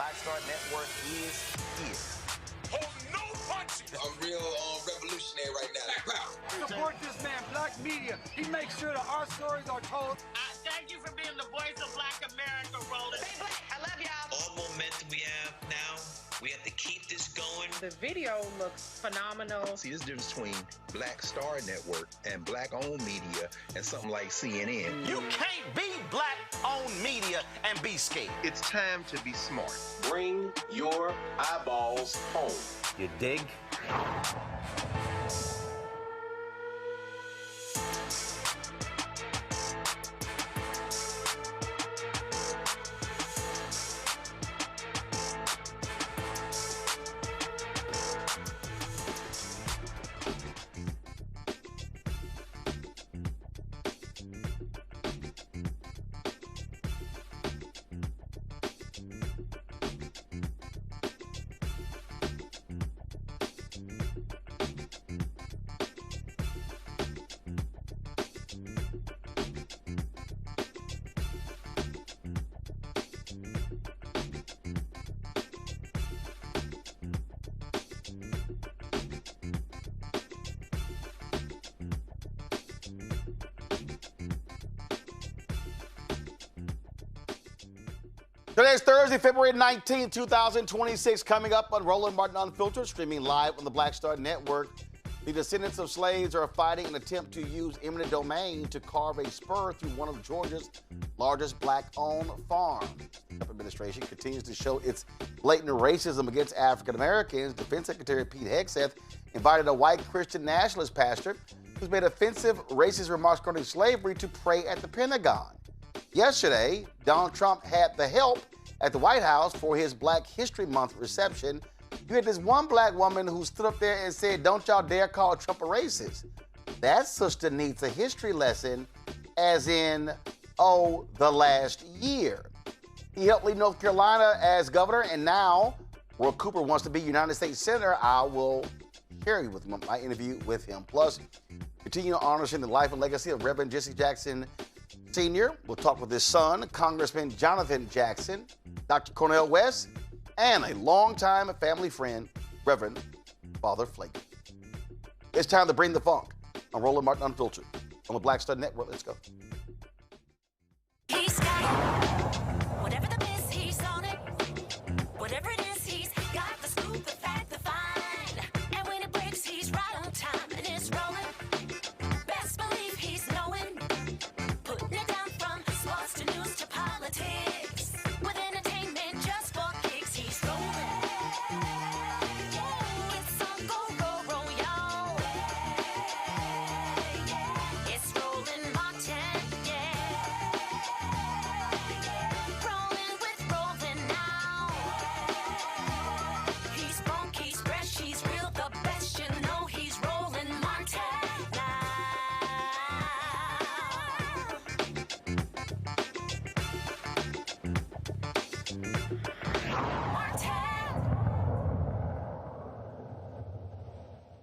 Black Star Network is here. Hold no punches. I'm real revolutionary right now. Support this man, Black Media. He makes sure that our stories are told. Thank you for being the voice of Black America, Roland. Stay black. I love y'all. All momentum we have now, we have to keep this going. The video looks phenomenal. See, this difference between Black Star Network and black-owned media and something like CNN. You can't be black-owned media and be scared. It's time to be smart. Bring your eyeballs home. You dig? Today's Thursday, February 19, 2026. Coming up on Roland Martin Unfiltered, streaming live on the Black Star Network. The descendants of slaves are fighting an attempt to use eminent domain to carve a spur through one of Georgia's largest black-owned farms. The Trump administration continues to show its blatant racism against African Americans. Defense Secretary Pete Hegseth invited a white Christian nationalist pastor who's made offensive racist remarks regarding slavery to pray at the Pentagon. Yesterday, Donald Trump had the help at the White House for his Black History Month reception. You had this one black woman who stood up there and said, "Don't y'all dare call Trump a racist." That sister needs a history lesson, as in, the last year. He helped lead North Carolina as governor, and now Roy Cooper wants to be United States Senator. I will share you with my interview with him. Plus, continue honoring the life and legacy of Reverend Jesse Jackson Sr. We'll talk with his son, Congressman Jonathan Jackson, Dr. Cornel West, and a longtime family friend, Reverend Father Pfleger. It's time to bring the funk on Roland Martin Unfiltered on the Black Star Network. Let's go. He's got it. Whatever the miss, he's on it. Whatever it is, he's got the scoop, the fact, the find. And when it breaks, he's right on time and it's rolling. Best believe he's knowing. Putting it down from sports to news to politics. With entertainment just for kicks, he's rolling. It's on go, y'all. It's Roland Martin, yeah. Rolling with Roland now. He's funk, he's fresh, he's real, the best, you know he's Roland Martin now.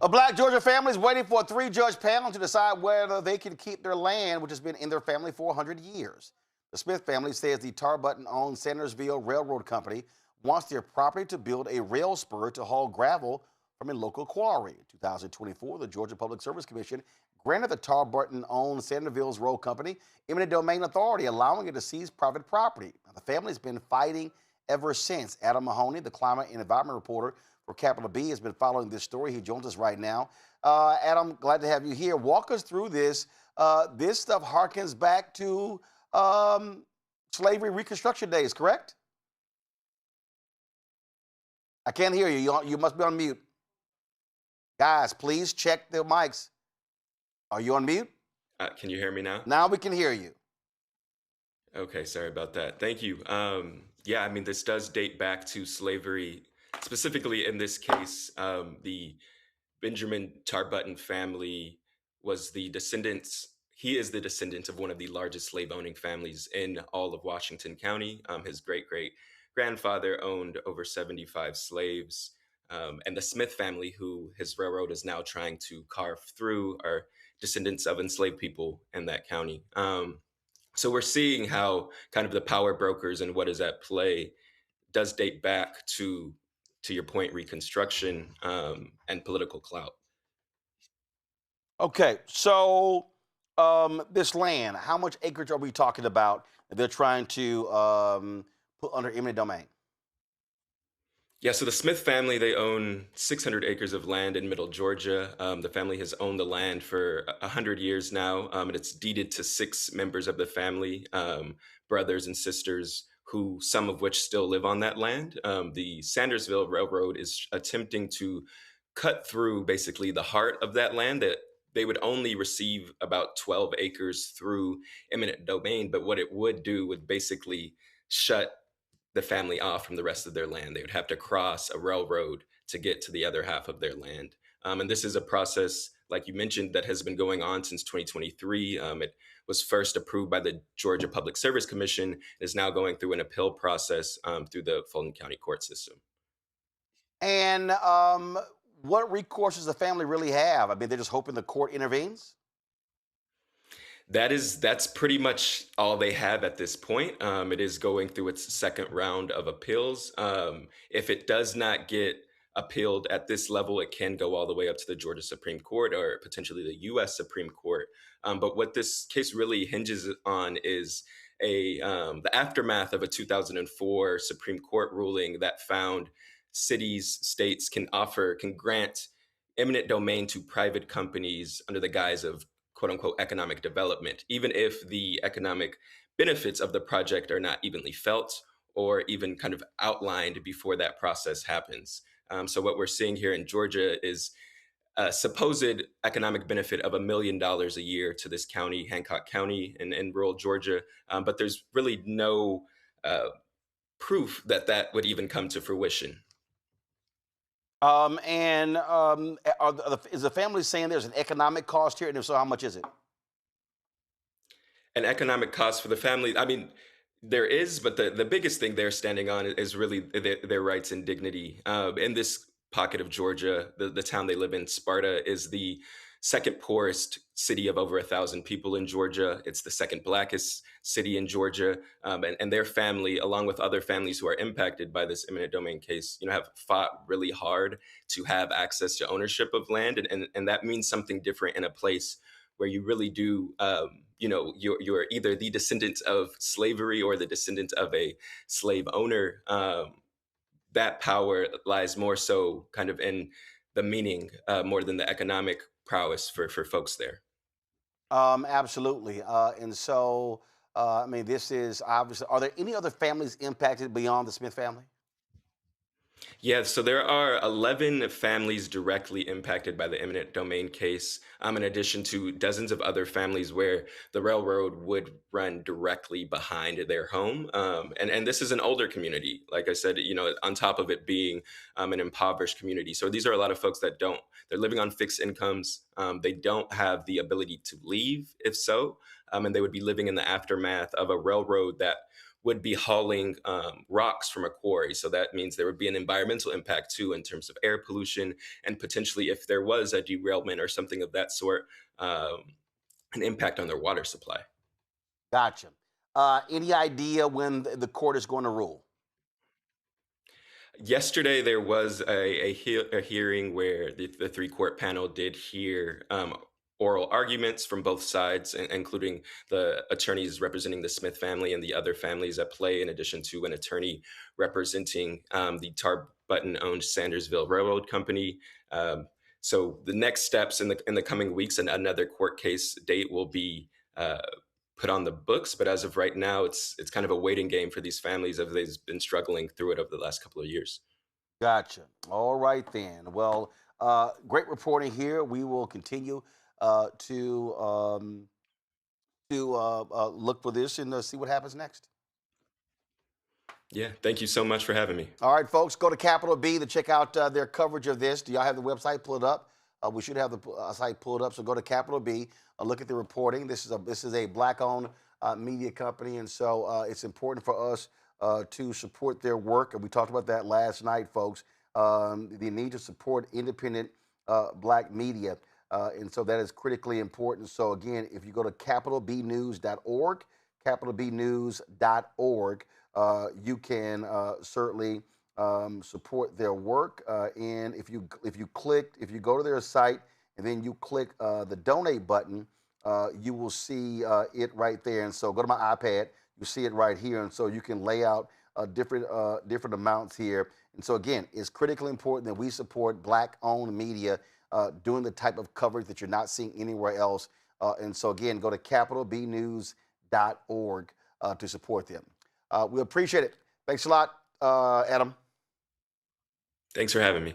A black Georgia family is waiting for a three-judge panel to decide whether they can keep their land, which has been in their family for 100 years. The Smith family says the Tarbutton-owned Sandersville Railroad Company wants their property to build a rail spur to haul gravel from a local quarry. In 2024, the Georgia Public Service Commission granted the Tarbutton-owned Sandersville Road Company eminent domain authority, allowing it to seize private property. Now, the family's been fighting ever since. Adam Mahoney, the climate and environment reporter for Capital B, has been following this story. He joins us right now. Adam, glad to have you here. Walk us through this. This stuff harkens back to slavery Reconstruction days, correct? I can't hear you. You must be on mute. Guys, please check the mics. Are you on mute? Can you hear me now? Now we can hear you. Okay, sorry about that. Thank you. Yeah, I mean, this does date back to slavery. Specifically, in this case, the Benjamin Tarbutton family was the descendants. He is the descendant of one of the largest slave-owning families in all of Washington County. His great-great-grandfather owned over 75 slaves. And the Smith family, who his railroad is now trying to carve through, are descendants of enslaved people in that county. So we're seeing how kind of the power brokers and what is at play does date back to your point, Reconstruction and political clout. Okay, so this land, how much acreage are we talking about that they're trying to put under eminent domain? Yeah, so the Smith family, they own 600 acres of land in Middle Georgia. The family has owned the land for 100 years now, and it's deeded to 6 members of the family, brothers and sisters, who some of which still live on that land. The Sandersville Railroad is attempting to cut through basically the heart of that land that they would only receive about 12 acres through eminent domain, but what it would do would basically shut the family off from the rest of their land. They would have to cross a railroad to get to the other half of their land. And this is a process, like you mentioned, that has been going on since 2023. It was first approved by the Georgia Public Service Commission, is now going through an appeal process through the Fulton County court system. And what recourse does the family really have? I mean, they're just hoping the court intervenes? That's pretty much all they have at this point. It is going through its second round of appeals. If it does not get appealed at this level, it can go all the way up to the Georgia Supreme Court or potentially the U.S. Supreme Court. But what this case really hinges on is the aftermath of a 2004 Supreme Court ruling that found states can grant eminent domain to private companies under the guise of quote unquote economic development, even if the economic benefits of the project are not evenly felt or even kind of outlined before that process happens. So what we're seeing here in Georgia is a supposed economic benefit of $1 million a year to this county, Hancock County in rural Georgia. But there's really no proof that that would even come to fruition. Is the family saying there's an economic cost here? And if so, how much is it? An economic cost for the family, I mean, there is, but the biggest thing they're standing on is really their rights and dignity. In this pocket of Georgia, the town they live in, Sparta, is the second poorest city of over 1,000 people in Georgia. It's the second blackest city in Georgia. And their family, along with other families who are impacted by this eminent domain case, have fought really hard to have access to ownership of land. And that means something different in a place where you really do, you're either the descendant of slavery or the descendant of a slave owner. That power lies more so kind of in the meaning more than the economic prowess for folks there. Absolutely. And so, I mean, this is obviously, are there any other families impacted beyond the Smith family? Yeah, so there are 11 families directly impacted by the eminent domain case, in addition to dozens of other families where the railroad would run directly behind their home. And this is an older community, like I said, on top of it being an impoverished community. So these are a lot of folks that they're living on fixed incomes. They don't have the ability to leave, if so, and they would be living in the aftermath of a railroad that would be hauling rocks from a quarry. So that means there would be an environmental impact too in terms of air pollution, and potentially if there was a derailment or something of that sort, an impact on their water supply. Gotcha. Any idea when the court is going to rule? Yesterday, there was a hearing where the 3-court panel did hear oral arguments from both sides, including the attorneys representing the Smith family and the other families at play, in addition to an attorney representing the Tar Button-owned Sandersville Railroad Company. So the next steps in the coming weeks, and another court case date will be put on the books. But as of right now, it's kind of a waiting game for these families as they've been struggling through it over the last couple of years. Gotcha. All right then. Well, great reporting here. We will continue to look for this and see what happens next. Yeah, thank you so much for having me. All right, folks, go to Capital B to check out their coverage of this. Do y'all have the website pulled up? We should have the site pulled up, so go to Capital B, look at the reporting. This is a black-owned media company, and so it's important for us to support their work, and we talked about that last night, folks. The need to support independent black media. And so that is critically important. So again, if you go to capitalbnews.org, capitalbnews.org, you can certainly support their work. And if you go to their site and then you click the donate button, you will see it right there. And so go to my iPad, you see it right here, and so you can lay out different amounts here. And so again, it's critically important that we support Black-owned media doing the type of coverage that you're not seeing anywhere else. And so again, go to capitalbnews.org to support them. We appreciate it. Thanks a lot, Adam. Thanks for having me.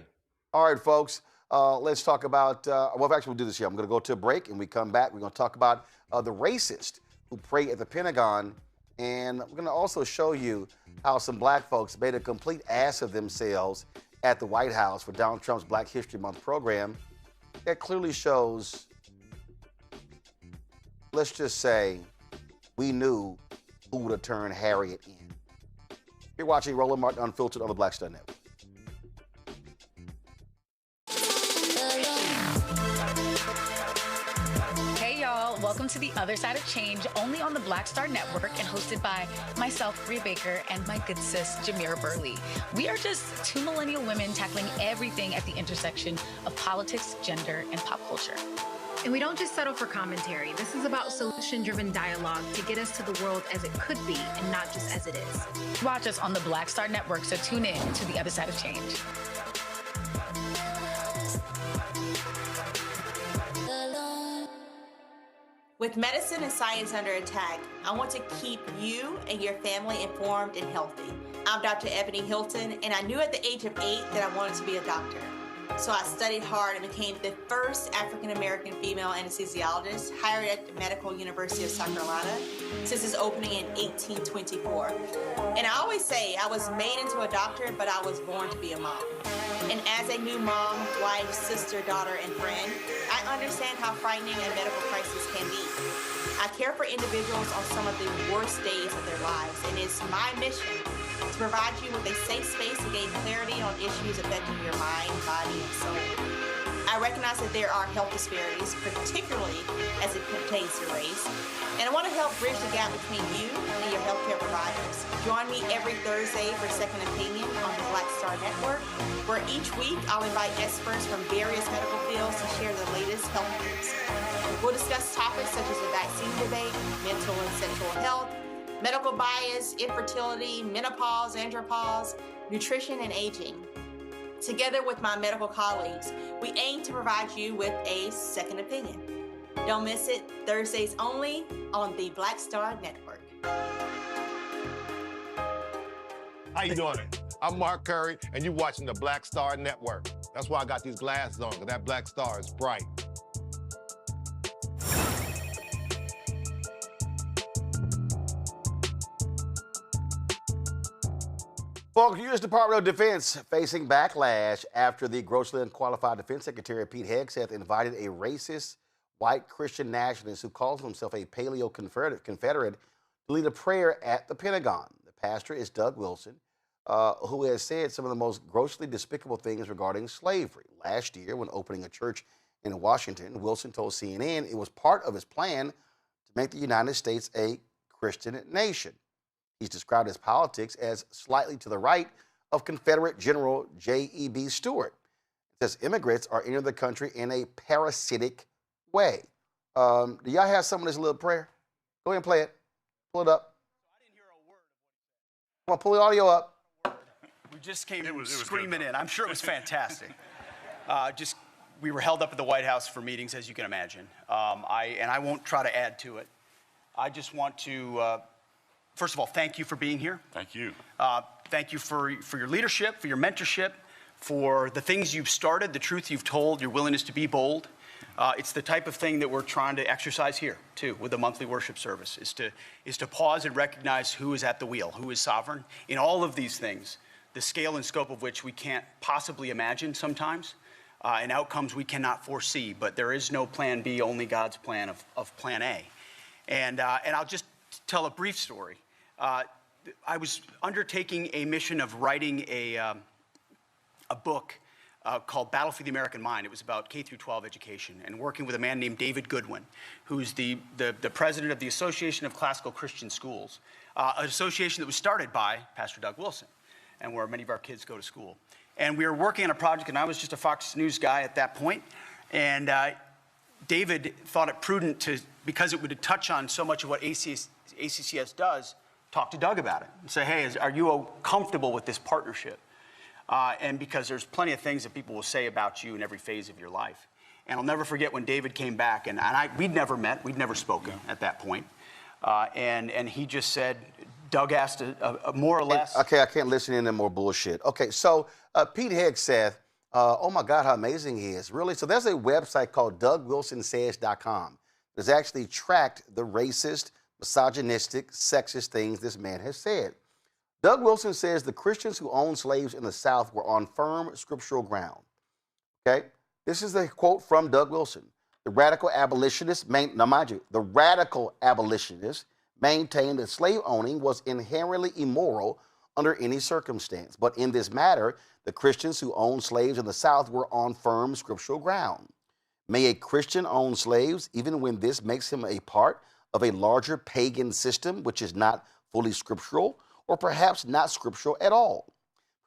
All right, folks. Let's talk about, well, actually, we'll do this here. I'm going to go to a break, and we come back. We're going to talk about the racist who prayed at the Pentagon. And we're going to also show you how some black folks made a complete ass of themselves at the White House for Donald Trump's Black History Month program. That clearly shows, let's just say, we knew who would have turned Harriet in. You're watching Roland Martin Unfiltered on the Black Star Network. Hey y'all, welcome to The Other Side of Change, only on the Black Star Network and hosted by myself, Rhea Baker, and my good sis, Jamira Burley. We are just two millennial women tackling everything at the intersection of politics, gender, and pop culture. And we don't just settle for commentary. This is about solution-driven dialogue to get us to the world as it could be and not just as it is. Watch us on the Black Star Network, so tune in to The Other Side of Change. With medicine and science under attack, I want to keep you and your family informed and healthy. I'm Dr. Ebony Hilton, and I knew at the age of 8 that I wanted to be a doctor. So I studied hard and became the first African-American female anesthesiologist hired at the Medical University of South Carolina since its opening in 1824. And I always say I was made into a doctor, but I was born to be a mom. And as a new mom, wife, sister, daughter, and friend, I understand how frightening a medical crisis can be. I care for individuals on some of the worst days of their lives, and it's my mission to provide you with a safe space to gain clarity on issues affecting your mind, body, and soul. I recognize that there are health disparities, particularly as it pertains to race, and I want to help bridge the gap between you and your healthcare providers. Join me every Thursday for Second Opinion on the Black Star Network, where each week I'll invite experts from various medical fields to share the latest health news. We'll discuss topics such as the vaccine debate, mental and sexual health, medical bias, infertility, menopause, andropause, nutrition, and aging. Together with my medical colleagues, we aim to provide you with a second opinion. Don't miss it, Thursdays only on the Black Star Network. How you doing? I'm Mark Curry, and you're watching the Black Star Network. That's why I got these glasses on, because that black star is bright. Well, the U.S. Department of Defense facing backlash after the grossly unqualified Defense Secretary Pete Hegseth invited a racist white Christian nationalist who calls himself a paleo Confederate to lead a prayer at the Pentagon. The pastor is Doug Wilson, who has said some of the most grossly despicable things regarding slavery. Last year, when opening a church in Washington, Wilson told CNN it was part of his plan to make the United States a Christian nation. He's described his politics as slightly to the right of Confederate General J.E.B. Stuart. It says immigrants are entering the country in a parasitic way. Do y'all have some of this little prayer? Go ahead and play it. Pull it up. I didn't hear a word of what he said. Come on, pull the audio up. We just came screaming in. I'm sure it was fantastic. We were held up at the White House for meetings, as you can imagine. I won't try to add to it. I just want to, first of all, thank you for being here. Thank you. Thank you for your leadership, for your mentorship, for the things you've started, the truth you've told, your willingness to be bold. It's the type of thing that we're trying to exercise here, too, with the monthly worship service, is to pause and recognize who is at the wheel, who is sovereign in all of these things, the scale and scope of which we can't possibly imagine sometimes, and outcomes we cannot foresee. But there is no plan B, only God's plan of plan A. And I'll just tell a brief story. I was undertaking a mission of writing a book called Battle for the American Mind. It was about K through 12 education, and working with a man named David Goodwin, who's the president of the Association of Classical Christian Schools. an association that was started by Pastor Doug Wilson, and where many of our kids go to school. And we were working on a project, and I was just a Fox News guy at that point, and David thought it prudent to, because it would touch on so much of what ACCS does, talk to Doug about it and say, hey, are you comfortable with this partnership? And because there's plenty of things that people will say about you in every phase of your life. And I'll never forget when David came back, and we'd never met, we'd never spoken at that point. And he just said, Doug asked a more or less. Okay, I can't listen to any more bullshit. Okay, so Pete Hegseth, oh my God, how amazing he is. Really? So there's a website called DougWilsonSays.com that's actually tracked the racist, misogynistic, sexist things this man has said. Doug Wilson says the Christians who owned slaves in the South were on firm scriptural ground. Okay? This is a quote from Doug Wilson. The radical abolitionists, now mind you, the radical abolitionists maintained that slave owning was inherently immoral under any circumstance. But in this matter, the Christians who owned slaves in the South were on firm scriptural ground. May a Christian own slaves even when this makes him a part of a larger pagan system which is not fully scriptural or perhaps not scriptural at all.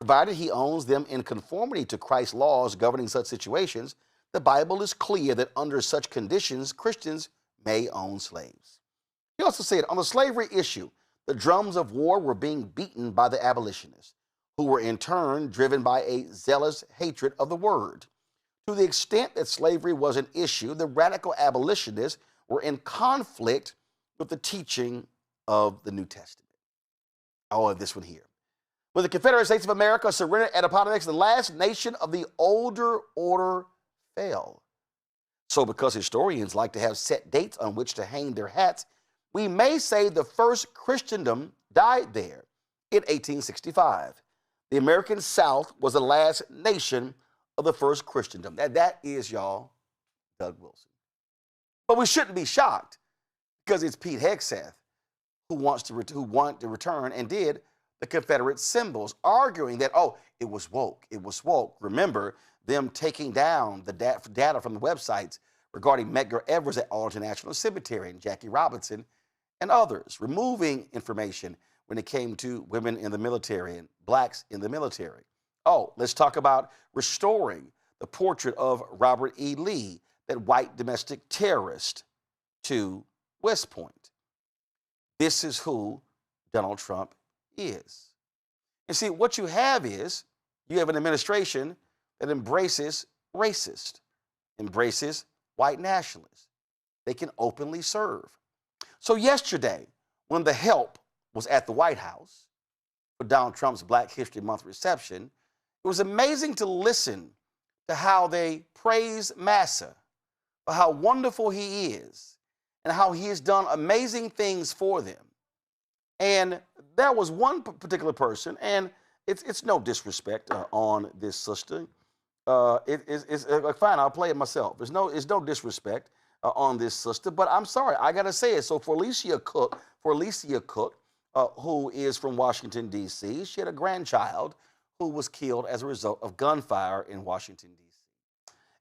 Provided he owns them in conformity to Christ's laws governing such situations, the Bible is clear that under such conditions, Christians may own slaves. He also said, on the slavery issue, the drums of war were being beaten by the abolitionists, who were in turn driven by a zealous hatred of the word. To the extent that slavery was an issue, the radical abolitionists were in conflict with the teaching of the New Testament. Oh, this one here. When the Confederate States of America surrendered at Appomattox, the last nation of the older order fell. So because historians like to have set dates on which to hang their hats, we may say the first Christendom died there in 1865. The American South was the last nation of the first Christendom. That is, y'all, Doug Wilson. But we shouldn't be shocked because it's Pete Hegseth who wanted to return and did the Confederate symbols, arguing that, oh, it was woke. It was woke. Remember them taking down the data from the websites regarding Medgar Evers at Arlington National Cemetery and Jackie Robinson and others, removing information when it came to women in the military and blacks in the military. Oh, let's talk about restoring the portrait of Robert E. Lee, that white domestic terrorist, to West Point. This is who Donald Trump is. And see, what you have is, you have an administration that embraces racist, embraces white nationalists. They can openly serve. So yesterday, when the help was at the White House for Donald Trump's Black History Month reception, it was amazing to listen to how they praise Massa for how wonderful he is and how he has done amazing things for them. And there was one particular person, and it's no disrespect on this sister. It's fine, I'll play it myself. It's no disrespect on this sister, but I'm sorry, I gotta say it. So for Alicia Cook, who is from Washington, D.C., she had a grandchild who was killed as a result of gunfire in Washington, D.C.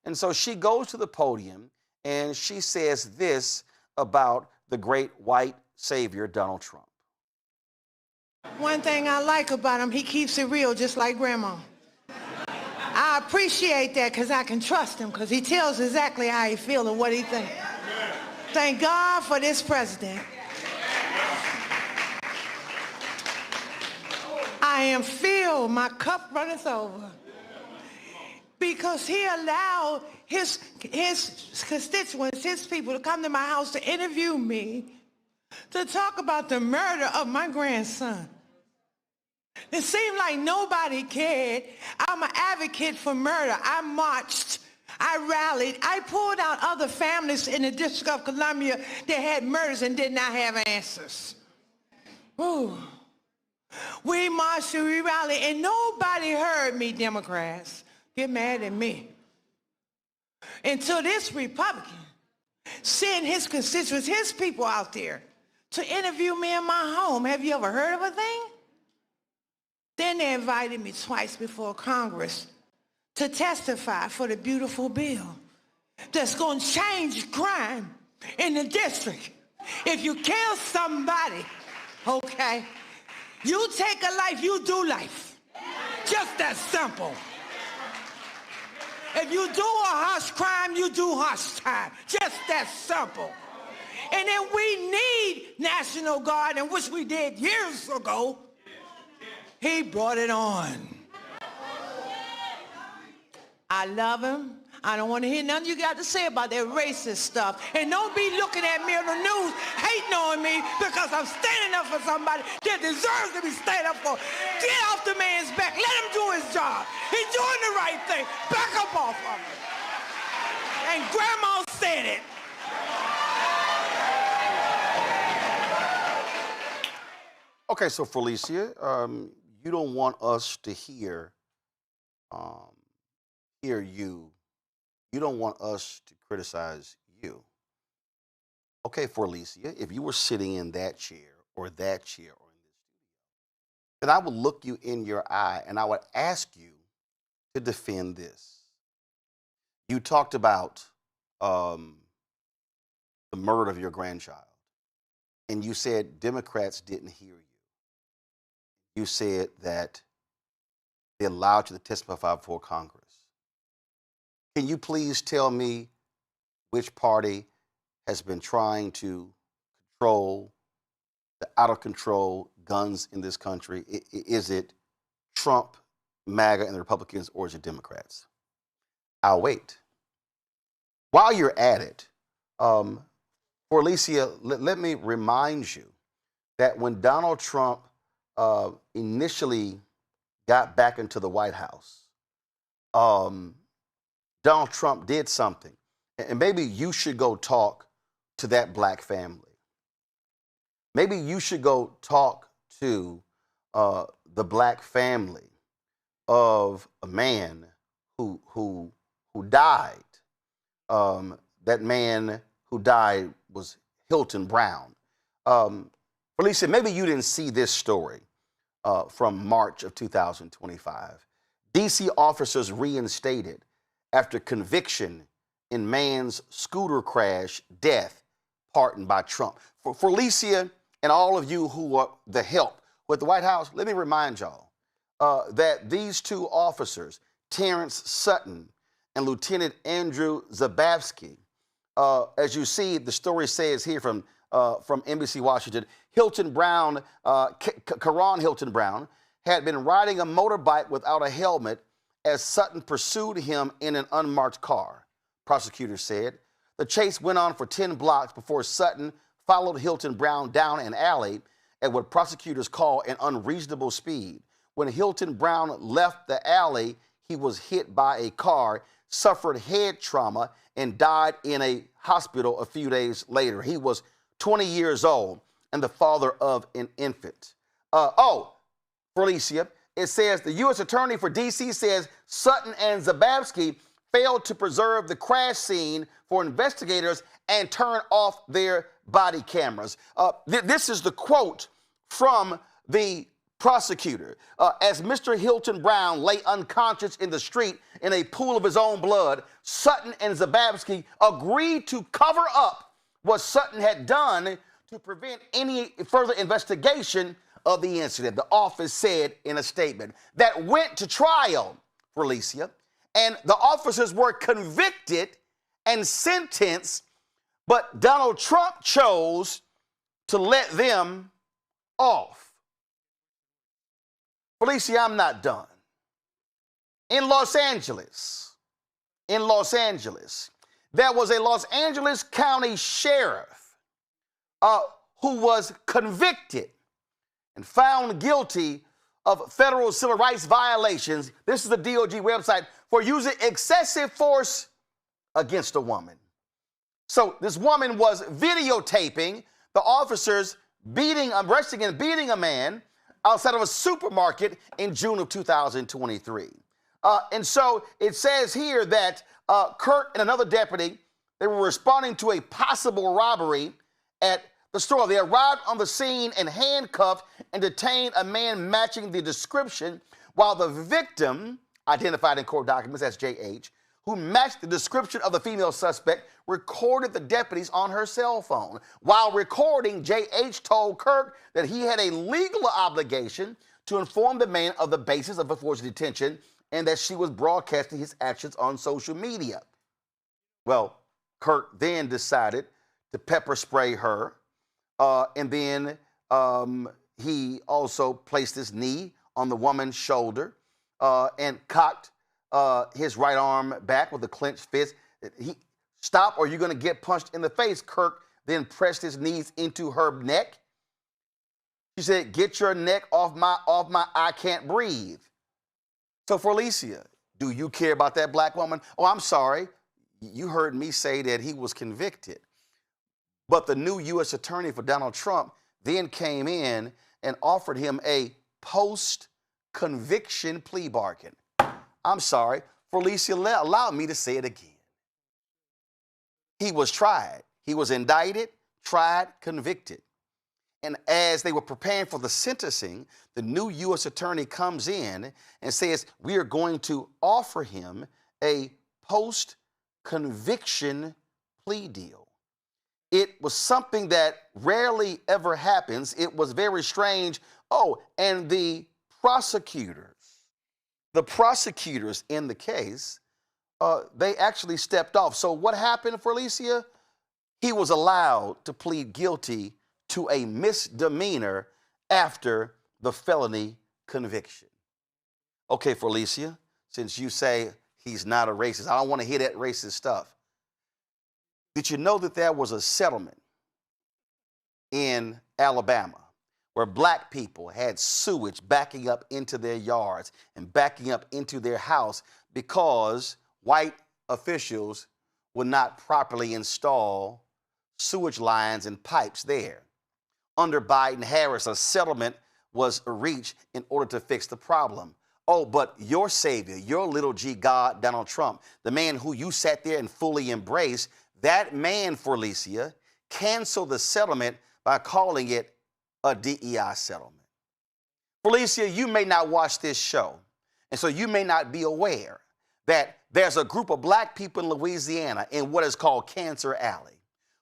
And so she goes to the podium and she says this about the great white savior, Donald Trump. One thing I like about him, he keeps it real just like Grandma. I appreciate that because I can trust him because he tells exactly how he feels and what he thinks. Thank God for this president. I am filled, my cup runneth over. Because he allowed his constituents, his people to come to my house to interview me, to talk about the murder of my grandson. It seemed like nobody cared. I'm an advocate for murder. I marched, I rallied, I pulled out other families in the District of Columbia that had murders and did not have answers. Ooh. We marched and we rallied and nobody heard me, Democrats. Get mad at me. Until this Republican sent his constituents, his people out there to interview me in my home. Have you ever heard of a thing? Then they invited me twice before Congress to testify for the beautiful bill that's going to change crime in the district. If you kill somebody, Okay? You take a life, you do life. Just that simple. If you do a harsh crime, you do harsh time. Just that simple. And then we need National Guard, and which we did years ago. He brought it on. I love him. I don't want to hear nothing you got to say about that racist stuff. And don't be looking at me on the news hating on me because I'm standing up for somebody that deserves to be standing up for. Get off the man's back. Let him do his job. He's doing the right thing. Back up off of him. And Grandma said it. Okay, so Felicia, you don't want us to hear you. You don't want us to criticize you. Okay, Felicia, if you were sitting in that chair or in this studio, then I would look you in your eye and I would ask you to defend this. You talked about the murder of your grandchild, and you said Democrats didn't hear you. You said that they allowed you to testify before Congress. Can you please tell me which party has been trying to control the out-of-control guns in this country? Is it Trump, MAGA, and the Republicans, or is it Democrats? I'll wait. While you're at it, for Alicia, let me remind you that when Donald Trump initially got back into the White House, Donald Trump did something. And maybe you should go talk to that black family. Maybe you should go talk to the black family of a man who died. That man who died was Hilton Brown. Felicia, maybe you didn't see this story from March of 2025. DC officers reinstated after conviction in man's scooter crash death pardoned by Trump. For Felicia and all of you who are the help with the White House, let me remind y'all that these two officers, Terrence Sutton and Lieutenant Andrew Zabavsky, as you see, the story says here from NBC Washington, Hilton Brown, Karan Hilton Brown, had been riding a motorbike without a helmet as Sutton pursued him in an unmarked car. Prosecutors said the chase went on for 10 blocks before Sutton followed Hilton Brown down an alley at what prosecutors call an unreasonable speed. When Hilton Brown left the alley, he was hit by a car, suffered head trauma, and died in a hospital a few days later. He was 20 years old and the father of an infant. Felicia, it says the U.S. Attorney for D.C. says Sutton and Zabavsky failed to preserve the crash scene for investigators and turn off their body cameras. This is the quote from the prosecutor. As Mr. Hilton Brown lay unconscious in the street in a pool of his own blood, Sutton and Zabavsky agreed to cover up what Sutton had done to prevent any further investigation of the incident. The office said in a statement that went to trial for Alicia, and the officers were convicted and sentenced, but Donald Trump chose to let them off. Felicia, I'm not done. In Los Angeles, there was a Los Angeles County sheriff who was convicted and found guilty of federal civil rights violations. This is the DOJ website for using excessive force against a woman. So this woman was videotaping the officers arresting and beating a man outside of a supermarket in June of 2023. And so it says here that Kurt and another deputy, they were responding to a possible robbery at the store. They arrived on the scene and handcuffed and detained a man matching the description, while the victim, identified in court documents as JH, who matched the description of the female suspect, recorded the deputies on her cell phone. While recording, J.H. told Kirk that he had a legal obligation to inform the man of the basis of a forced detention and that she was broadcasting his actions on social media. Well, Kirk then decided to pepper spray her, and then he also placed his knee on the woman's shoulder and cocked his right arm back with a clenched fist. Stop or you're going to get punched in the face. Kirk then pressed his knees into her neck. She said, get your neck off my, I can't breathe. So Felicia, do you care about that black woman? Oh, I'm sorry. You heard me say that he was convicted. But the new U.S. attorney for Donald Trump then came in and offered him a post-conviction plea bargain. I'm sorry. Felicia, allow me to say it again. He was tried. He was indicted, tried, convicted. And as they were preparing for the sentencing, the new U.S. attorney comes in and says, we are going to offer him a post-conviction plea deal. It was something that rarely ever happens. It was very strange. Oh, and the prosecutors in the case, they actually stepped off. So what happened for Alicia? He was allowed to plead guilty to a misdemeanor after the felony conviction. Okay, for Alicia, since you say he's not a racist, I don't want to hear that racist stuff. Did you know that there was a settlement in Alabama where black people had sewage backing up into their yards and backing up into their house because white officials would not properly install sewage lines and pipes there? Under Biden-Harris, a settlement was reached in order to fix the problem. Oh, but your savior, your little G God, Donald Trump, the man who you sat there and fully embraced, that man, for Alicia, canceled the settlement by calling it a DEI settlement. Felicia, you may not watch this show, and so you may not be aware that there's a group of black people in Louisiana in what is called Cancer Alley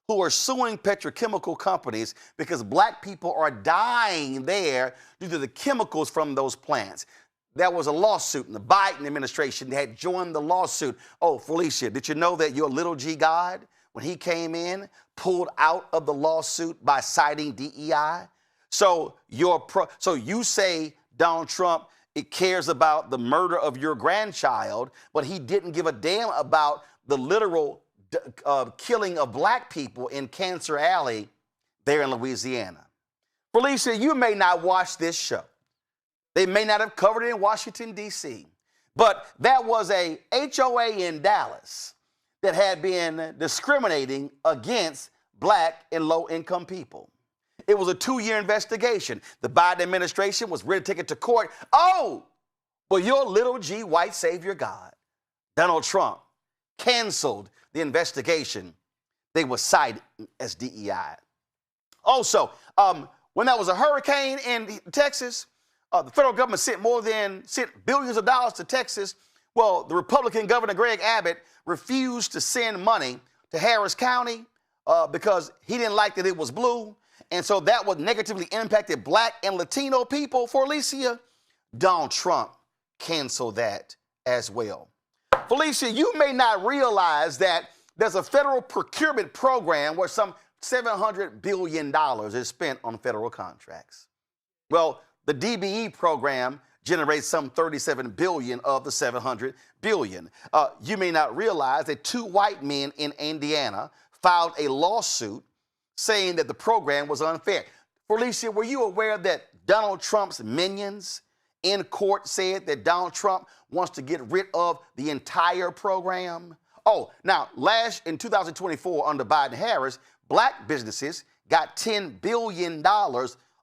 who are suing petrochemical companies because black people are dying there due to the chemicals from those plants. There was a lawsuit, and the Biden administration had joined the lawsuit. Oh, Felicia, did you know that your little G God, when he came in, pulled out of the lawsuit by citing DEI? So you say Donald Trump, it cares about the murder of your grandchild, but he didn't give a damn about the literal killing of black people in Cancer Alley there in Louisiana. Felicia, you may not watch this show. They may not have covered it in Washington, D.C., but that was a HOA in Dallas that had been discriminating against black and low-income people. It was a 2-year investigation. The Biden administration was ready to take it to court. Oh, but your little G white savior God, Donald Trump, canceled the investigation. They were cited as DEI. Also, when there was a hurricane in Texas, the federal government sent billions of dollars to Texas. Well, the Republican Governor Greg Abbott refused to send money to Harris County because he didn't like that it was blue. And so that would negatively impacted black and Latino people. For Alicia, Donald Trump canceled that as well. Felicia, you may not realize that there's a federal procurement program where some $700 billion is spent on federal contracts. Well, the DBE program generates some $37 billion of the $700 billion. You may not realize that 2 white men in Indiana filed a lawsuit saying that the program was unfair. Felicia, were you aware that Donald Trump's minions in court said that Donald Trump wants to get rid of the entire program? Oh, now, in 2024, under Biden-Harris, black businesses got $10 billion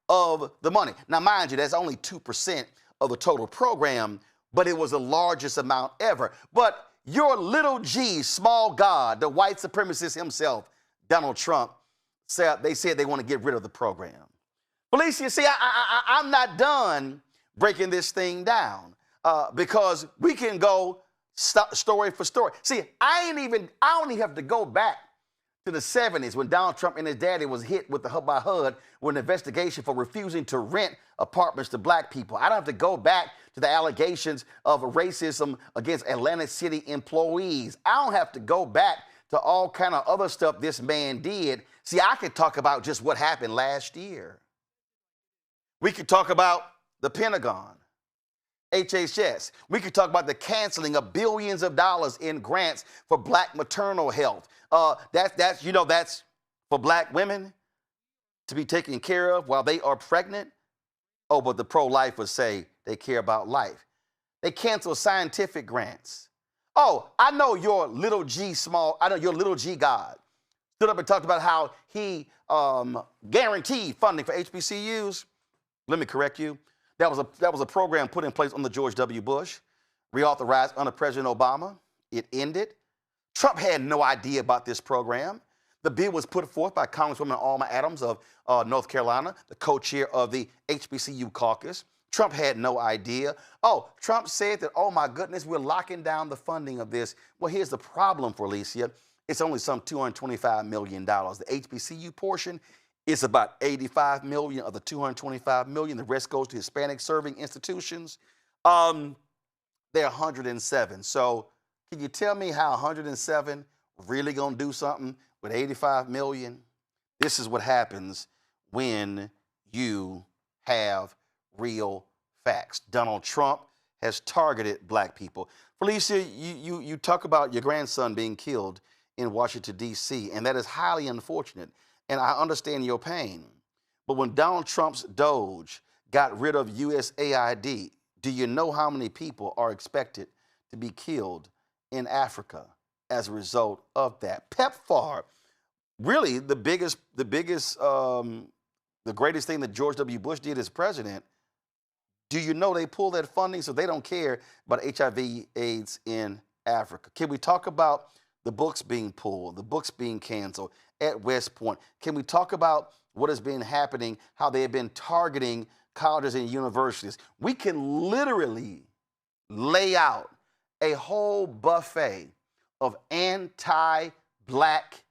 of the money. Now, mind you, that's only 2% of the total program, but it was the largest amount ever. But your little G, small God, the white supremacist himself, Donald Trump, they said they want to get rid of the program. Felicia, see, I'm not done breaking this thing down because we can go story for story. See, I don't even have to go back to the 70s when Donald Trump and his daddy was hit with the by HUD with an investigation for refusing to rent apartments to black people. I don't have to go back to the allegations of racism against Atlantic City employees. I don't have to go back to all kind of other stuff this man did. See, I could talk about just what happened last year. We could talk about the Pentagon, HHS. We could talk about the canceling of billions of dollars in grants for black maternal health. That's for black women to be taken care of while they are pregnant. Oh, but the pro-lifers say they care about life. They cancel scientific grants. Oh, I know your little G God stood up and talked about how he guaranteed funding for HBCUs. Let me correct you. That was a program put in place under George W. Bush, reauthorized under President Obama. It ended. Trump had no idea about this program. The bill was put forth by Congresswoman Alma Adams of North Carolina, the co-chair of the HBCU caucus. Trump had no idea. Oh, Trump said that, oh my goodness, we're locking down the funding of this. Well, here's the problem, Felicia. It's only some $225 million. The HBCU portion is about $85 million of the $225 million. The rest goes to Hispanic serving institutions. They're 107. So can you tell me how 107 really gonna do something with 85 million? This is what happens when you have real facts. Donald Trump has targeted black people. Felicia, you talk about your grandson being killed in Washington, D.C., and that is highly unfortunate, and I understand your pain. But when Donald Trump's Doge got rid of USAID, do you know how many people are expected to be killed in Africa as a result of that? PEPFAR, really the greatest thing that George W. Bush did as president. Do you know they pulled that funding so they don't care about HIV/AIDS in Africa? Can we talk about the books being pulled, the books being canceled at West Point? Can we talk about what has been happening, how they have been targeting colleges and universities? We can literally lay out a whole buffet of anti-black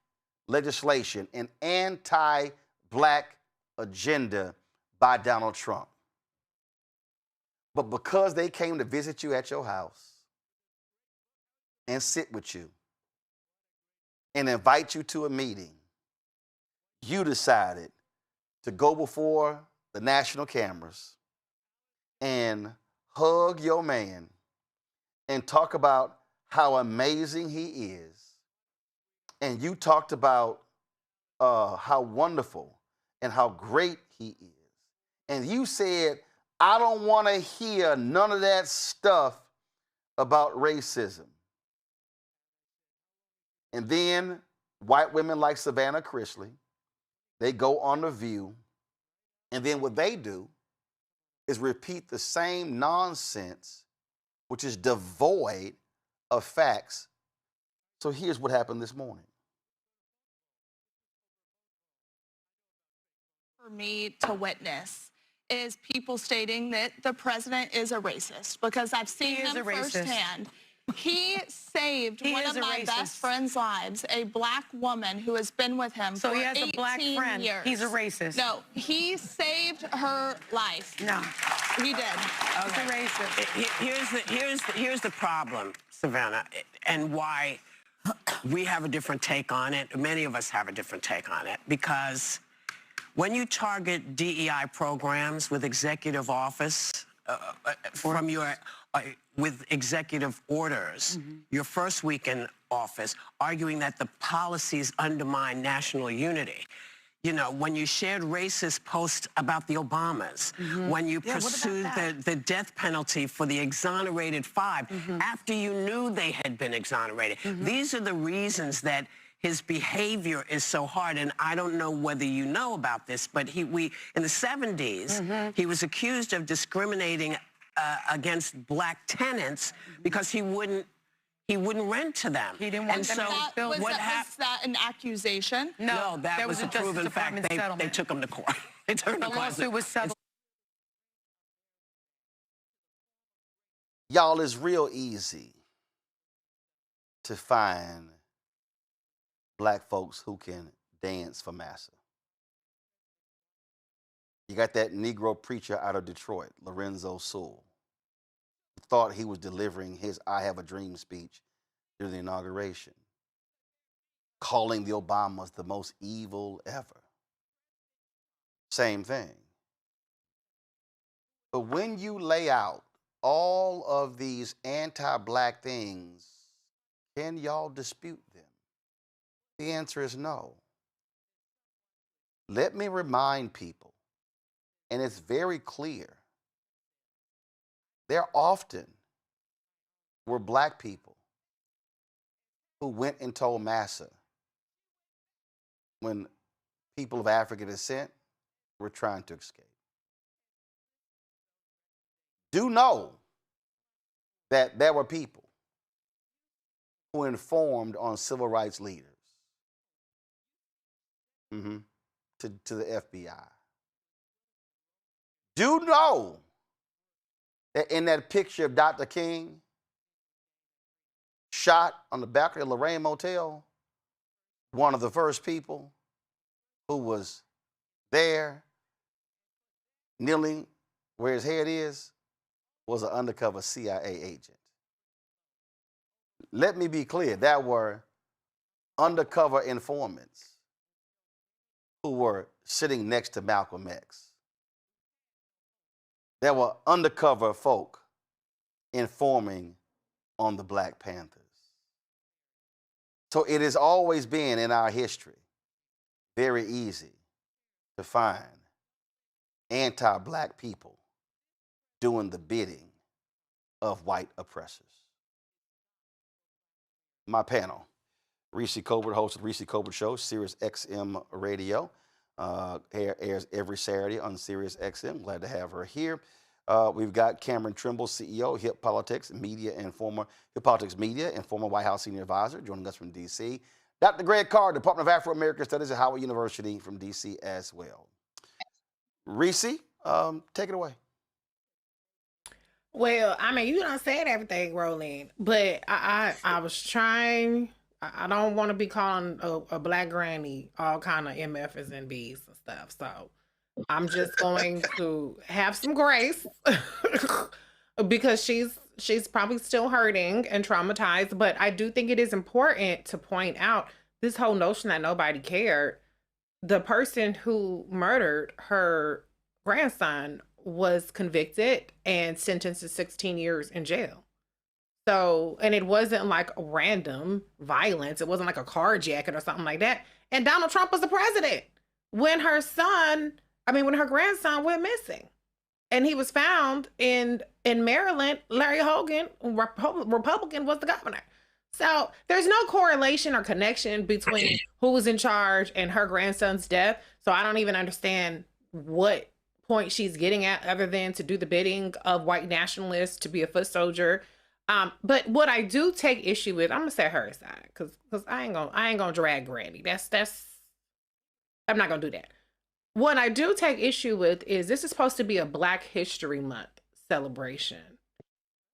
legislation, an anti-black agenda by Donald Trump. But because they came to visit you at your house and sit with you and invite you to a meeting, you decided to go before the national cameras and hug your man and talk about how amazing he is. And you talked about how wonderful and how great he is. And you said, I don't want to hear none of that stuff about racism. And then white women like Savannah Chrisley, they go on The View, and then what they do is repeat the same nonsense, which is devoid of facts. So here's what happened this morning. For me to witness is people stating that the president is a racist, because I've seen him firsthand. He saved one of my best friend's lives, a black woman who has been with him for 18 years. So he has a black friend. He's a racist. No, he saved her life. No, he did. Okay. He's a racist. Here's the problem, Savannah, and why we have a different take on it. Many of us have a different take on it, because when you target DEI programs with executive office, with executive orders, your first week in office, arguing that the policies undermine national unity. You know, when you shared racist posts about the Obamas, when you pursued the death penalty for the exonerated 5, after you knew they had been exonerated. These are the reasons that his behavior is so hard, and I don't know whether you know about this, but in the 70s, he was accused of discriminating against black tenants because he wouldn't rent to them. He didn't want them to build. Was that an accusation? No, that was a proven fact. They took him to court. They took him to court. The lawsuit was settled. Y'all, it's real easy to find black folks who can dance for massa. You got that Negro preacher out of Detroit, Lorenzo Sewell, who thought he was delivering his I Have a Dream speech during the inauguration, calling the Obamas the most evil ever. Same thing. But when you lay out all of these anti-black things, can y'all dispute them? The answer is no. Let me remind people, and it's very clear, there often were black people who went and told massa when people of African descent were trying to escape. Do know that there were people who informed on civil rights leaders to the FBI. Do know that in that picture of Dr. King shot on the balcony of Lorraine Motel, one of the first people who was there kneeling where his head is was an undercover CIA agent. Let me be clear, there were undercover informants who were sitting next to Malcolm X. There were undercover folk informing on the Black Panthers. So it has always been in our history very easy to find anti-black people doing the bidding of white oppressors. My panel, Reese Colbert, host of the Reese Colbert Show, Sirius XM Radio, airs every Saturday on Sirius XM. Glad to have her here. We've got Cameron Trimble, CEO, Hip Politics Media and former Hip Politics Media and former White House Senior Advisor, joining us from D.C. Dr. Greg Carr, Department of Afro-American Studies at Howard University from D.C. as well. Reese, take it away. Well, I mean, you done said everything, Roland, but I was trying. I don't want to be calling a black granny all kind of MFs and Bs and stuff. So I'm just going to have some grace because she's probably still hurting and traumatized. But I do think it is important to point out this whole notion that nobody cared. The person who murdered her grandson was convicted and sentenced to 16 years in jail. So, and it wasn't like random violence. It wasn't like a carjacking or something like that. And Donald Trump was the president when her grandson went missing. And he was found in Maryland. Larry Hogan, Republican, was the governor. So there's no correlation or connection between who was in charge and her grandson's death. So I don't even understand what point she's getting at other than to do the bidding of white nationalists, to be a foot soldier. But what I do take issue with, I'm gonna set her aside because I ain't gonna drag Granny. I'm not gonna do that. What I do take issue with is this is supposed to be a Black History Month celebration.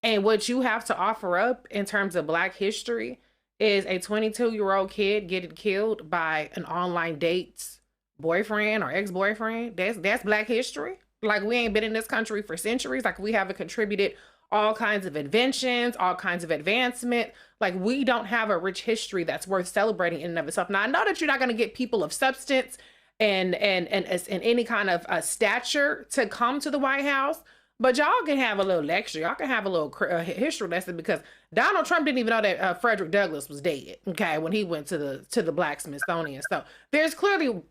And what you have to offer up in terms of Black history is a 22-year-old kid getting killed by an online date's boyfriend or ex-boyfriend. That's Black history. Like, we ain't been in this country for centuries. Like, we haven't contributed all kinds of inventions, all kinds of advancement. Like, we don't have a rich history that's worth celebrating in and of itself. Now, I know that you're not going to get people of substance and any kind of stature to come to the White House, but y'all can have a little lecture. Y'all can have a little history lesson, because Donald Trump didn't even know that Frederick Douglass was dead, okay, when he went to the Black Smithsonian. So there's clearly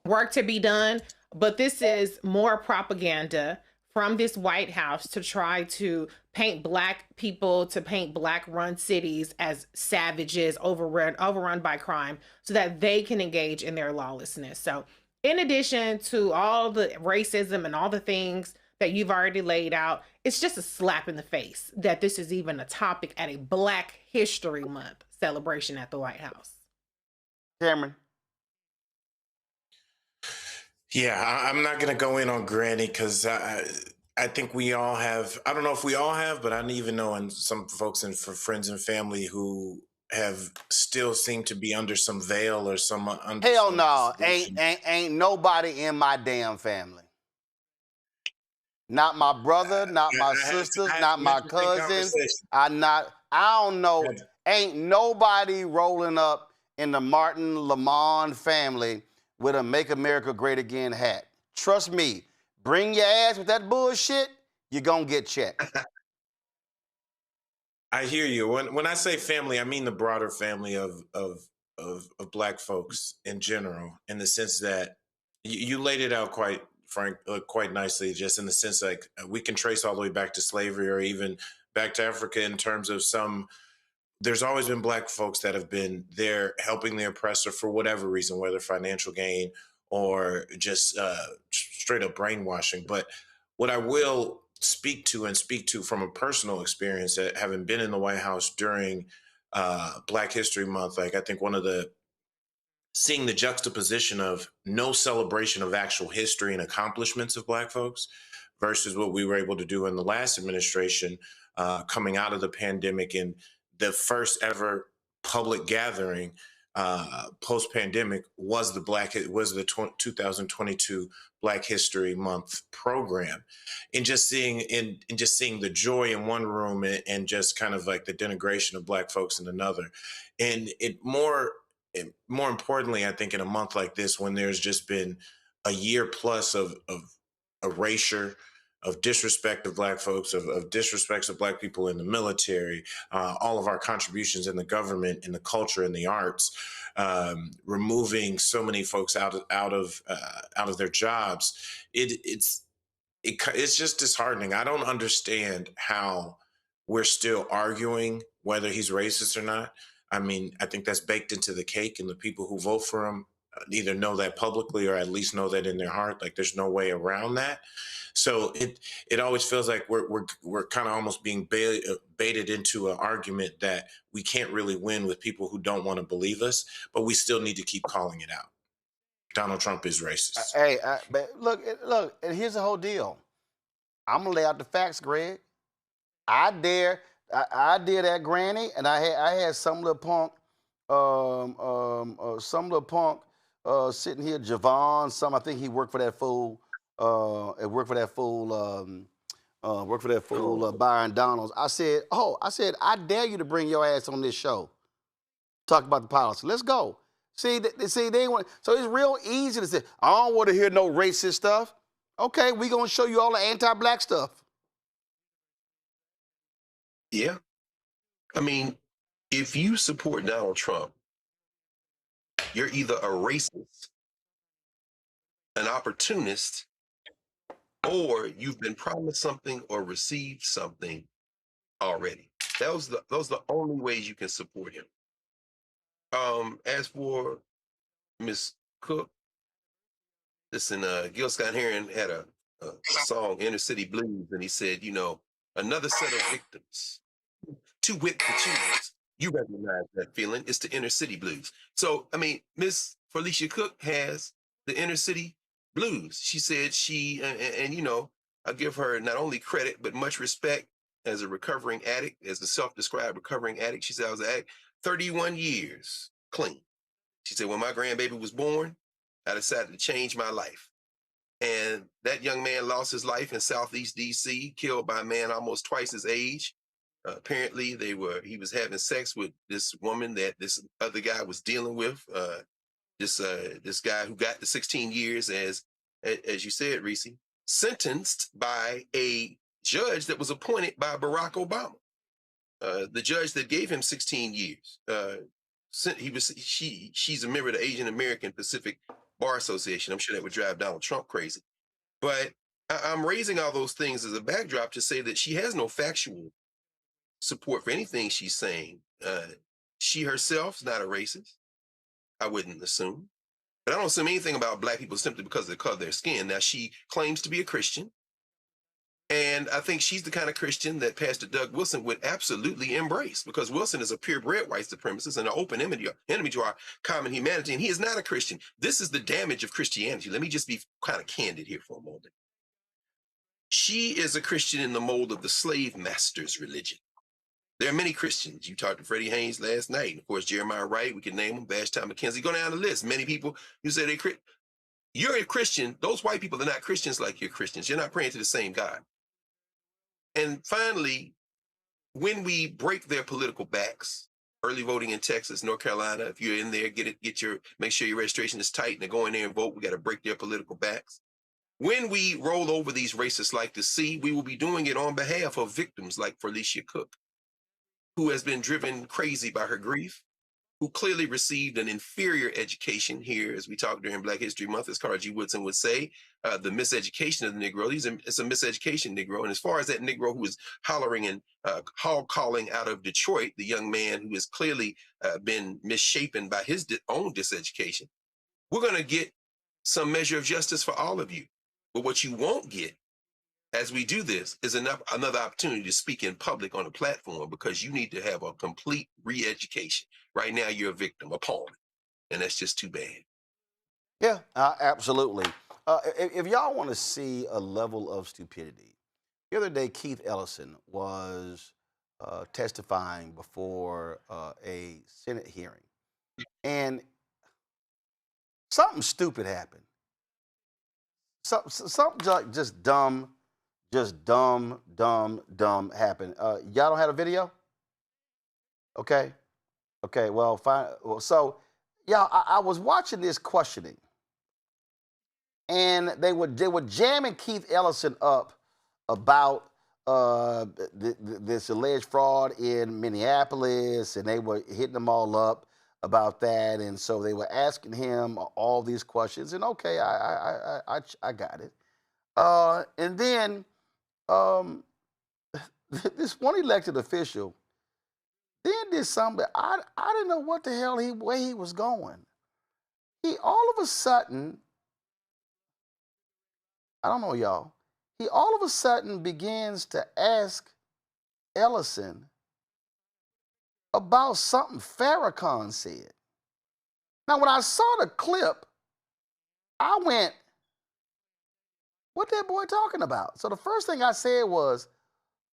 work to be done, but this is more propaganda from this White House to try to paint Black people, to paint Black-run cities as savages, overrun by crime, so that they can engage in their lawlessness. So in addition to all the racism and all the things that you've already laid out, it's just a slap in the face that this is even a topic at a Black History Month celebration at the White House. Cameron? Yeah, I'm not going to go in on Granny because I think we all have, I don't know if we all have, but I even know some folks and for friends and family who have still seemed to be under some veil or some under Hell some no, solution. ain't nobody in my damn family. Not my brother, not my sisters, not my cousins. I don't know. Ain't nobody rolling up in the Martin Lamont family with a Make America Great Again hat. Trust me, bring your ass with that bullshit, you're gonna get checked. I hear you. When I say family, I mean the broader family of Black folks in general, in the sense that you laid it out quite quite nicely, just in the sense like we can trace all the way back to slavery or even back to Africa in terms of there's always been Black folks that have been there helping the oppressor for whatever reason, whether financial gain or just straight up brainwashing. But what I will speak to from a personal experience, having been in the White House during Black History Month, like I think seeing the juxtaposition of no celebration of actual history and accomplishments of Black folks versus what we were able to do in the last administration, coming out of the pandemic, and the first ever public gathering post-pandemic was the 2022 Black History Month program, and just seeing the joy in one room and just kind of like the denigration of Black folks in another, and more importantly, I think in a month like this, when there's just been a year plus of erasure, of disrespect of Black folks, of disrespects of Black people in the military, all of our contributions in the government, in the culture, in the arts, removing so many folks out of their jobs, it's just disheartening. I don't understand how we're still arguing whether he's racist or not. I mean, I think that's baked into the cake, and the people who vote for him either know that publicly or at least know that in their heart. Like, there's no way around that. So it always feels like we're kind of almost being baited into an argument that we can't really win with people who don't want to believe us, but we still need to keep calling it out. Donald Trump is racist. Hey, but look, and here's the whole deal. I'm gonna lay out the facts, Greg. I did that granny, and I had some little punk, sitting here, Javon. I think he worked for that fool. Worked for that fool Byron Donalds. I said, I dare you to bring your ass on this show. Talk about the policy. Let's go. See, they want. So it's real easy to say, I don't want to hear no racist stuff. Okay, we gonna show you all the anti-Black stuff. Yeah. I mean, if you support Donald Trump, you're either a racist, an opportunist, or you've been promised something or received something already. Those are the only ways you can support him. As for Miss Cook, listen, Gil Scott-Heron had a song, Inner City Blues, and he said, another set of victims to whip the choose. You recognize that feeling. It's the inner city blues. So, I mean, Miss Felicia Cook has the inner city blues. She said I give her not only credit, but much respect as a recovering addict, as a self-described recovering addict. She said, I was an addict 31 years clean. She said, when my grandbaby was born, I decided to change my life. And that young man lost his life in Southeast DC, killed by a man almost twice his age. Apparently, he was having sex with this woman that this other guy was dealing with. This guy who got the 16 years, as you said, Reese, sentenced by a judge that was appointed by Barack Obama. The judge that gave him 16 years. She's a member of the Asian American Pacific Bar Association. I'm sure that would drive Donald Trump crazy. But I'm raising all those things as a backdrop to say that she has no factual support for anything she's saying. She herself is not a racist, I wouldn't assume. But I don't assume anything about Black people simply because of the color of their skin. Now, she claims to be a Christian. And I think she's the kind of Christian that Pastor Doug Wilson would absolutely embrace, because Wilson is a purebred white supremacist and an open enemy to our common humanity. And he is not a Christian. This is the damage of Christianity. Let me just be kind of candid here for a moment. She is a Christian in the mold of the slave master's religion. There are many Christians. You talked to Freddie Haynes last night. Of course, Jeremiah Wright, we can name him, Vashti McKenzie. Go down the list. Many people, you say you're a Christian. Those white people are not Christians like you're Christians. You're not praying to the same God. And finally, when we break their political backs, early voting in Texas, North Carolina, if you're in there, make sure your registration is tight and go in there and vote. We got to break their political backs. When we roll over these racists like to see, we will be doing it on behalf of victims like Felicia Cook, who has been driven crazy by her grief, who clearly received an inferior education here, as we talked during Black History Month, as Carter G. Woodson would say, the miseducation of the Negro. It's a miseducation Negro. And as far as that Negro who is hollering and calling out of Detroit, the young man who has clearly been misshapen by his own diseducation, we're going to get some measure of justice for all of you. But what you won't get as we do this is another opportunity to speak in public on a platform, because you need to have a complete re-education. Right now, you're a victim, a pawn, and that's just too bad. Yeah, absolutely. If y'all want to see a level of stupidity, the other day Keith Ellison was testifying before a Senate hearing, and something stupid happened. Something like just dumb happened. Y'all don't have a video? Okay. Well, fine. Well, so, yeah, I was watching this questioning, and they were jamming Keith Ellison up about this alleged fraud in Minneapolis, and they were hitting them all up about that, and so they were asking him all these questions, and okay, I got it. And then this one elected official then did something. I didn't know what the hell where he was going. He all of a sudden, I don't know, y'all. He all of a sudden begins to ask Ellison about something Farrakhan said. Now, when I saw the clip, I went, what that boy talking about? So the first thing I said was,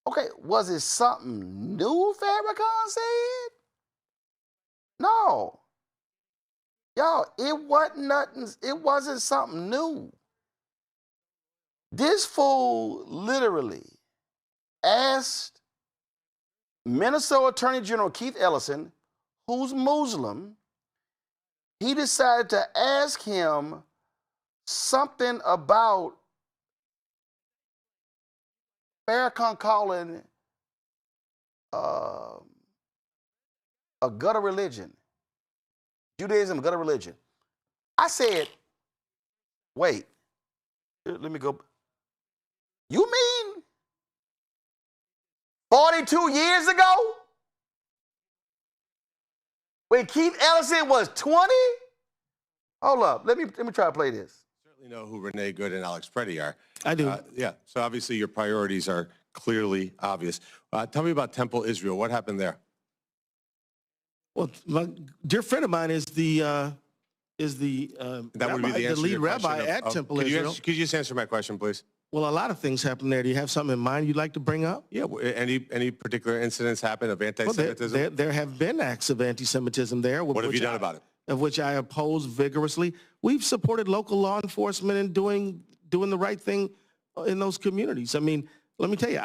okay, was it something new Farrakhan said? No. Y'all, it wasn't nothing, it wasn't something new. This fool literally asked Minnesota Attorney General Keith Ellison, who's Muslim, he decided to ask him something about Farrakhan calling a gutter religion, Judaism, a gutter religion. I said, wait, let me go. You mean 42 years ago? When Keith Ellison was 20? Hold up, let me try to play this. Certainly know who Renee Good and Alex Preddy are. I do. Yeah, so obviously your priorities are clearly obvious. Tell me about Temple Israel. What happened there? Well, my dear friend of mine is the that would be the answer lead to your rabbi question at Temple Israel. Could you just answer my question, please? Well, a lot of things happen there. Do you have something in mind you'd like to bring up? Yeah, any particular incidents happen of anti-Semitism? Well, there have been acts of anti-Semitism there. What have you done about it? Of which I oppose vigorously. We've supported local law enforcement in doing the right thing in those communities. I mean, let me tell you,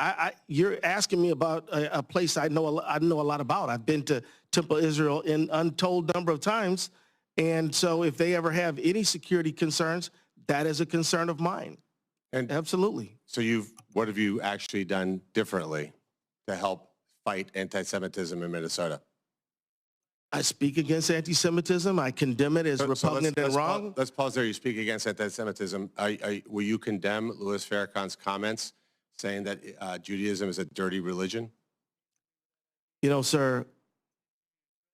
you're asking me about a place I know a lot about. I've been to Temple Israel an untold number of times, and so if they ever have any security concerns, that is a concern of mine. And absolutely. So what have you actually done differently to help fight anti-Semitism in Minnesota? I speak against anti-Semitism. I condemn it as repugnant and wrong. Let's pause there. You speak against anti-Semitism. Will you condemn Louis Farrakhan's comments saying that Judaism is a dirty religion? You know, sir,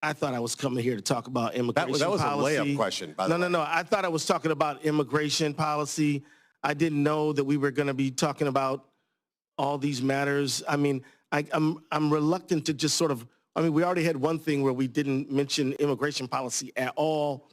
I thought I was coming here to talk about immigration policy. That was policy. a layup question, by the way. No. I thought I was talking about immigration policy. I didn't know that we were going to be talking about all these matters. I mean, I'm reluctant to just sort of, I mean, we already had one thing where we didn't mention immigration policy at all.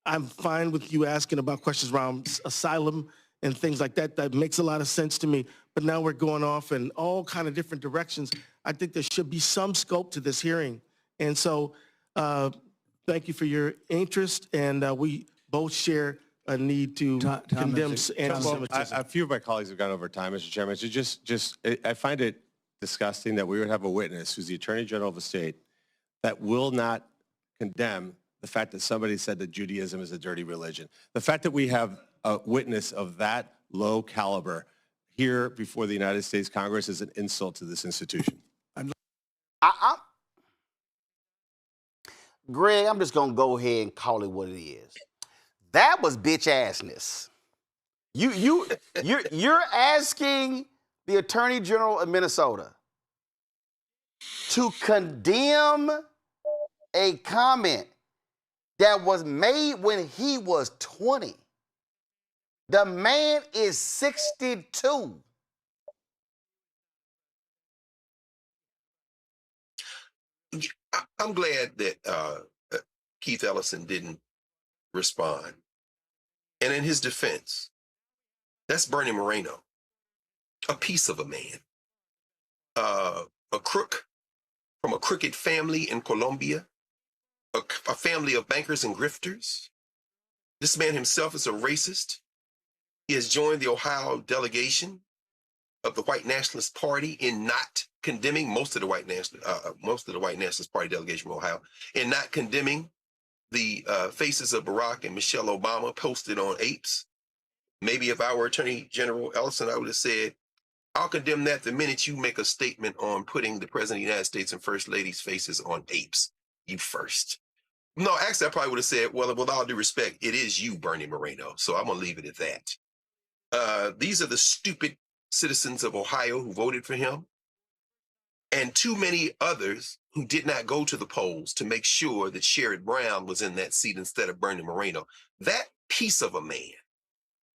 I'm fine with you asking about questions around asylum and things like that. That makes a lot of sense to me. But now we're going off in all kind of different directions. I think there should be some scope to this hearing. And so thank you for your interest. And we both share a need to condemn anti-Semitism. A few of my colleagues have gone over time, Mr. Chairman. So I find it disgusting that we would have a witness who's the Attorney General of a state that will not condemn the fact that somebody said that Judaism is a dirty religion. The fact that we have a witness of that low caliber here before the United States Congress is an insult to this institution. Greg, I'm just gonna go ahead and call it what it is. That was bitch assness. You're asking the Attorney General of Minnesota to condemn a comment that was made when he was 20. The man is 62. I'm glad that Keith Ellison didn't respond. And in his defense, that's Bernie Moreno, a piece of a man, a crook from a crooked family in Colombia, a family of bankers and grifters. This man himself is a racist. He has joined the Ohio delegation of the White Nationalist Party in not condemning most of the White Nationalist Party delegation from Ohio, in not condemning the faces of Barack and Michelle Obama posted on apes. Maybe if I were Attorney General Ellison, I would have said, I'll condemn that the minute you make a statement on putting the President of the United States and First Lady's faces on apes. You first. No, actually, I probably would have said, well, with all due respect, it is you, Bernie Moreno. So I'm going to leave it at that. These are the stupid citizens of Ohio who voted for him, and too many others who did not go to the polls to make sure that Sherrod Brown was in that seat instead of Bernie Moreno. That piece of a man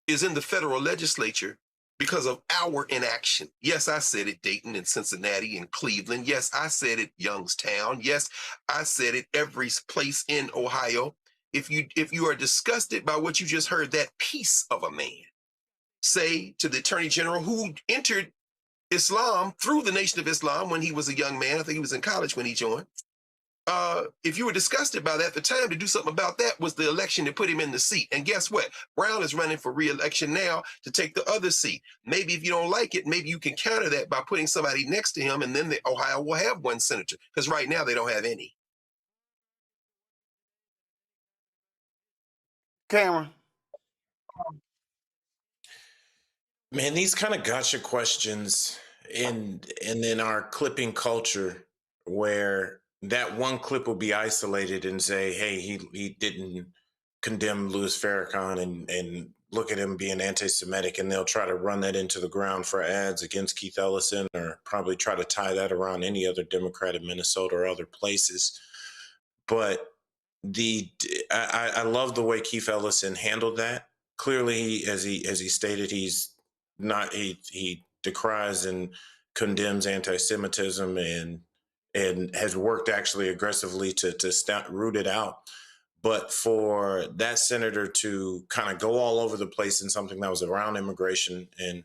is in the federal legislature because of our inaction. Yes, I said it, Dayton and Cincinnati and Cleveland. Yes, I said it, Youngstown. Yes, I said it, every place in Ohio. If you are disgusted by what you just heard, that piece of a man say to the Attorney General who entered Islam through the Nation of Islam when he was a young man, I think he was in college when he joined. If you were disgusted by that, the time to do something about that was the election to put him in the seat. And guess what? Brown is running for re-election now to take the other seat. Maybe if you don't like it, maybe you can counter that by putting somebody next to him, and then Ohio will have one senator, because right now they don't have any. Cameron. Man, these kind of gotcha questions and then our clipping culture, where that one clip will be isolated and say, hey, he didn't condemn Louis Farrakhan and look at him being anti-Semitic, and they'll try to run that into the ground for ads against Keith Ellison, or probably try to tie that around any other Democrat in Minnesota or other places. But I love the way Keith Ellison handled that. Clearly, as he stated, he decries and condemns anti-Semitism and has worked actually aggressively to root it out. But for that senator to kind of go all over the place in something that was around immigration, and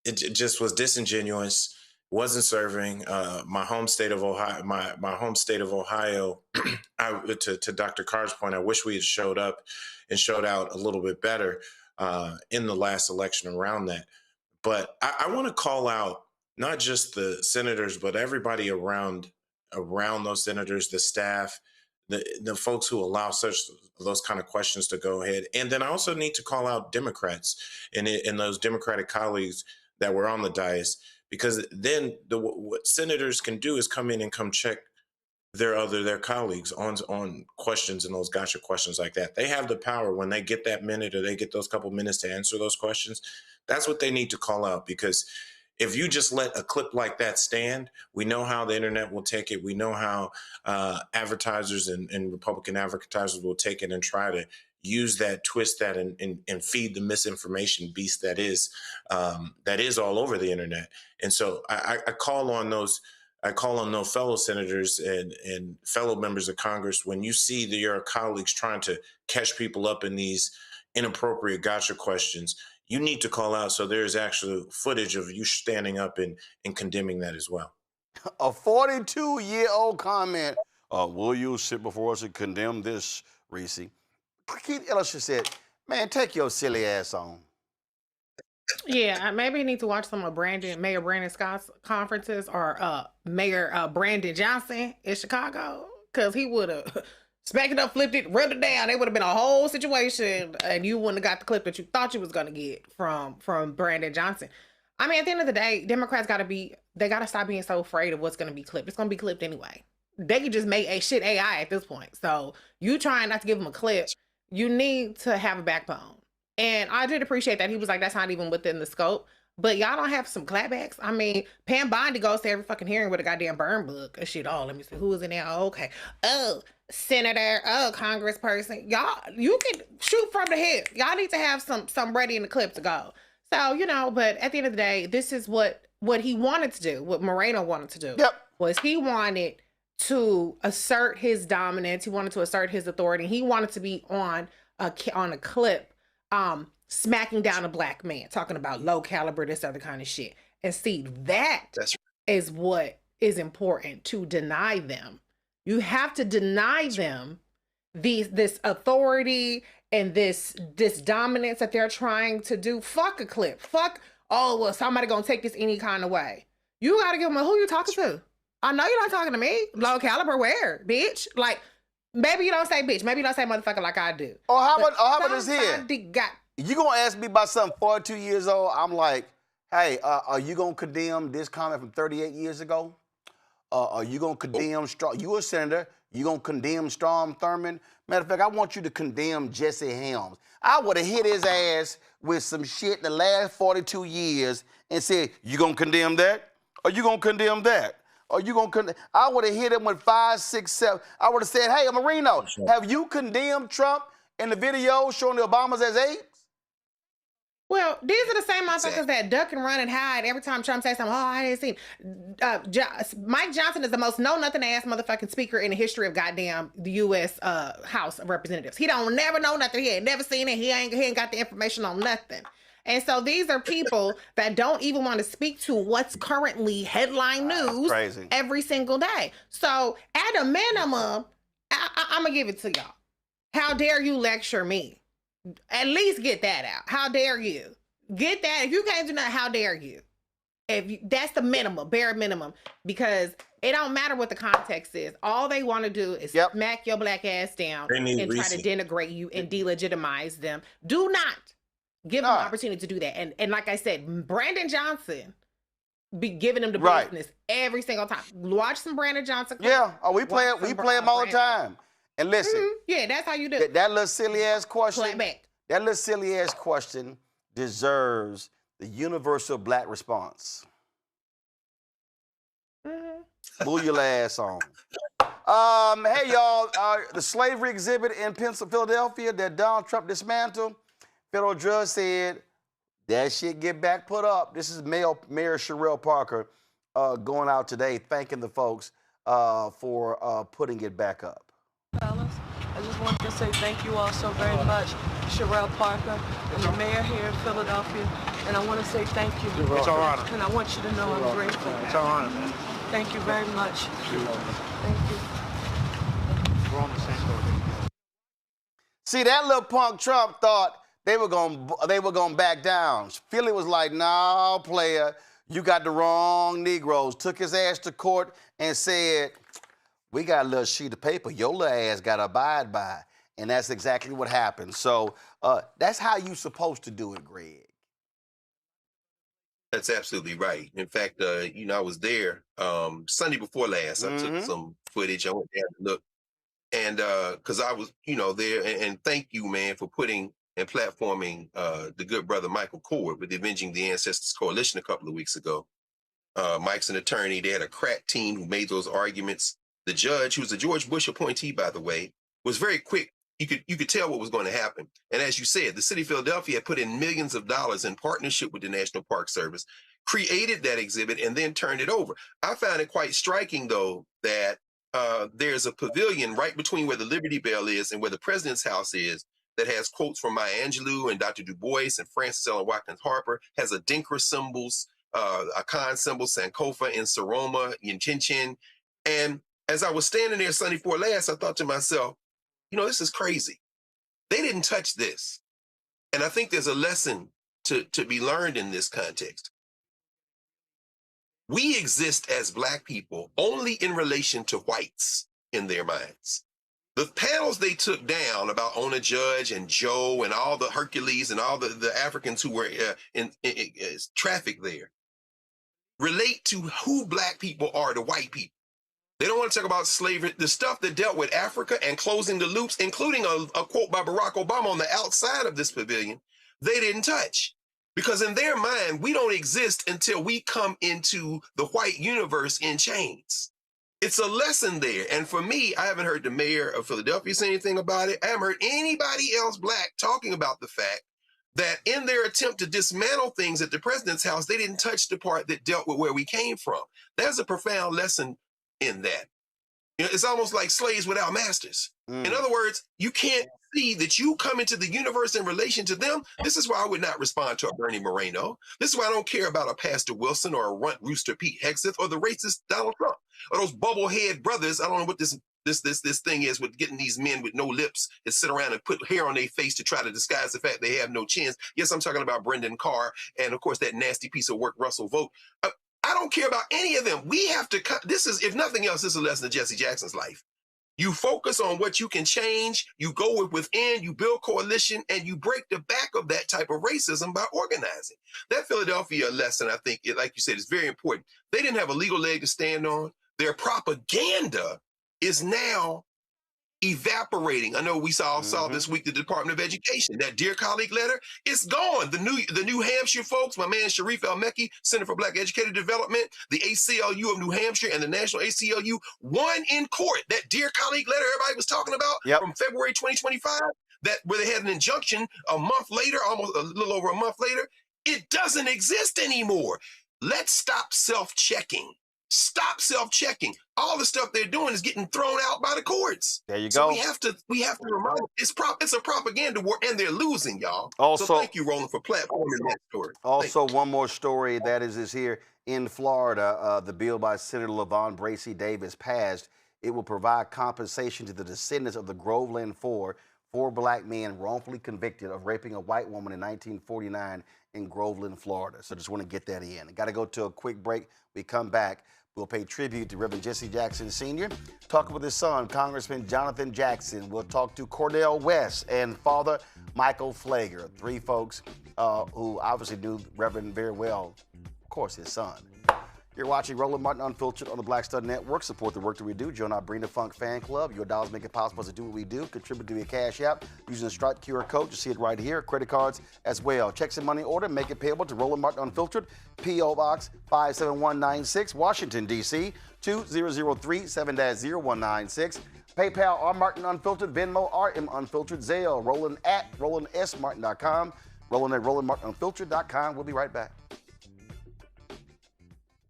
it just was disingenuous, wasn't serving my home state of Ohio. My home state of Ohio. To Dr. Carr's point, I wish we had showed up and showed out a little bit better in the last election around that. But I want to call out not just the senators, but everybody around those senators, the staff, the folks who allow those kind of questions to go ahead. And then I also need to call out Democrats and those Democratic colleagues that were on the dais, because then what senators can do is come in and come check their colleagues on questions and those gotcha questions like that. They have the power when they get that minute or they get those couple minutes to answer those questions. That's what they need to call out, because if you just let a clip like that stand, we know how the internet will take it. We know how advertisers and Republican advertisers will take it and try to use that, twist that, and feed the misinformation beast that is all over the internet. And so I call on those fellow senators and fellow members of Congress, when you see your colleagues trying to catch people up in these inappropriate gotcha questions, you need to call out. So there's actual footage of you standing up and condemning that as well. A 42-year-old comment. Will you sit before us and condemn this, Reese? Keith Ellison said, man, take your silly ass on. Yeah, maybe you need to watch some of Mayor Brandon Scott's conferences or Mayor Brandon Johnson in Chicago, because he would have smacked it up, flipped it, rubbed it down. It would have been a whole situation, and you wouldn't have got the clip that you thought you was going to get from Brandon Johnson. I mean, at the end of the day, Democrats got to stop being so afraid of what's going to be clipped. It's going to be clipped anyway. They could just make AI at this point. So you trying not to give them a clip, you need to have a backbone. And I did appreciate that. He was like, that's not even within the scope. But y'all don't have some clapbacks. I mean, Pam Bondi goes to every fucking hearing with a goddamn burn book and shit. Oh, let me see who is in there. Oh, okay. Oh, senator. Oh, congressperson. Y'all, you can shoot from the hip. Y'all need to have some ready in the clip to go. So, but at the end of the day, this is what he wanted to do, what Moreno wanted to do. Yep. Was he wanted to assert his dominance. He wanted to assert his authority. He wanted to be on a clip smacking down a black man, talking about low caliber, this other kind of shit. And see, that's is what is important, to deny them. You have to deny them this authority and this dominance that they're trying to do. Fuck a clip. Fuck, oh, well, somebody gonna take this any kind of way. You gotta give them who you talking to. I know you're not talking to me. Low caliber where, bitch? Like, maybe you don't say bitch. Maybe you don't say motherfucker like I do. Or how about this here? You gonna ask me about something 42 years old? I'm like, hey, are you gonna condemn this comment from 38 years ago? Are you gonna condemn you a senator? You gonna condemn Strom Thurmond? Matter of fact, I want you to condemn Jesse Helms. I would have hit his ass with some shit in the last 42 years and said, you gonna condemn that? Or you gonna condemn that? Or you gonna condemn? I would have hit him with 5, 6, 7. I would have said, hey, Marino, have you condemned Trump in the video showing the Obamas as apes? Well, these are the same motherfuckers that duck and run and hide every time Trump says something. Oh, I didn't see him. Mike Johnson is the most know-nothing-ass motherfucking speaker in the history of goddamn the U.S. House of Representatives. He don't never know nothing. He ain't never seen it. He ain't got the information on nothing. And so these are people that don't even want to speak to what's currently headline news every single day. So at a minimum, I'm going to give it to y'all. How dare you lecture me? At least get that out. How dare you? Get that. If you can't do that, how dare you? That's the minimum, bare minimum, because it don't matter what the context is. All they want to do is smack your black ass down and try to denigrate you and delegitimize them. Do not give them an opportunity to do that. And like I said, Brandon Johnson be giving them the business every single time. Watch some Brandon Johnson clips. Yeah, we play him all the time. And listen, yeah, that's how you do it. That little silly ass question. That little silly ass question deserves the universal black response. Move your ass on. Hey y'all, the slavery exhibit in Philadelphia that Donald Trump dismantled. Federal judge said that shit get back put up. This is Mayor Sherelle Parker going out today, thanking the folks for putting it back up. Fellas, I just wanted to say thank you all so very much, Sherelle Parker, and the mayor here in Philadelphia, and I want to say thank you. It's our honor. And I want you to know I'm grateful. It's our honor, man. Thank you very much. Thank you. We're on the same boat. See, that little punk Trump thought they were gonna back down. Philly was like, "No, player, you got the wrong Negroes." Took his ass to court and said, we got a little sheet of paper your little ass got to abide by. And that's exactly what happened. So that's how you supposed to do it, Greg. That's absolutely right. In fact, I was there Sunday before last. I took some footage. I went there to look. And because I was, there. And thank you, man, for putting and platforming the good brother Michael Cord with the Avenging the Ancestors Coalition a couple of weeks ago. Mike's an attorney. They had a crack team who made those arguments. The judge, who's a George Bush appointee, by the way, was very quick. You could tell what was going to happen. And as you said, the city of Philadelphia had put in millions of dollars in partnership with the National Park Service, created that exhibit, and then turned it over. I found it quite striking, though, that there's a pavilion right between where the Liberty Bell is and where the president's house is, that has quotes from Maya Angelou and Dr. Du Bois and Francis Ellen Watkins Harper, has Adinkra symbols, Akan symbols, Sankofa and Saroma in Chin. And as I was standing there Sunday before last, I thought to myself, this is crazy. They didn't touch this. And I think there's a lesson to be learned in this context. We exist as Black people only in relation to whites in their minds. The panels they took down about Ona Judge and Joe and all the Hercules and all the Africans who were in traffic there relate to who Black people are to white people. They don't want to talk about slavery, the stuff that dealt with Africa and closing the loops, including a quote by Barack Obama on the outside of this pavilion, they didn't touch. Because in their mind, we don't exist until we come into the white universe in chains. It's a lesson there. And for me, I haven't heard the mayor of Philadelphia say anything about it. I haven't heard anybody else Black talking about the fact that in their attempt to dismantle things at the president's house, they didn't touch the part that dealt with where we came from. There's a profound lesson in that. It's almost like slaves without masters. In other words, you can't see that you come into the universe in relation to them. This is why I would not respond to a Bernie Moreno. This is why I don't care about a Pastor Wilson or a runt rooster Pete Hegseth or the racist Donald Trump or those bubblehead brothers. I don't know what this thing is with getting these men with no lips that sit around and put hair on their face to try to disguise the fact they have no chins. Yes, I'm talking about Brendan Carr and of course that nasty piece of work, Russell Vogt. I don't care about any of them. We have to, this is, if nothing else, this is a lesson of Jesse Jackson's life. You focus on what you can change, you go within, you build coalition, and you break the back of that type of racism by organizing. That Philadelphia lesson, I think, like you said, is very important. They didn't have a legal leg to stand on. Their propaganda is now evaporating. I know we saw this week the Department of Education. That Dear Colleague letter, it's gone. The New Hampshire folks, my man Sharif El-Mekki, Center for Black Educator Development, the ACLU of New Hampshire and the National ACLU won in court. That Dear Colleague letter everybody was talking about from February 2025, where they had an injunction a month later, almost a little over a month later, it doesn't exist anymore. Let's stop self-checking. Stop self-checking. All the stuff they're doing is getting thrown out by the courts. There you so go. We have to remind it's a propaganda war, and they're losing, y'all. Also, so thank you, Roland, for platforming that story. Also, one more story that is here in Florida. The bill by Senator LaVon Bracey Davis passed. It will provide compensation to the descendants of the Groveland Four Black men wrongfully convicted of raping a white woman in 1949 in Groveland, Florida. So just want to get that in. Got to go to a quick break. We come back. We'll pay tribute to Reverend Jesse Jackson Sr., talking with his son, Congressman Jonathan Jackson. We'll talk to Cornel West and Father Michael Pfleger, three folks who obviously knew Reverend very well, of course, his son. You're watching Roland Martin Unfiltered on the Black Star Network. Support the work that we do. Join our Bring the Funk fan club. Your dollars make it possible to do what we do. Contribute to your Cash App using the Stripe QR code. You see it right here. Credit cards as well. Checks and money order. Make it payable to Roland Martin Unfiltered. P.O. Box 57196, Washington, D.C. 2003 7-0196. PayPal R Martin Unfiltered. Venmo RM Unfiltered. Zelle Roland at RolandSMartin.com. Roland at RolandMartinUnfiltered.com. We'll be right back.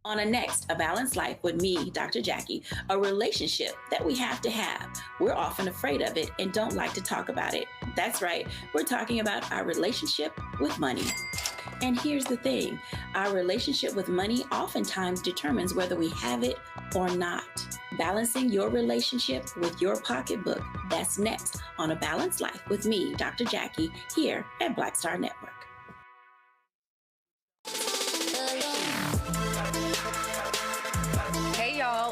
On a next, A Balanced Life with me, Dr. Jackie, a relationship that we have to have. We're often afraid of it and don't like to talk about it. That's right, we're talking about our relationship with money. And here's the thing, our relationship with money oftentimes determines whether we have it or not. Balancing your relationship with your pocketbook, that's next on A Balanced Life with me, Dr. Jackie, here at Black Star Network.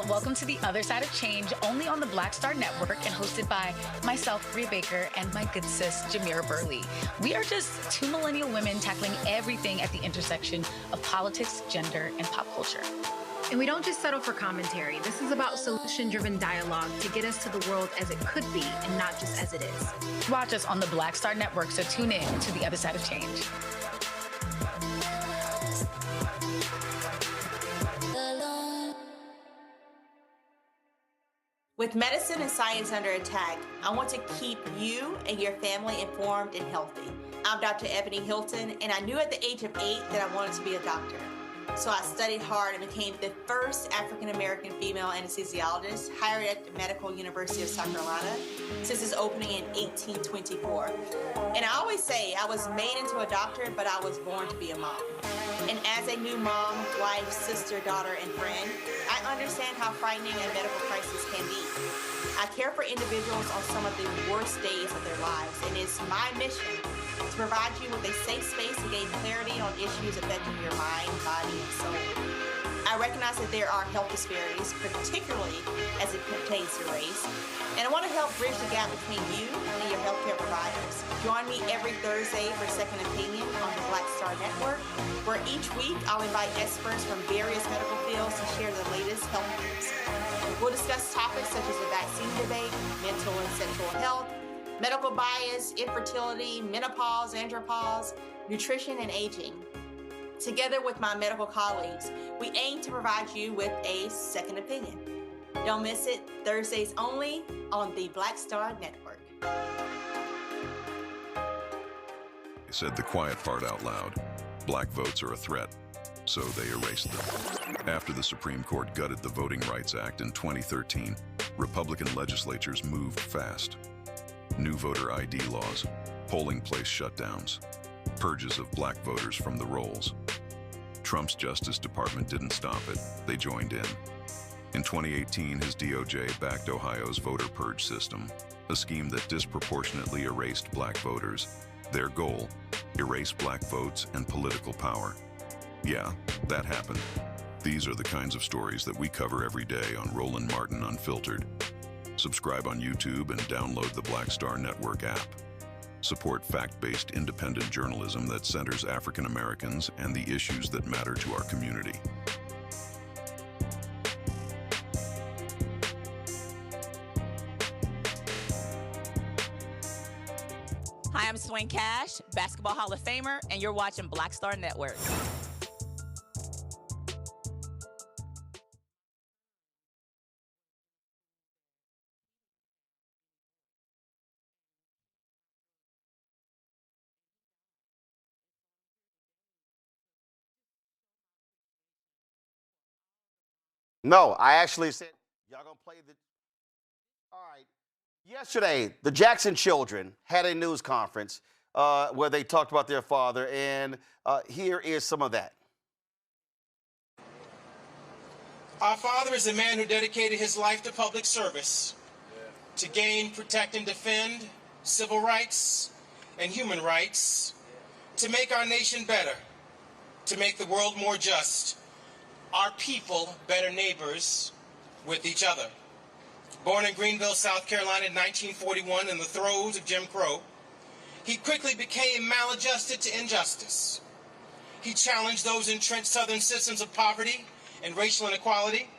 Welcome to The Other Side of Change, only on the Black Star Network and hosted by myself, Rhea Baker, and my good sis, Jamira Burley. We are just two millennial women tackling everything at the intersection of politics, gender, and pop culture. And we don't just settle for commentary. This is about solution-driven dialogue to get us to the world as it could be and not just as it is. Watch us on the Black Star Network, so tune in to The Other Side of Change. With medicine and science under attack, I want to keep you and your family informed and healthy. I'm Dr. Ebony Hilton, and I knew at the age of 8 that I wanted to be a doctor. So I studied hard and became the first African-American female anesthesiologist hired at the Medical University of South Carolina since its opening in 1824. And I always say I was made into a doctor, but I was born to be a mom. And as a new mom, wife, sister, daughter, and friend, I understand how frightening a medical crisis can be. I care for individuals on some of the worst days of their lives, and it's my mission to provide you with a safe space to gain clarity on issues affecting your mind, body, and soul. I recognize that there are health disparities, particularly as it pertains to race, and I want to help bridge the gap between you and your healthcare providers. Join me every Thursday for Second Opinion on the Black Star Network, where each week I'll invite experts from various medical fields to share the latest health news. We'll discuss topics such as the vaccine debate, mental and sexual health, medical bias, infertility, menopause, andropause, nutrition, and aging. Together with my medical colleagues, we aim to provide you with a second opinion. Don't miss it, Thursdays only on the Black Star Network. They said the quiet part out loud. Black votes are a threat, so they erased them. After the Supreme Court gutted the Voting Rights Act in 2013, Republican legislatures moved fast. New voter ID laws, polling place shutdowns, purges of black voters from the rolls. Trump's Justice Department didn't stop it, they joined in. In 2018, his DOJ backed Ohio's voter purge system, a scheme that disproportionately erased black voters. Their goal, erase black votes and political power. Yeah, that happened. These are the kinds of stories that we cover every day on Roland Martin Unfiltered. Subscribe on YouTube and download the Black Star Network app. Support fact-based independent journalism that centers African Americans and the issues that matter to our community. Hi, I'm Swing Cash, Basketball Hall of Famer, and you're watching Black Star Network. No, I actually said, y'all gonna play the. All right. Yesterday, the Jackson children had a news conference where they talked about their father, and here is some of that. Our father is a man who dedicated his life to public service, to gain, protect, and defend civil rights and human rights, to make our nation better, to make the world more just, our people better neighbors with each other. Born in Greenville, South Carolina in 1941 in the throes of Jim Crow, he quickly became maladjusted to injustice. He challenged those entrenched Southern systems of poverty and racial inequality,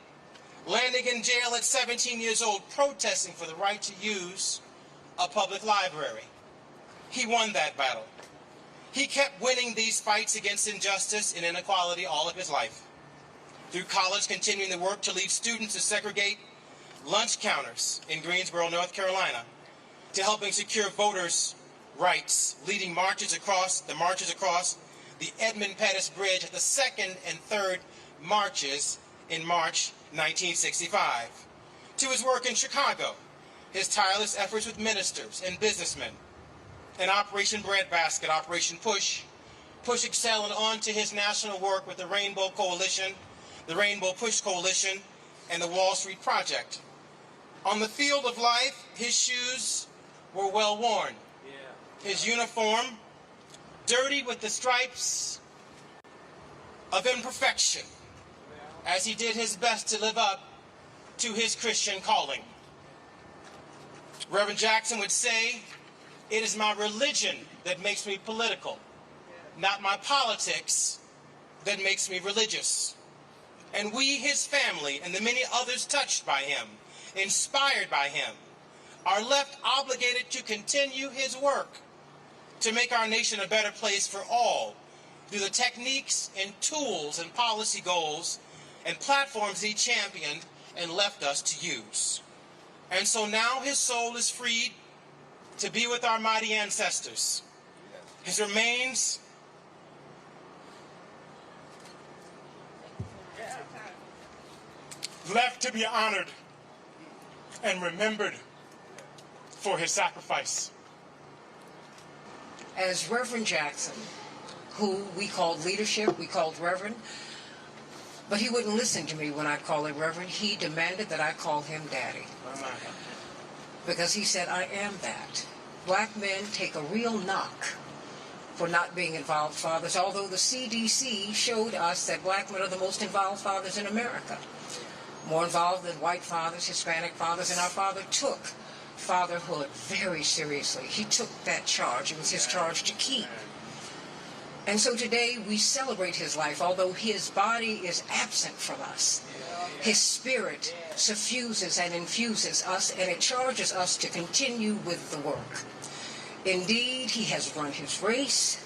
landing in jail at 17 years old, protesting for the right to use a public library. He won that battle. He kept winning these fights against injustice and inequality all of his life. Through college, continuing the work to lead students to segregate lunch counters in Greensboro, North Carolina, to helping secure voters' rights, leading marches across the Edmund Pettus Bridge at the second and third marches in March 1965. To his work in Chicago, his tireless efforts with ministers and businessmen, and Operation Breadbasket, Operation Push Excel, and on to his national work with the Rainbow Coalition, the Rainbow Push Coalition, and the Wall Street Project. On the field of life, his shoes were well worn. His uniform, dirty with the stripes of imperfection, as he did his best to live up to his Christian calling. Reverend Jackson would say, "It is my religion that makes me political, not my politics that makes me religious." And we, his family, and the many others touched by him, inspired by him, are left obligated to continue his work to make our nation a better place for all through the techniques and tools and policy goals and platforms he championed and left us to use. And so now his soul is freed to be with our mighty ancestors. His remains left to be honored and remembered for his sacrifice. As Reverend Jackson, who we called leadership, we called Reverend, but he wouldn't listen to me when I called him Reverend. He demanded that I call him Daddy. Because he said, I am that. Black men take a real knock for not being involved fathers, although the CDC showed us that black men are the most involved fathers in America. More involved than white fathers, Hispanic fathers, and our father took fatherhood very seriously. He took that charge. It was his charge to keep. And so today we celebrate his life, although his body is absent from us. His spirit suffuses and infuses us, and it charges us to continue with the work. Indeed, he has run his race.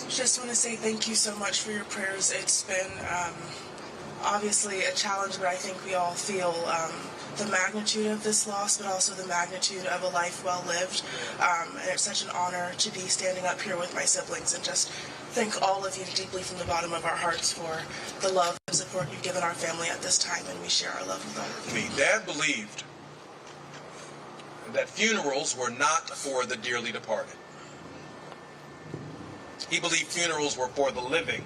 Just want to say thank you so much for your prayers. It's been obviously a challenge, but I think we all feel the magnitude of this loss, but also the magnitude of a life well lived. And it's such an honor to be standing up here with my siblings and just thank all of you deeply from the bottom of our hearts for the love and support you've given our family at this time, and we share our love with all of you. Dad believed that funerals were not for the dearly departed. He believed funerals were for the living.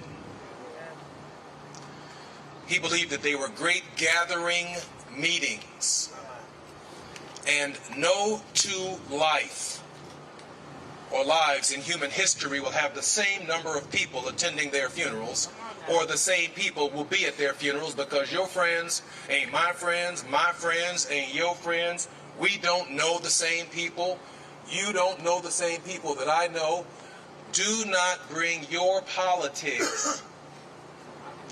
He believed that they were great gathering meetings, and no two lives in human history will have the same number of people attending their funerals, or the same people will be at their funerals, because your friends ain't my friends ain't your friends. We don't know the same people. You don't know the same people that I know. Do not bring your politics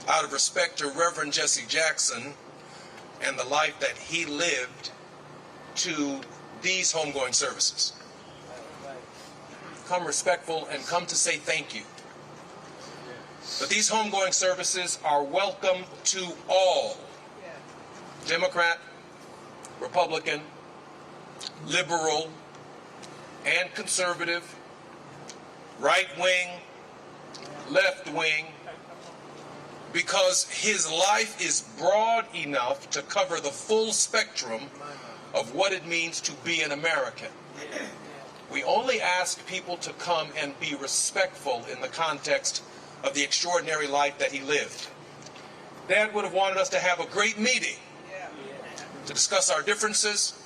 out of respect to Reverend Jesse Jackson and the life that he lived to these homegoing services. Come respectful and come to say thank you. But these homegoing services are welcome to all. Democrat, Republican, liberal, and conservative, right wing, left wing, because his life is broad enough to cover the full spectrum of what it means to be an American. We only ask people to come and be respectful in the context of the extraordinary life that he lived. Dad would have wanted us to have a great meeting to discuss our differences,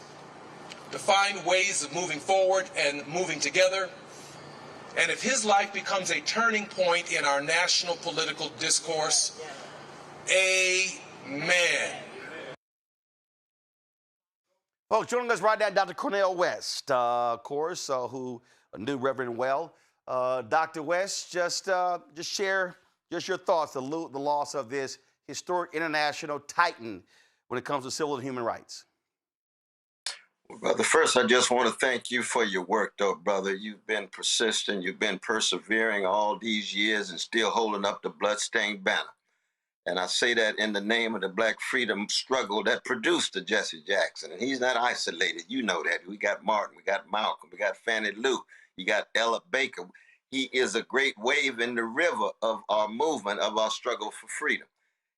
to find ways of moving forward and moving together. And if his life becomes a turning point in our national political discourse, amen. Folks, joining us right now, Dr. Cornel West, of course, who knew Reverend well. Dr. West, just share your thoughts, the loss of this historic international titan when it comes to civil and human rights. Well, brother, first, I just want to thank you for your work, though, brother. You've been persistent. You've been persevering all these years and still holding up the bloodstained banner. And I say that in the name of the Black freedom struggle that produced the Jesse Jackson. And he's not isolated. You know that. We got Martin, we got Malcolm, we got Fannie Lou, you got Ella Baker. He is a great wave in the river of our movement, of our struggle for freedom.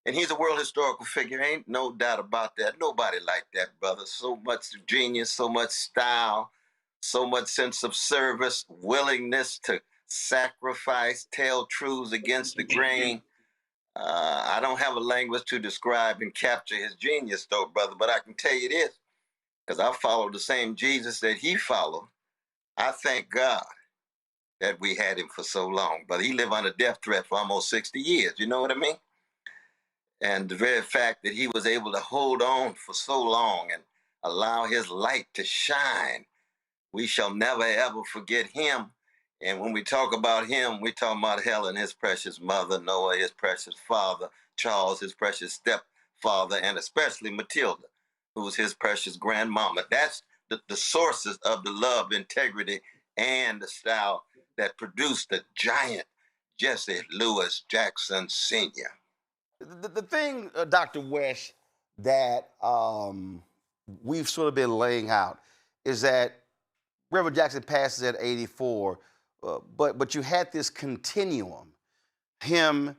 And he's a world historical figure, ain't no doubt about that. Nobody like that, brother. So much genius, so much style, so much sense of service, willingness to sacrifice, tell truths against the grain. I don't have a language to describe and capture his genius, though, brother, but I can tell you this, because I follow the same Jesus that he followed. I thank God that we had him for so long, brother. He lived under death threat for almost 60 years, you know what I mean? And the very fact that he was able to hold on for so long and allow his light to shine, we shall never, ever forget him. And when we talk about him, we talk about Helen, his precious mother, Noah, his precious father, Charles, his precious stepfather, and especially Matilda, who's his precious grandmama. That's the sources of the love, integrity, and the style that produced the giant Jesse Louis Jackson Sr. The thing, Dr. West, that we've sort of been laying out is that Reverend Jackson passes at 84, but you had this continuum, him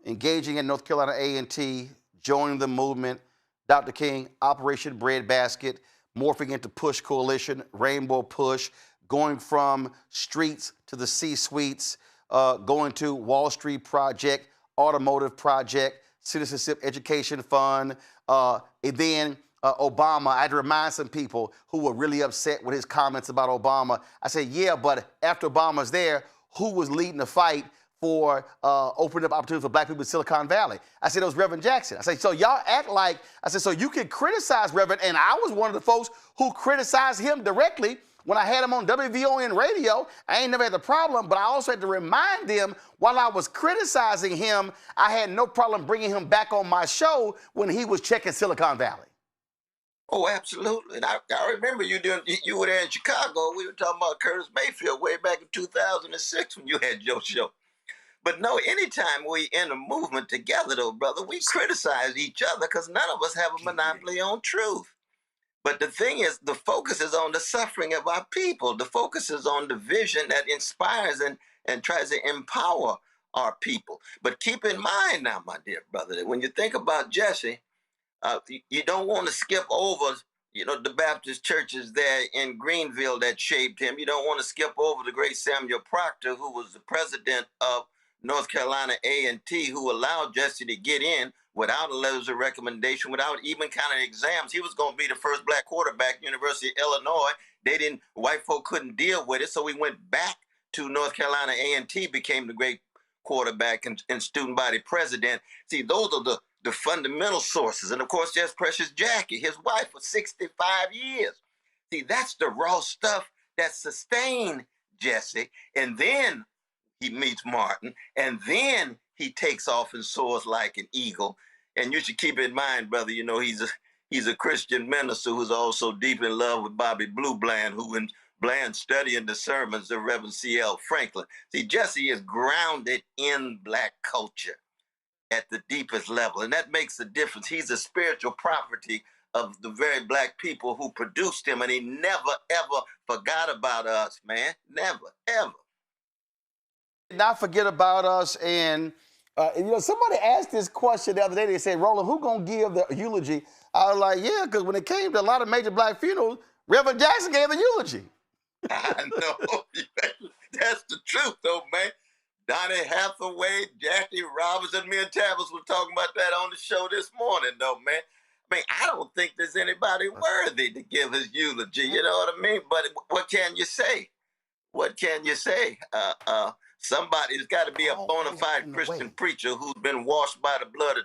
engaging in North Carolina A&T, joining the movement. Dr. King, Operation Breadbasket, morphing into Push Coalition, Rainbow Push, going from streets to the C-suites, going to Wall Street Project, Automotive Project, Citizenship Education Fund, and then Obama. I had to remind some people who were really upset with his comments about Obama. I said, yeah, but after Obama's there, who was leading the fight for opening up opportunities for black people in Silicon Valley? I said, it was Reverend Jackson. I said, so y'all act like, I said, so you can criticize Reverend, and I was one of the folks who criticized him directly when I had him on WVON radio. I ain't never had the problem, but I also had to remind them while I was criticizing him, I had no problem bringing him back on my show when he was checking Silicon Valley. Oh, absolutely. And I remember you were there in Chicago. We were talking about Curtis Mayfield way back in 2006 when you had your show. But no, anytime we in a movement together, though, brother, we criticize each other because none of us have a monopoly on truth. But the thing is, the focus is on the suffering of our people. The focus is on the vision that inspires and tries to empower our people. But keep in mind now, my dear brother, that when you think about Jesse, you don't want to skip over, the Baptist churches there in Greenville that shaped him. You don't want to skip over the great Samuel Proctor, who was the president of North Carolina A&T, who allowed Jesse to get in without a letters of recommendation, without even kind of exams. He was going to be the first black quarterback, University of Illinois. White folk couldn't deal with it, so we went back to North Carolina A&T, became the great quarterback and student body president. See, those are the fundamental sources. And of course, there's Precious Jackie, his wife for 65 years. See, that's the raw stuff that sustained Jesse. And then he meets Martin, and then he takes off and soars like an eagle. And you should keep in mind, brother, he's a Christian minister who's also deep in love with Bobby Blue Bland, who in Bland studying the sermons of Reverend C.L. Franklin. See, Jesse is grounded in black culture at the deepest level, and that makes a difference. He's a spiritual property of the very black people who produced him, and he never, ever forgot about us, man. Never, ever. Not forget about us. And somebody asked this question the other day. They said, Roland, who gonna give the eulogy? I was like, yeah, because when it came to a lot of major black funerals, Reverend Jackson gave the eulogy. I know. That's the truth, though, man. Donnie Hathaway, Jackie Robinson, me and Tavis were talking about that on the show this morning, though, man. I mean, I don't think there's anybody worthy to give his eulogy, you know what I mean? But what can you say? What can you say? Somebody's got to be a bona fide Christian preacher who's been washed by the blood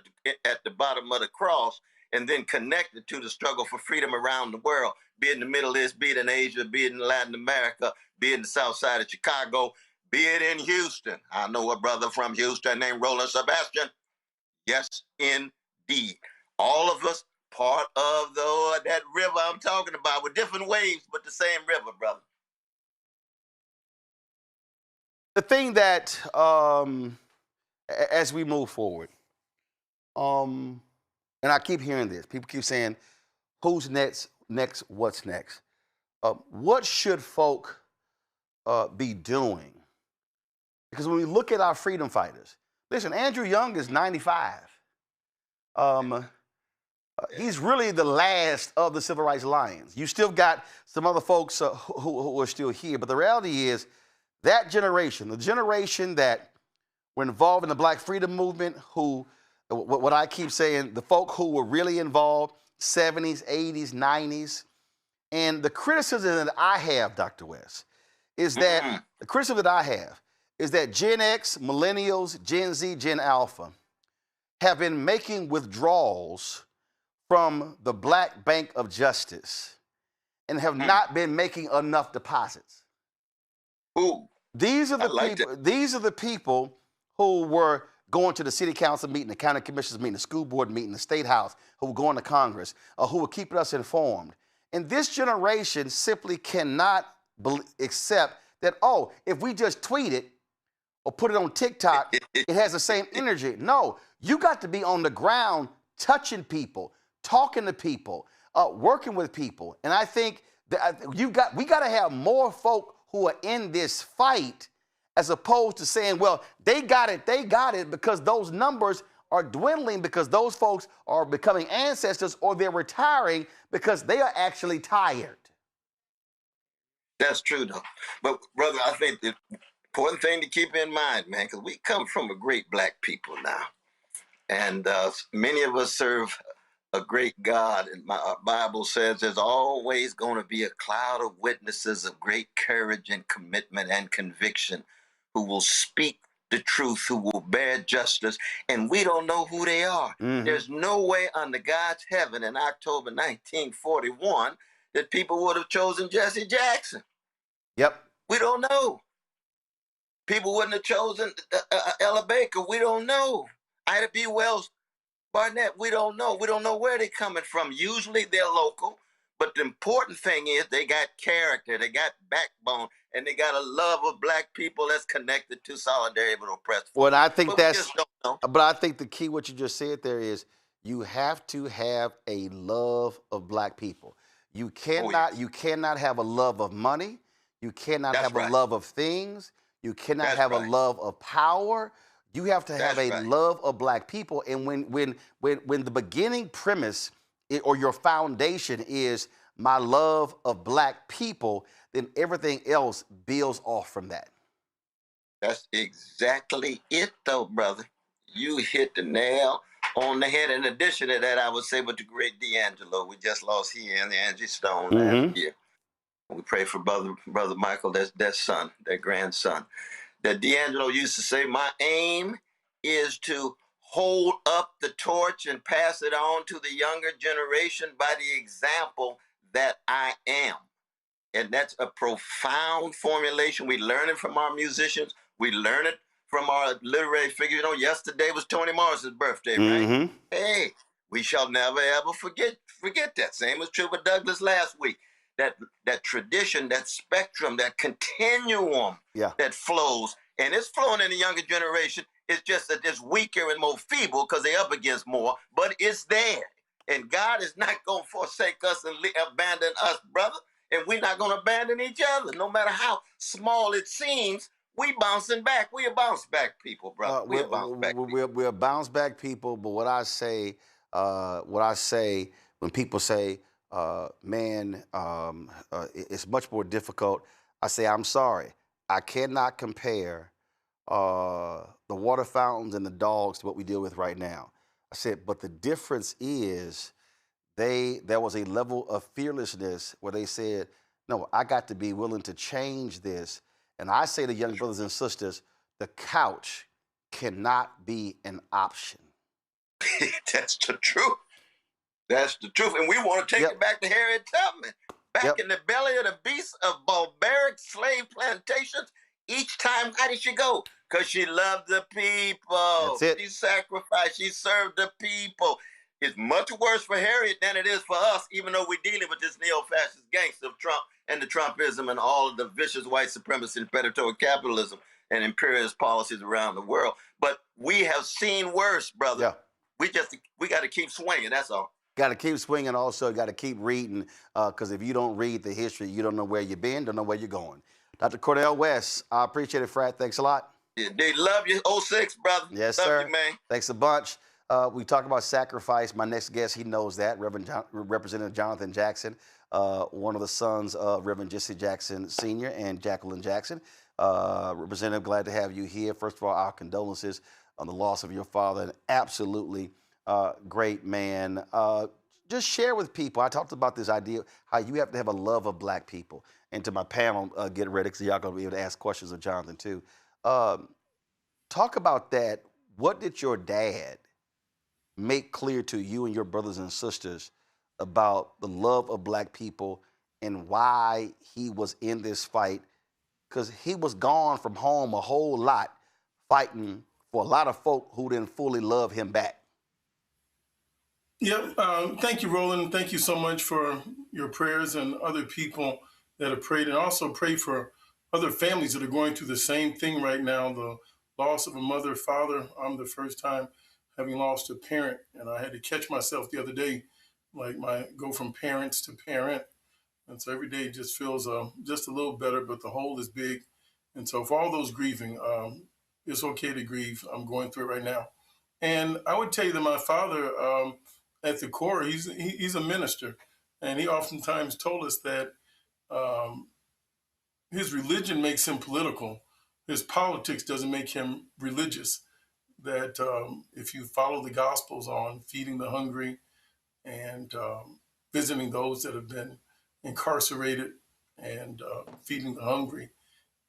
at the bottom of the cross and then connected to the struggle for freedom around the world, be it in the Middle East, be it in Asia, be it in Latin America, be it in the south side of Chicago, be it in Houston. I know a brother from Houston named Roland Sebastian. Yes, indeed. All of us part of that river I'm talking about with different waves, but the same river, brother. The thing that, as we move forward, and I keep hearing this, people keep saying, who's next, what's next? What should folk be doing? Because when we look at our freedom fighters, listen, Andrew Young is 95. He's really the last of the civil rights lions. You still got some other folks who are still here, but the reality is that generation, the generation that were involved in the Black freedom movement, who, what I keep saying, the folk who were really involved, 70s, 80s, 90s, and the criticism that I have, Dr. West, is that, the criticism that I have is that Gen X, Millennials, Gen Z, Gen Alpha have been making withdrawals from the Black Bank of Justice and have not been making enough deposits. Ooh, these are the people who were going to the city council meeting, the county commissioners meeting, the school board meeting, the state house, who were going to Congress, who were keeping us informed. And this generation simply cannot accept that, oh, if we just tweet it or put it on TikTok, it has the same energy. No, you got to be on the ground touching people, talking to people, working with people. And I think that we got to have more folk who are in this fight as opposed to saying, well, they got it because those numbers are dwindling because those folks are becoming ancestors or they're retiring because they are actually tired. That's true, though. But, brother, I think the important thing to keep in mind, man, because we come from a great black people now. And many of us serve a great God. And our Bible says there's always going to be a cloud of witnesses of great courage and commitment and conviction who will speak the truth, who will bear justice. And we don't know who they are. There's no way under God's heaven in October 1941 that people would have chosen Jesse Jackson. Yep. We don't know. People wouldn't have chosen Ella Baker. We don't know. Ida B. Wells Barnett, we don't know. We don't know where they're coming from. Usually they're local, but the important thing is they got character, they got backbone, and they got a love of black people that's connected to solidarity with oppressed. Well, I think but that's, we just don't know. but I think the key, what you just said there is you have to have a love of black people. You cannot have a love of money. You cannot have a love of things. You cannot have a love of power. You have to have a love of black people. And when the beginning premise or your foundation is my love of black people, then everything else builds off from that. That's exactly it, though, brother. You hit the nail on the head. In addition to that, I would say with the great D'Angelo, we just lost here and Angie Stone last year. We pray for brother Michael, their son, their grandson. That D'Angelo used to say, my aim is to hold up the torch and pass it on to the younger generation by the example that I am. And that's a profound formulation. We learn it from our musicians. We learn it from our literary figures. You know, yesterday was Toni Morrison's birthday, right? Hey, we shall never, ever forget that. Same was true with Douglas last week. That tradition, that spectrum, that continuum that flows, and it's flowing in the younger generation. It's just that it's weaker and more feeble because they're up against more, but it's there. And God is not going to forsake us and abandon us, brother. And we're not going to abandon each other. No matter how small it seems, we bouncing back. We a bounce back people, brother. We're a bounce back people, but what I say when people say, it's much more difficult. I say, I'm sorry. I cannot compare the water fountains and the dogs to what we deal with right now. I said, but the difference is there was a level of fearlessness where they said, no, I got to be willing to change this. And I say to young brothers and sisters, the couch cannot be an option. That's the truth. That's the truth. And we want to take it back to Harriet Tubman. Back in the belly of the beast of barbaric slave plantations, each time, how did she go? Because she loved the people. That's it. She sacrificed. She served the people. It's much worse for Harriet than it is for us, even though we're dealing with this neo-fascist gangster of Trump and the Trumpism and all of the vicious white supremacy and predatory capitalism and imperialist policies around the world. But we have seen worse, brother. Yeah. We got to keep swinging, that's all. Got to keep swinging. Also, got to keep reading, because if you don't read the history, you don't know where you've been, don't know where you're going. Dr. Cornel West, I appreciate it, Frat. Thanks a lot. Yeah, they love you, 06, brother. Yes, love sir. You, man. Thanks a bunch. We talked about sacrifice. My next guest, he knows that, Representative Jonathan Jackson, one of the sons of Reverend Jesse Jackson Sr. and Jacqueline Jackson. Representative, glad to have you here. First of all, our condolences on the loss of your father, an absolutely great man. Just share with people. I talked about this idea, how you have to have a love of black people. And to my panel, get ready, because y'all going to be able to ask questions of Jonathan, too. Talk about that. What did your dad make clear to you and your brothers and sisters about the love of black people and why he was in this fight? Because he was gone from home a whole lot, fighting for a lot of folk who didn't fully love him back. Yeah, thank you, Roland. Thank you so much for your prayers and other people that have prayed, and also pray for other families that are going through the same thing right now, the loss of a mother, father. I'm the first time having lost a parent, and I had to catch myself the other day, go from parents to parent. And so every day just feels just a little better, but the hole is big. And so for all those grieving, it's okay to grieve. I'm going through it right now. And I would tell you that my father, at the core, he's a minister. And he oftentimes told us that his religion makes him political. His politics doesn't make him religious. That if you follow the Gospels on feeding the hungry and visiting those that have been incarcerated and feeding the hungry,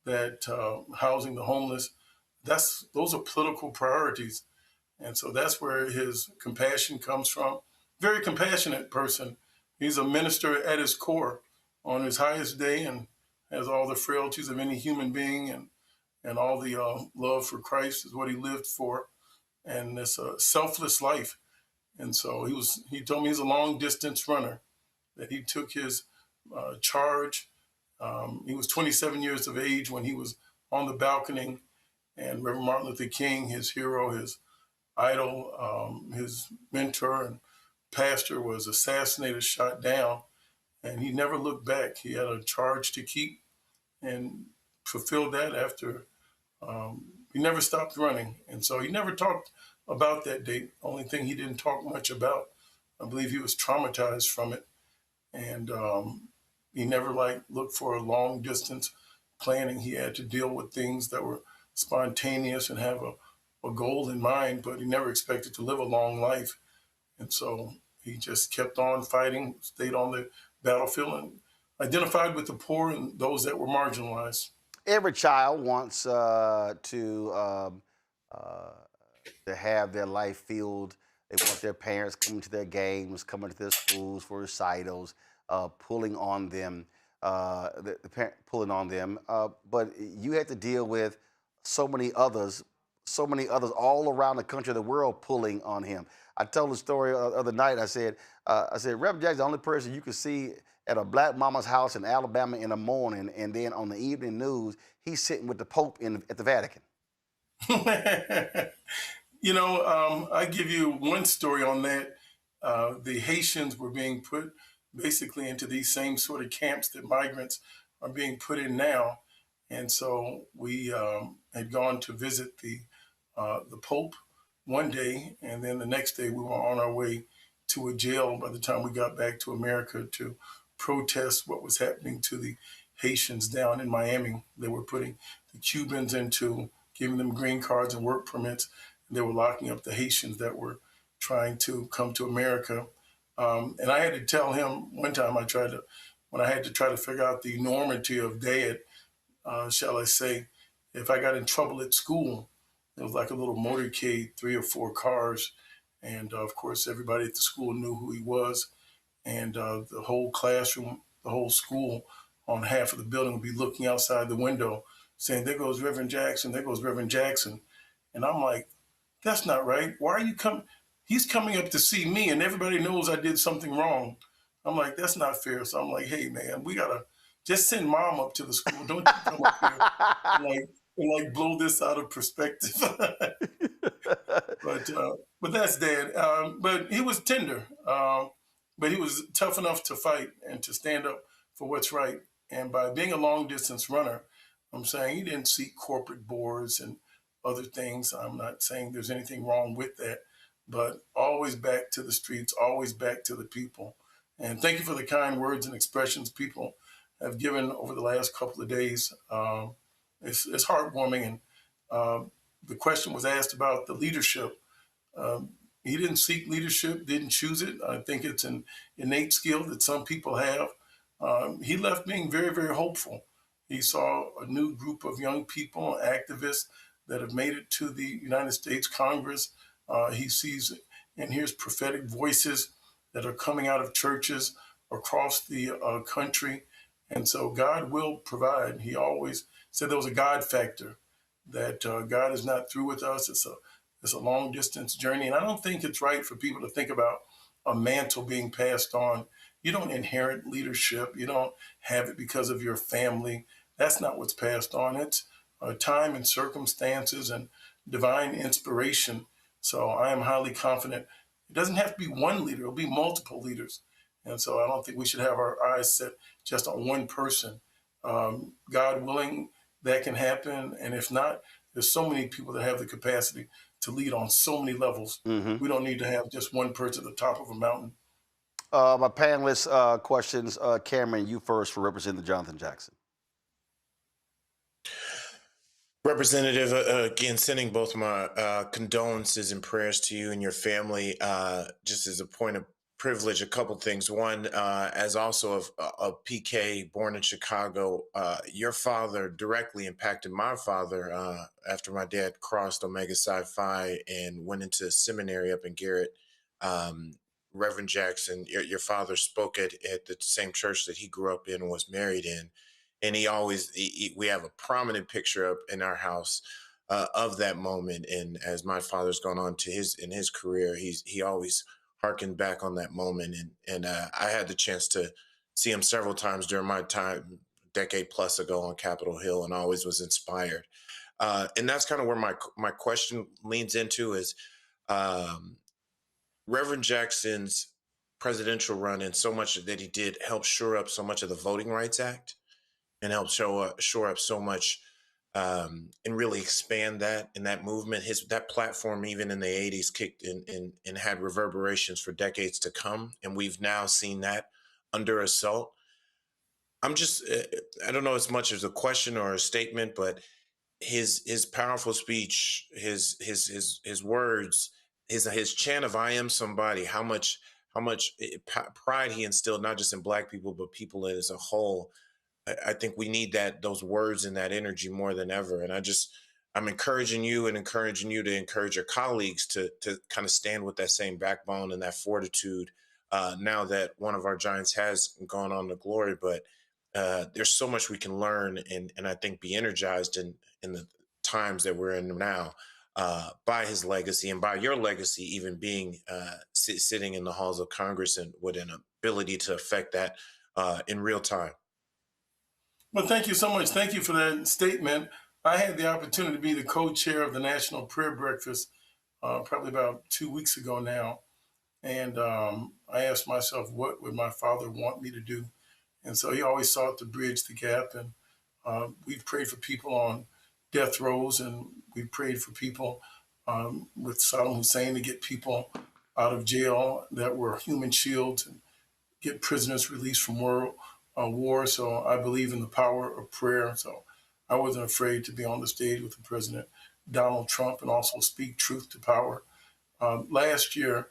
that housing the homeless, those are political priorities. And so that's where his compassion comes from. Very compassionate person. He's a minister at his core on his highest day and has all the frailties of any human being and all the love for Christ is what he lived for. And it's a selfless life. And so he told me he's a long distance runner, that he took his charge. He was 27 years of age when he was on the balcony, and Reverend Martin Luther King, his hero, his idol, his mentor and pastor, was assassinated, shot down, and he never looked back. He had a charge to keep and fulfilled that after he never stopped running. And so he never talked about that date. Only thing he didn't talk much about, I believe he was traumatized from it. And he never looked for a long distance planning. He had to deal with things that were spontaneous and have a goal in mind, but he never expected to live a long life. And so he just kept on fighting, stayed on the battlefield, and identified with the poor and those that were marginalized. Every child wants to have their life filled. They want their parents coming to their games, coming to their schools for recitals, pulling on them, the parent pulling on them. But you had to deal with so many others all around the country, the world, pulling on him. I told the story the other night. I said, Reverend Jackson, the only person you could see at a black mama's house in Alabama in the morning, and then on the evening news, he's sitting with the Pope at the Vatican. I give you one story on that. The Haitians were being put basically into these same sort of camps that migrants are being put in now. And so we had gone to visit the Pope one day, and then the next day we were on our way to a jail by the time we got back to America to protest what was happening to the Haitians down in Miami. They were putting the Cubans into giving them green cards and work permits, and they were locking up the Haitians that were trying to come to America. And I had to tell him one time, when I had to try to figure out the enormity of Dad, shall I say, if I got in trouble at school, it was like a little motorcade, 3 or 4 cars. And of course, everybody at the school knew who he was. And the whole classroom, the whole school on half of the building would be looking outside the window saying, there goes Reverend Jackson, there goes Reverend Jackson. And I'm like, that's not right. Why are you coming? He's coming up to see me and everybody knows I did something wrong. I'm like, that's not fair. So I'm like, hey man, we gotta just send Mom up to the school. Don't you come up here and blow this out of perspective. But that's Dad. But he was tender. But he was tough enough to fight and to stand up for what's right. And by being a long distance runner, I'm saying he didn't seek corporate boards and other things. I'm not saying there's anything wrong with that, but always back to the streets, always back to the people. And thank you for the kind words and expressions people have given over the last couple of days. It's heartwarming. And the question was asked about the leadership. He didn't seek leadership, didn't choose it. I think it's an innate skill that some people have. He left being very, very hopeful. He saw a new group of young people, activists that have made it to the United States Congress. He sees and hears prophetic voices that are coming out of churches across the country. And so God will provide. He always said there was a God factor, that God is not through with us. It's a long distance journey. And I don't think it's right for people to think about a mantle being passed on. You don't inherit leadership. You don't have it because of your family. That's not what's passed on. It's time and circumstances and divine inspiration. So I am highly confident. It doesn't have to be one leader. It'll be multiple leaders. And so I don't think we should have our eyes set just on one person. God willing, that can happen. And if not, there's so many people that have the capacity to lead on so many levels. We don't need to have just one person at the top of a mountain. My panelist questions, Cameron, you first for Representative Jonathan Jackson. Representative, again, sending both my condolences and prayers to you and your family. Just as a point of privilege, a couple things. One, as also a PK born in Chicago, your father directly impacted my father after my dad crossed Omega Psi Phi and went into seminary up in Garrett. Reverend Jackson, your father spoke at the same church that he grew up in and was married in. And he always, we have a prominent picture up in our house of that moment. And as my father's gone on to his career, he always harkened back on that moment. And I had the chance to see him several times during my time, decade plus ago on Capitol Hill, and always was inspired. And that's kind of where my question leans into is Reverend Jackson's presidential run, and so much that he did help shore up so much of the Voting Rights Act and help shore up so much and really expand that and that movement. That platform, even in the 80s, kicked in and had reverberations for decades to come. And we've now seen that under assault. I'm just, I don't know as much as a question or a statement, but his powerful speech, his words, his chant of "I am somebody," how much pride he instilled, not just in Black people, but people as a whole. I think we need those words and that energy more than ever. And I'm encouraging you to encourage your colleagues to kind of stand with that same backbone and that fortitude now that one of our giants has gone on to glory. But there's so much we can learn and I think be energized in the times that we're in now by his legacy and by your legacy, even being sitting in the halls of Congress and with an ability to affect that in real time. Well, thank you so much. Thank you for that statement. I had the opportunity to be the co-chair of the National Prayer Breakfast probably about 2 weeks ago now. And I asked myself, what would my father want me to do? And so he always sought to bridge the gap. And we've prayed for people on death rows, and we've prayed for people with Saddam Hussein to get people out of jail that were human shields and get prisoners released from war. So I believe in the power of prayer. So I wasn't afraid to be on the stage with the President Donald Trump and also speak truth to power. Last year,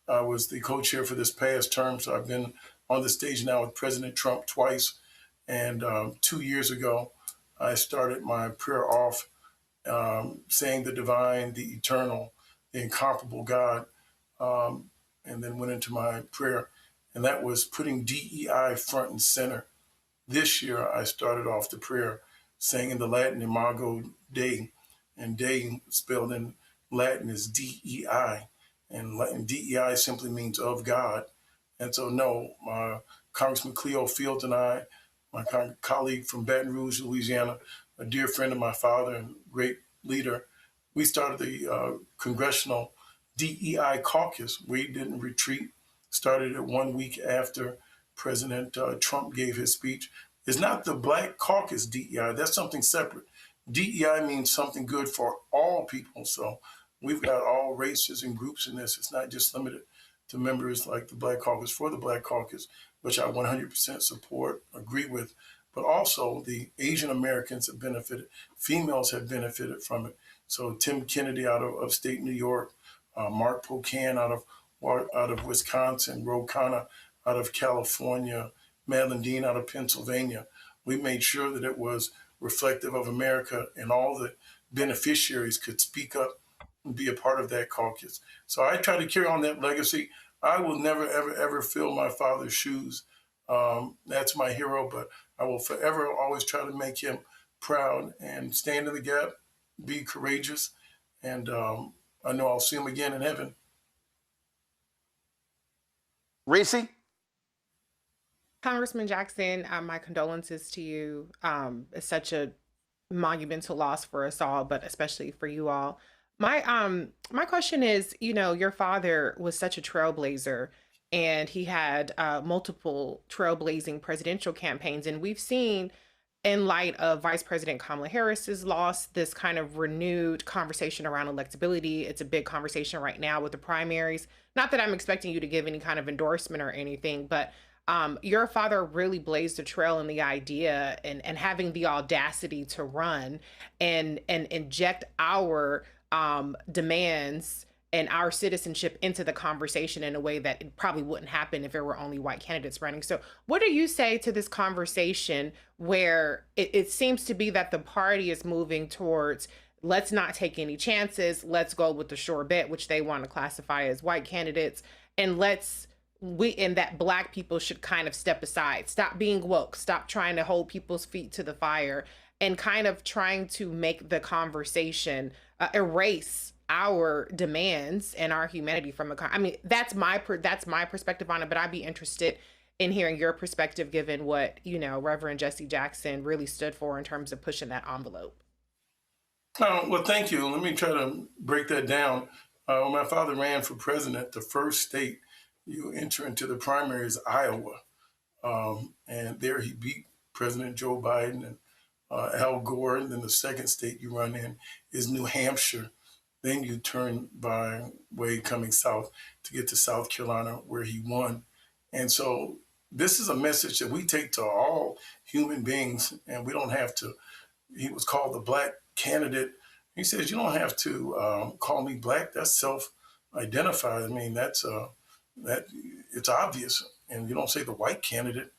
I was the co-chair for this past term, so I've been on the stage now with President Trump twice. And 2 years ago, I started my prayer off saying the divine, the eternal, the incomparable God, and then went into my prayer. And that was putting DEI front and center. This year, I started off the prayer saying in the Latin Imago Dei, and Dei spelled in Latin is DEI, and DEI simply means of God. And so, no, Congressman Cleo Fields and I, my colleague from Baton Rouge, Louisiana, a dear friend of my father and great leader, we started the Congressional DEI caucus. We didn't retreat. Started it 1 week after President Trump gave his speech. It's not the Black Caucus DEI. That's something separate. DEI means something good for all people. So we've got all races and groups in this. It's not just limited to members like the Black Caucus for the Black Caucus, which I 100% support, agree with. But also the Asian Americans have benefited. Females have benefited from it. So Tim Kennedy out of upstate New York, Mark Pocan out of Wisconsin, Ro Khanna out of California, Madeline Dean out of Pennsylvania. We made sure that it was reflective of America and all the beneficiaries could speak up and be a part of that caucus. So I try to carry on that legacy. I will never, ever, ever fill my father's shoes. That's my hero, but I will forever always try to make him proud and stand in the gap, be courageous, and I know I'll see him again in heaven. Reese? Congressman Jackson, my condolences to you. It's such a monumental loss for us all, but especially for you all. My question is, your father was such a trailblazer, and he had multiple trailblazing presidential campaigns, and we've seen in light of Vice President Kamala Harris's loss, this kind of renewed conversation around electability. It's a big conversation right now with the primaries. Not that I'm expecting you to give any kind of endorsement or anything, but your father really blazed a trail in the idea and having the audacity to run and inject our demands and our citizenship into the conversation in a way that it probably wouldn't happen if there were only white candidates running. So what do you say to this conversation where it seems to be that the party is moving towards, let's not take any chances, let's go with the sure bet, which they want to classify as white candidates, and that Black people should kind of step aside, stop being woke, stop trying to hold people's feet to the fire, and kind of trying to make the conversation erase our demands and our humanity from the I mean, that's my perspective on it, but I'd be interested in hearing your perspective given what, Reverend Jesse Jackson really stood for in terms of pushing that envelope. Well, thank you. Let me try to break that down. When my father ran for president, the first state you enter into the primary is Iowa. And there he beat President Joe Biden and Al Gore. And then the second state you run in is New Hampshire. Then you turn by way coming south to get to South Carolina, where he won. And so this is a message that we take to all human beings, and we don't have to. He was called the Black candidate. He says, you don't have to call me Black. That's self-identified. I mean, that it's obvious. And you don't say the white candidate.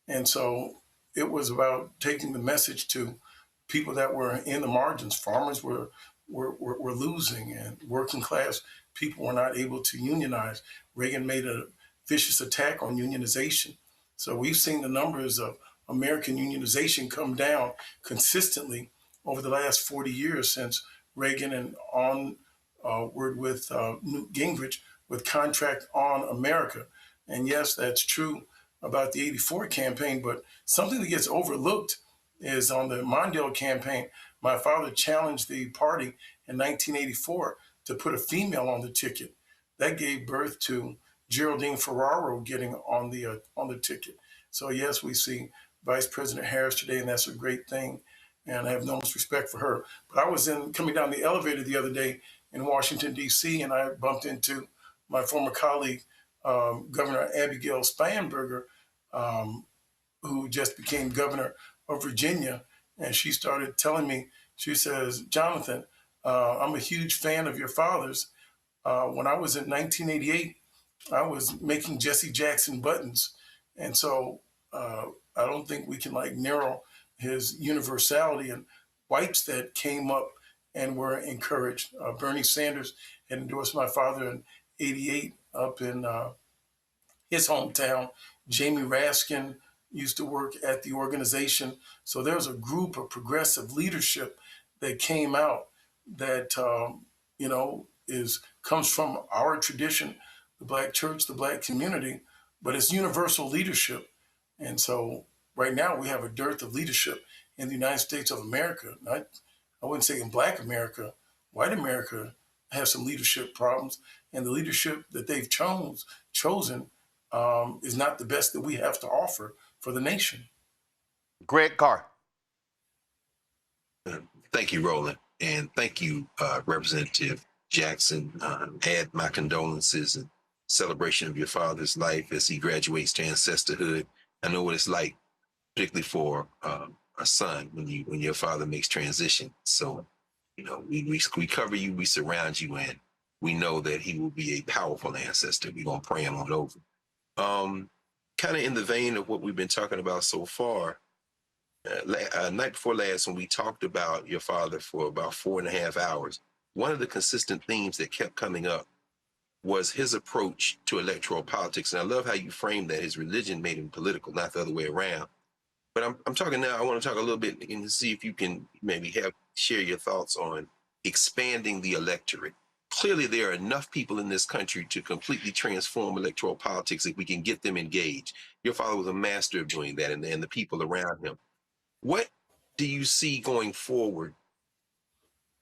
And so it was about taking the message to people that were in the margins. Farmers were losing, and working class people were not able to unionize. Reagan made a vicious attack on unionization. So we've seen the numbers of American unionization come down consistently over the last 40 years since Reagan, and onward with Newt Gingrich with Contract on America. And yes, that's true about the '84 campaign, but something that gets overlooked is on the Mondale campaign. My father challenged the party in 1984 to put a female on the ticket. That gave birth to Geraldine Ferraro getting on the ticket. So yes, we see Vice President Harris today, and that's a great thing. And I have enormous respect for her. But I was coming down the elevator the other day in Washington, D.C., and I bumped into my former colleague, Governor Abigail Spanberger, who just became governor of Virginia. And she started telling me, she says, Jonathan, I'm a huge fan of your father's. When I was in 1988, I was making Jesse Jackson buttons. And so I don't think we can narrow his universality, and whites that came up and were encouraged. Bernie Sanders had endorsed my father in '88 up in his hometown. Jamie Raskin used to work at the organization. So there's a group of progressive leadership that came out that, comes from our tradition, the Black church, the Black community, but it's universal leadership. And so right now we have a dearth of leadership in the United States of America. I wouldn't say in Black America. White America has some leadership problems, and the leadership that they've chosen is not the best that we have to offer for the nation. Greg Carr. Thank you, Roland. And thank you, Representative Jackson. Add my condolences and celebration of your father's life as he graduates to ancestorhood. I know what it's like, particularly for a son when your father makes transition. So, we cover you, we surround you, and we know that he will be a powerful ancestor. We're going to pray him on over. Kind of in the vein of what we've been talking about so far, night before last, when we talked about your father for about 4.5 hours, one of the consistent themes that kept coming up was his approach to electoral politics. And I love how you framed that his religion made him political, not the other way around. But I'm talking now, I want to talk a little bit and see if you can maybe share your thoughts on expanding the electorate. Clearly, there are enough people in this country to completely transform electoral politics if we can get them engaged. Your father was a master of doing that, and the people around him. What do you see going forward?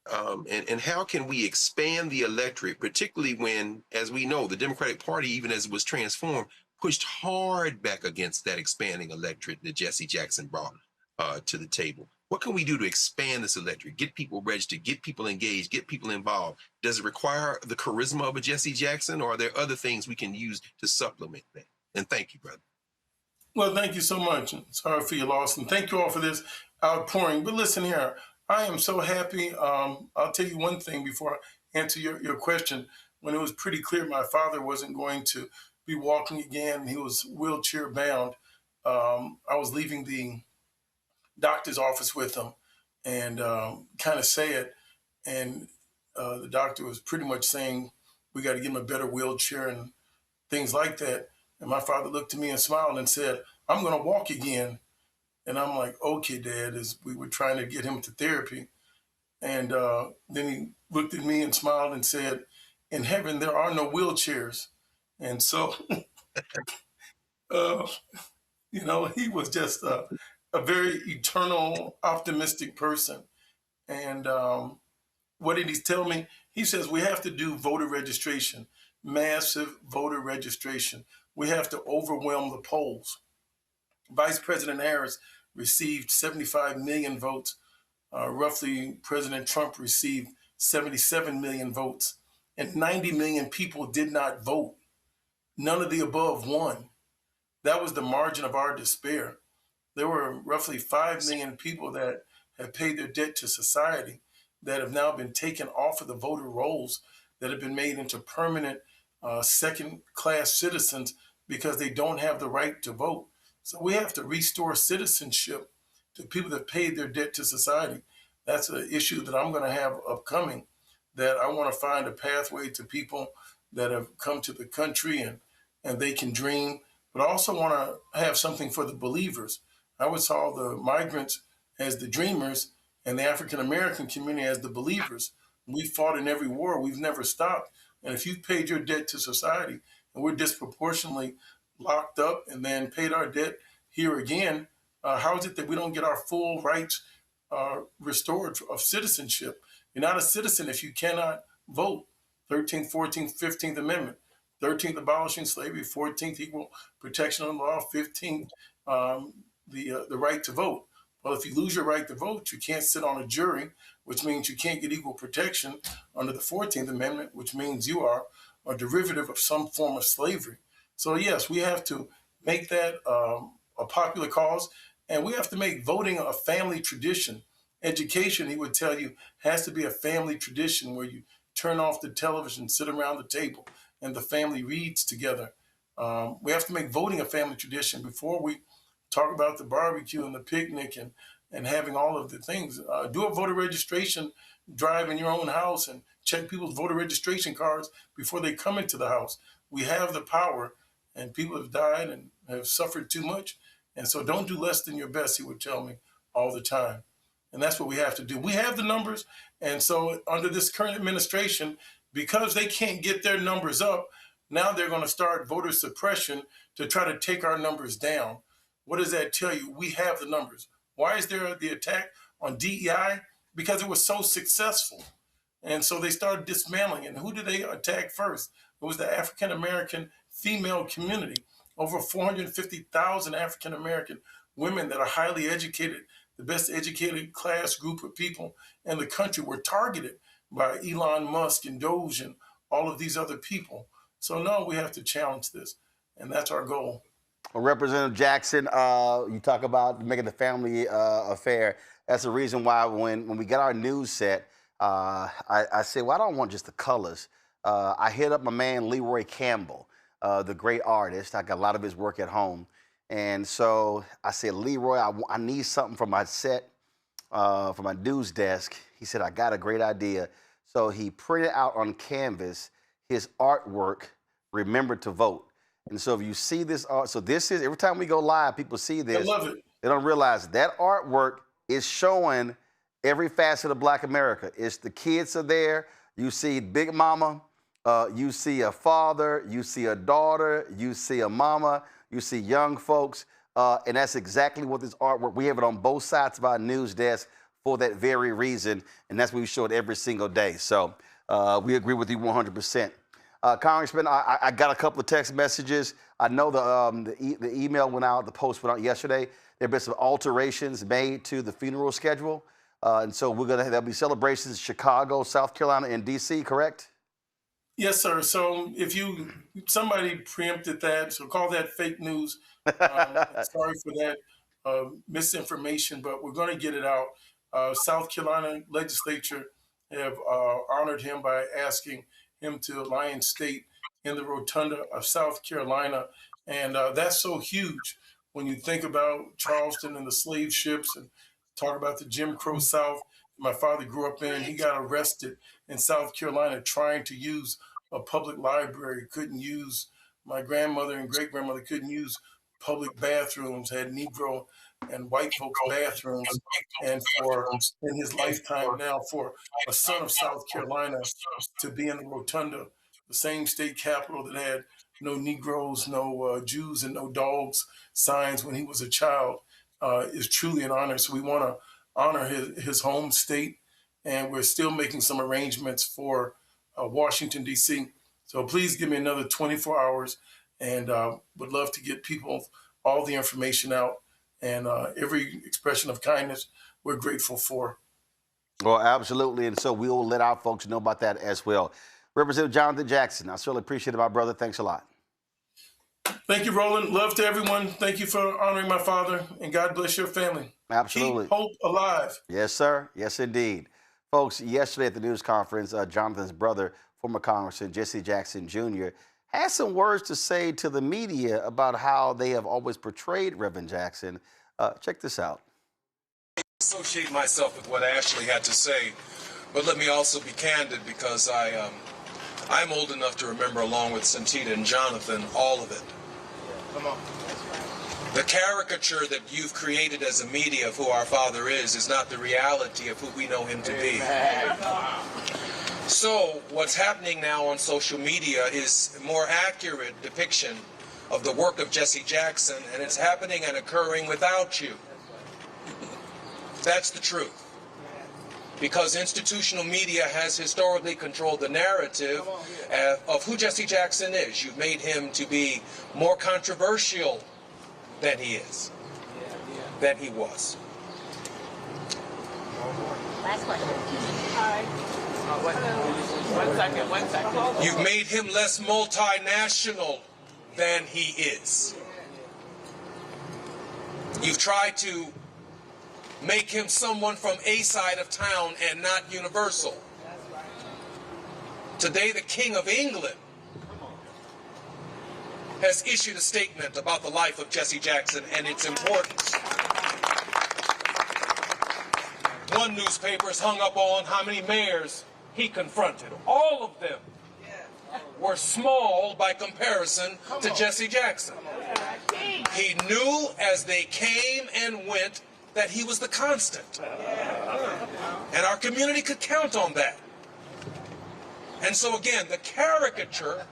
And how can we expand the electorate, particularly when, as we know, the Democratic Party, even as it was transformed, pushed hard back against that expanding electorate that Jesse Jackson brought? to the table. What can we do to expand this electorate, get people registered, get people engaged, get people involved? Does it require the charisma of a Jesse Jackson, or are there other things we can use to supplement that? And thank you, brother. Well, thank you so much. Sorry for your loss, and thank you all for this outpouring. But listen here, I am so happy. I'll tell you one thing before I answer your question. When it was pretty clear my father wasn't going to be walking again, he was wheelchair bound, I was leaving the doctor's office with him and kind of sad. And the doctor was pretty much saying, we got to give him a better wheelchair and things like that. And my father looked at me and smiled and said, I'm going to walk again. And I'm like, okay, Dad, as we were trying to get him to therapy. And then he looked at me and smiled and said, in heaven, there are no wheelchairs. And so, you know, he was just a very eternal, optimistic person. And what did he tell me? He says, we have to do voter registration, massive voter registration. We have to overwhelm the polls. Vice President Harris received 75 million votes. Roughly, President Trump received 77 million votes. And 90 million people did not vote. None of the above won. That was the margin of our despair. There were roughly 5 million people that have paid their debt to society that have now been taken off of the voter rolls, that have been made into permanent second-class citizens because they don't have the right to vote. So we have to restore citizenship to people that paid their debt to society. That's an issue that I'm going to have upcoming, that I want to find a pathway to people that have come to the country and they can dream, but I also want to have something for the believers. I would saw the migrants as the dreamers and the African-American community as the believers. We fought in every war. We've never stopped. And if you've paid your debt to society and we're disproportionately locked up and then paid our debt here again, how is it that we don't get our full rights restored of citizenship? You're not a citizen if you cannot vote. 13th, 14th, 15th Amendment. 13th, abolishing slavery. 14th, equal protection of the law. 15th, the right to vote. Well, if you lose your right to vote, you can't sit on a jury, which means you can't get equal protection under the 14th Amendment, which means you are a derivative of some form of slavery. So yes, we have to make that a popular cause, and we have to make voting a family tradition. Education, he would tell you, has to be a family tradition where you turn off the television, sit around the table, and the family reads together. We have to make voting a family tradition before we talk about the barbecue and the picnic and having all of the things. Do a voter registration drive in your own house and check people's voter registration cards before they come into the house. We have the power, and people have died and have suffered too much. And so don't do less than your best, he would tell me all the time. And that's what we have to do. We have the numbers. And so under this current administration, because they can't get their numbers up, now they're going to start voter suppression to try to take our numbers down. What does that tell you? We have the numbers. Why is there the attack on DEI? Because it was so successful. And so they started dismantling. And who did they attack first? It was the African-American female community. Over 450,000 African-American women that are highly educated, the best educated class group of people in the country, were targeted by Elon Musk and Doge and all of these other people. So no, we have to challenge this. And that's our goal. Well, Representative Jackson, you talk about making the family affair. That's the reason why when we got our news set, I said, well, I don't want just the colors. I hit up my man, Leroy Campbell, the great artist. I got a lot of his work at home. And so I said, Leroy, I need something for my set, for my news desk. He said, I got a great idea. So he printed out on canvas his artwork, Remember to Vote. And so if you see this art, so this is, every time we go live, people see this. I love it. They don't realize that artwork is showing every facet of Black America. It's the kids are there. You see Big Mama. You see a father. You see a daughter. You see a mama. You see young folks. And that's exactly what this artwork, we have it on both sides of our news desk for that very reason. And that's what we show it every single day. So we agree with you 100%. Congressman, I got a couple of text messages. I know the email went out, the post went out yesterday. There have been some alterations made to the funeral schedule. And so there'll be celebrations in Chicago, South Carolina, and D.C., correct? Yes, sir. So if somebody preempted that, so call that fake news. Sorry for that misinformation, but we're going to get it out. South Carolina legislature have honored him by asking him to lie in state in the rotunda of South Carolina. And that's so huge when you think about Charleston and the slave ships and talk about the Jim Crow South my father grew up in. He got arrested in South Carolina trying to use a public library, couldn't use, my grandmother and great grandmother couldn't use public bathrooms, had Negro and white folks bathrooms. And in his lifetime now, for a son of South Carolina to be in the rotunda, the same state capitol that had no Negroes, no Jews, and no dogs signs when he was a child, is truly an honor. So we want to honor his home state, and we're still making some arrangements for Washington, D.C. So please give me another 24 hours, and would love to get people all the information out, and every expression of kindness we're grateful for. Well, absolutely, and so we will let our folks know about that as well. Representative Jonathan Jackson, I certainly appreciate it, my brother. Thanks a lot. Thank you, Roland. Love to everyone. Thank you for honoring my father, and God bless your family. Absolutely. Keep hope alive. Yes, sir. Yes, indeed. Folks, yesterday at the news conference, Jonathan's brother, former Congressman Jesse Jackson Jr., had some words to say to the media about how they have always portrayed Reverend Jackson. Check this out. I associate myself with what Ashley had to say, but let me also be candid, because I'm old enough to remember, along with Santita and Jonathan, all of it. Come on. The caricature that you've created as a media of who our father is not the reality of who we know him to be. So what's happening now on social media is a more accurate depiction of the work of Jesse Jackson, and it's happening and occurring without you. That's the truth. Because institutional media has historically controlled the narrative of who Jesse Jackson is. You've made him to be more controversial than he is, than he was. Last question. Hi. One second. You've made him less multinational than he is. You've tried to make him someone from a side of town and not universal. Today, the King of England has issued a statement about the life of Jesse Jackson and its importance. One newspaper is hung up on how many mayors he confronted. All of them were small by comparison to Jesse Jackson. He knew as they came and went that he was the constant. And our community could count on that. And so again, the caricature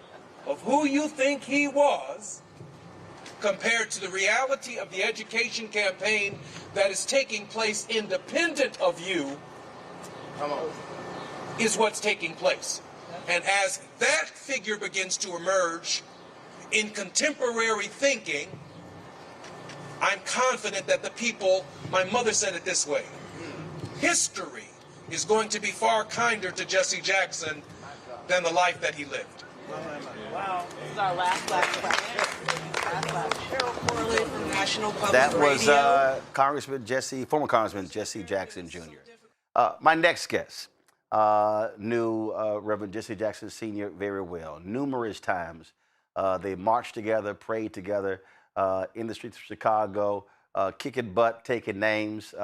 of who you think he was compared to the reality of the education campaign that is taking place independent of you is what's taking place. And as that figure begins to emerge in contemporary thinking, I'm confident that the people, my mother said it this way, history is going to be far kinder to Jesse Jackson than the life that he lived. Wow. This is our last question. Cheryl from National Public That was Radio. former Congressman Jesse Jackson Jr. My next guest knew Reverend Jesse Jackson Sr. very well. Numerous times they marched together, prayed together in the streets of Chicago, kicking butt, taking names.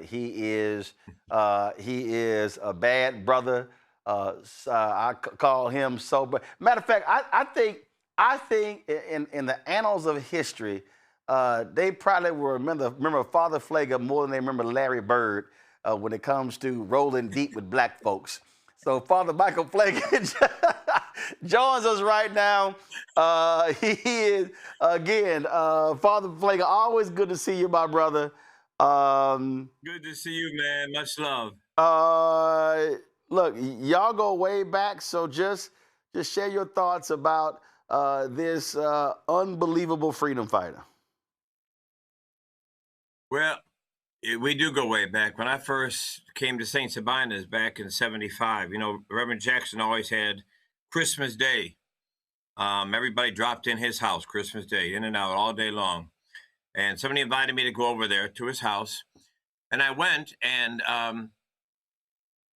He is a bad brother. I call him sober. Matter of fact, I think in the annals of history, they probably will remember Father Pfleger more than they remember Larry Bird when it comes to rolling deep with black folks. So Father Michael Pfleger joins us right now. He is, again, Father Pfleger, always good to see you, my brother. Good to see you, man. Much love. Look, y'all go way back, so just share your thoughts about this unbelievable freedom fighter. Well, we do go way back. When I first came to St. Sabina's back in '75, you know, Reverend Jackson always had Christmas Day. Everybody dropped in his house Christmas Day, in and out all day long. And somebody invited me to go over there to his house. And I went and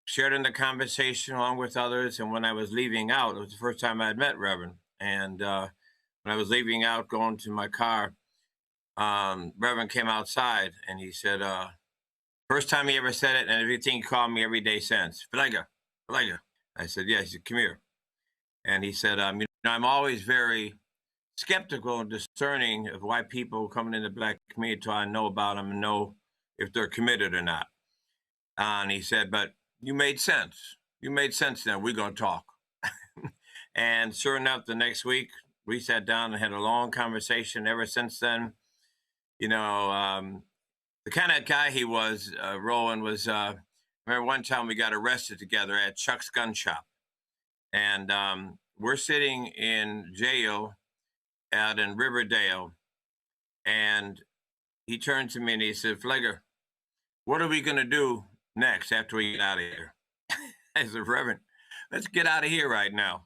shared in the conversation along with others. And when I was leaving out, it was the first time I had met Reverend. And when I was leaving out, going to my car, Reverend came outside and he said, first time he ever said it, and everything he called me every day since, Pfleger, Pfleger. I said, yes. He said, come here. And he said, you know, I'm always very skeptical and discerning of why people coming in the Black community till I know about them and know if they're committed or not. And he said, but you made sense. You made sense then. We're going to talk. And sure enough, the next week, we sat down and had a long conversation. Ever since then, you know, the kind of guy he was, Roland, was, remember one time we got arrested together at Chuck's gun shop. And we're sitting in jail out in Riverdale. And he turned to me and he said, Pfleger, what are we going to do next after we get out of here? I said, Reverend, let's get out of here right now.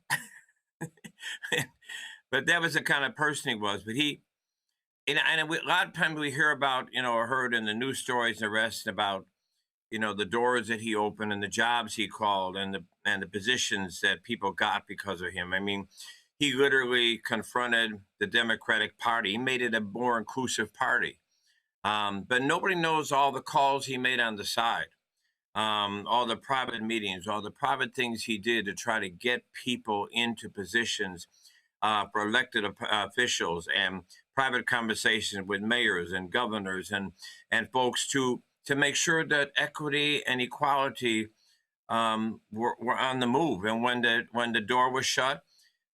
But that was the kind of person he was. But he, and a lot of times we hear about, you know, or heard in the news stories and the rest about, you know, the doors that he opened and the jobs he called and the positions that people got because of him. I mean, he literally confronted the Democratic Party. He made it a more inclusive party. But nobody knows all the calls he made on the side, all the private meetings, all the private things he did to try to get people into positions for elected officials, and private conversations with mayors and governors and folks to make sure that equity and equality were on the move. And when the door was shut,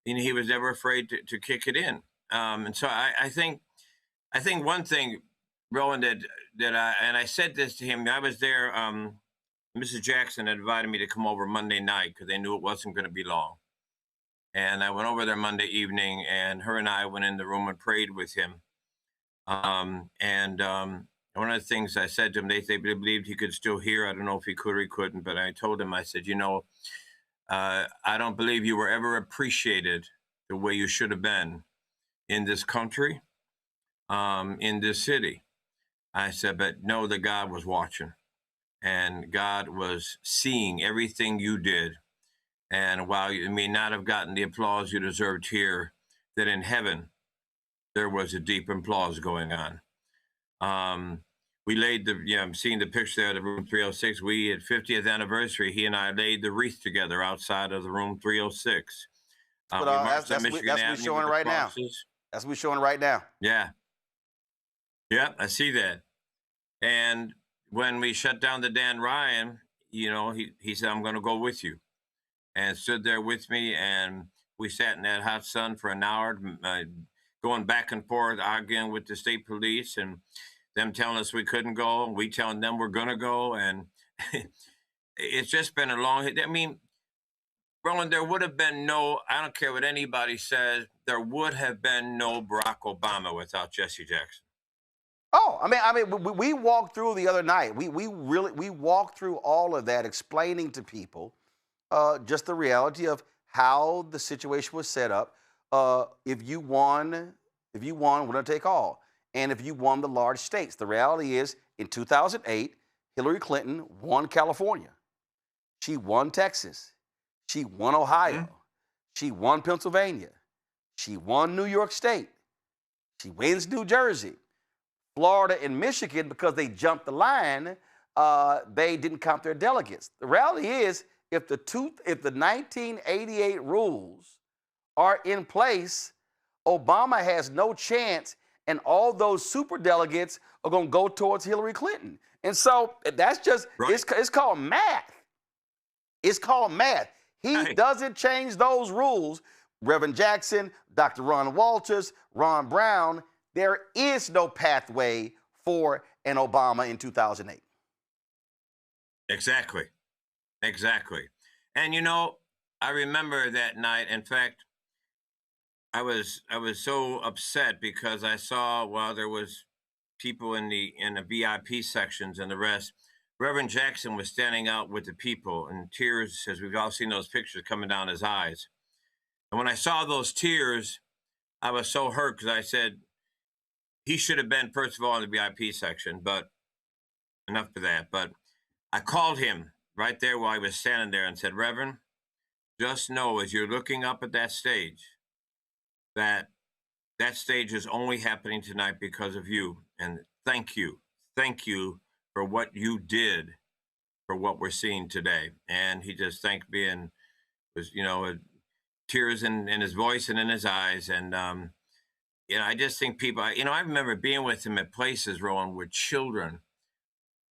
you know, he was never afraid to kick it in. And so I think one thing, Roland, that I said this to him. I was there. Mrs. Jackson had invited me to come over Monday night because they knew it wasn't going to be long. And I went over there Monday evening, and her and I went in the room and prayed with him. One of the things I said to him, they believed he could still hear. I don't know if he could or he couldn't, but I told him, I said, you know, I don't believe you were ever appreciated the way you should have been in this country, in this city. I said, but know that God was watching, and God was seeing everything you did. And while you may not have gotten the applause you deserved here, that in heaven, there was a deep applause going on. We laid I'm seeing the picture there of the room 306. We, at 50th anniversary, he and I laid the wreath together outside of the room 306. That's what we're showing right now. That's what we're showing right now. Yeah. Yeah, I see that. And when we shut down the Dan Ryan, you know, he said, I'm going to go with you. And stood there with me, and we sat in that hot sun for an hour, going back and forth, arguing with the state police, and them telling us we couldn't go, and we telling them we're going to go. And it's just been a long, I mean, Roland, there would have been no, I don't care what anybody says, there would have been no Barack Obama without Jesse Jackson. Oh, I mean, we walked through the other night. We walked through all of that, explaining to people just the reality of how the situation was set up. If you won, we're going to take all. And if you won the large states, the reality is, in 2008, Hillary Clinton won California. She won Texas. She won Ohio. Mm-hmm. She won Pennsylvania. She won New York State. She wins New Jersey. Florida and Michigan, because they jumped the line, they didn't count their delegates. The reality is, if the 1988 rules are in place, Obama has no chance, and all those superdelegates are going to go towards Hillary Clinton. And so that's just, right. It's called math. It's called math. He doesn't change those rules. Reverend Jackson, Dr. Ron Walters, Ron Brown, there is no pathway for an Obama in 2008. Exactly. Exactly. And, you know, I remember that night. In fact, I was so upset because I saw while there was people in the VIP sections and the rest. Reverend Jackson was standing out with the people, and tears, as we've all seen those pictures, coming down his eyes. And when I saw those tears, I was so hurt because I said he should have been, first of all, in the VIP section, but enough of that. But I called him right there while he was standing there and said, Reverend, just know as you're looking up at that stage, that stage is only happening tonight because of you. And thank you. Thank you for what you did for what we're seeing today. And he just thanked me and was, tears in his voice and in his eyes. And, I just think people, I remember being with him at places, Roland, with children.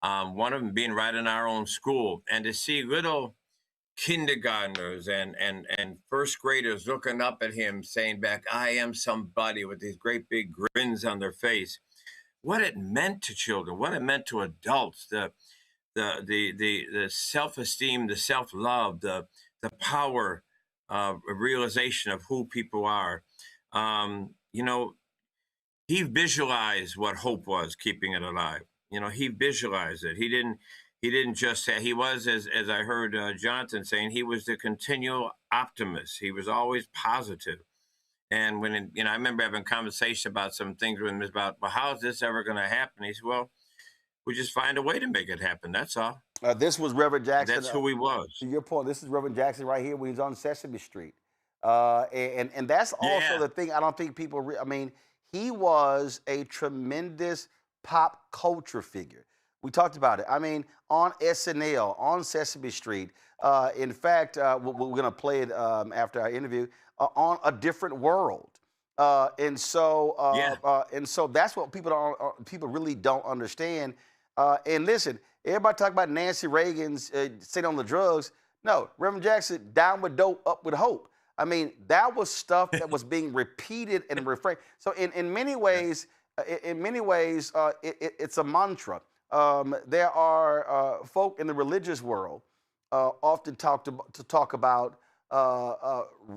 One of them being right in our own school, and to see little kindergartners and first graders looking up at him saying back, I am somebody, with these great big grins on their face. What it meant to children, what it meant to adults, the self-esteem, the self-love, the power realization of who people are. He visualized what hope was, keeping it alive. He visualized it. He didn't just say, he was, as I heard Jonathan saying, he was the continual optimist. He was always positive. And when, I remember having a conversation about some things with him about, well, how is this ever going to happen? He said, well, we just find a way to make it happen. That's all. This was Reverend Jackson. That's who he was. To your point, this is Reverend Jackson right here when he's on Sesame Street. And that's also the thing. I don't think people, he was a tremendous pop culture figure. We talked about it. On SNL, on Sesame Street. In fact, we're going to play it after our interview, on A Different World. And so that's what people really don't understand. And listen, everybody talk about Nancy Reagan's sitting on the drugs. No, Reverend Jackson, down with dope, up with hope. That was stuff that was being repeated and reframed. So in many ways, it's a mantra. There are folk in the religious world often talk about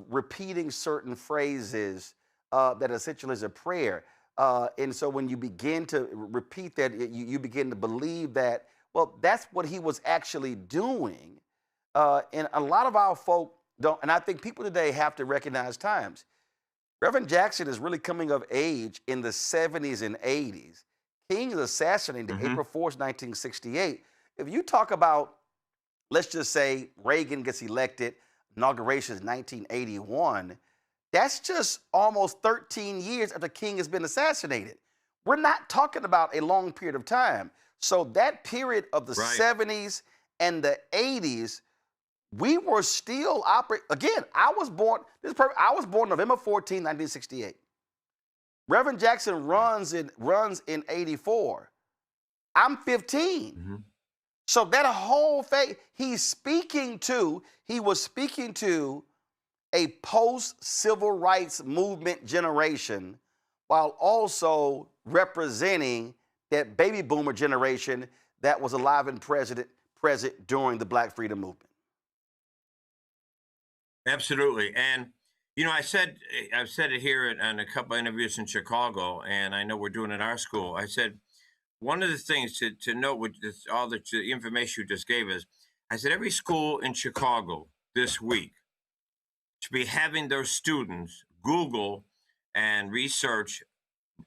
repeating certain phrases that essentially is a prayer. And so when you begin to repeat that, you begin to believe that, well, that's what he was actually doing. And a lot of our folk don't, and I think people today have to recognize times. Reverend Jackson is really coming of age in the 70s and 80s. King is assassinated April 4th, 1968. If you talk about, let's just say Reagan gets elected, inauguration is 1981, that's just almost 13 years after King has been assassinated. We're not talking about a long period of time. So that period of the 70s and the 80s, we were still operating. Again, I was born November 14, 1968. Reverend Jackson runs in 84. I'm 15. So that whole phase, he was speaking to a post-civil rights movement generation while also representing that baby boomer generation that was alive and present during the Black Freedom Movement. Absolutely. And, I've said it here on a couple of interviews in Chicago, and I know we're doing it in our school. I said, one of the things to note with all the information you just gave us, I said, every school in Chicago this week should be having their students Google and research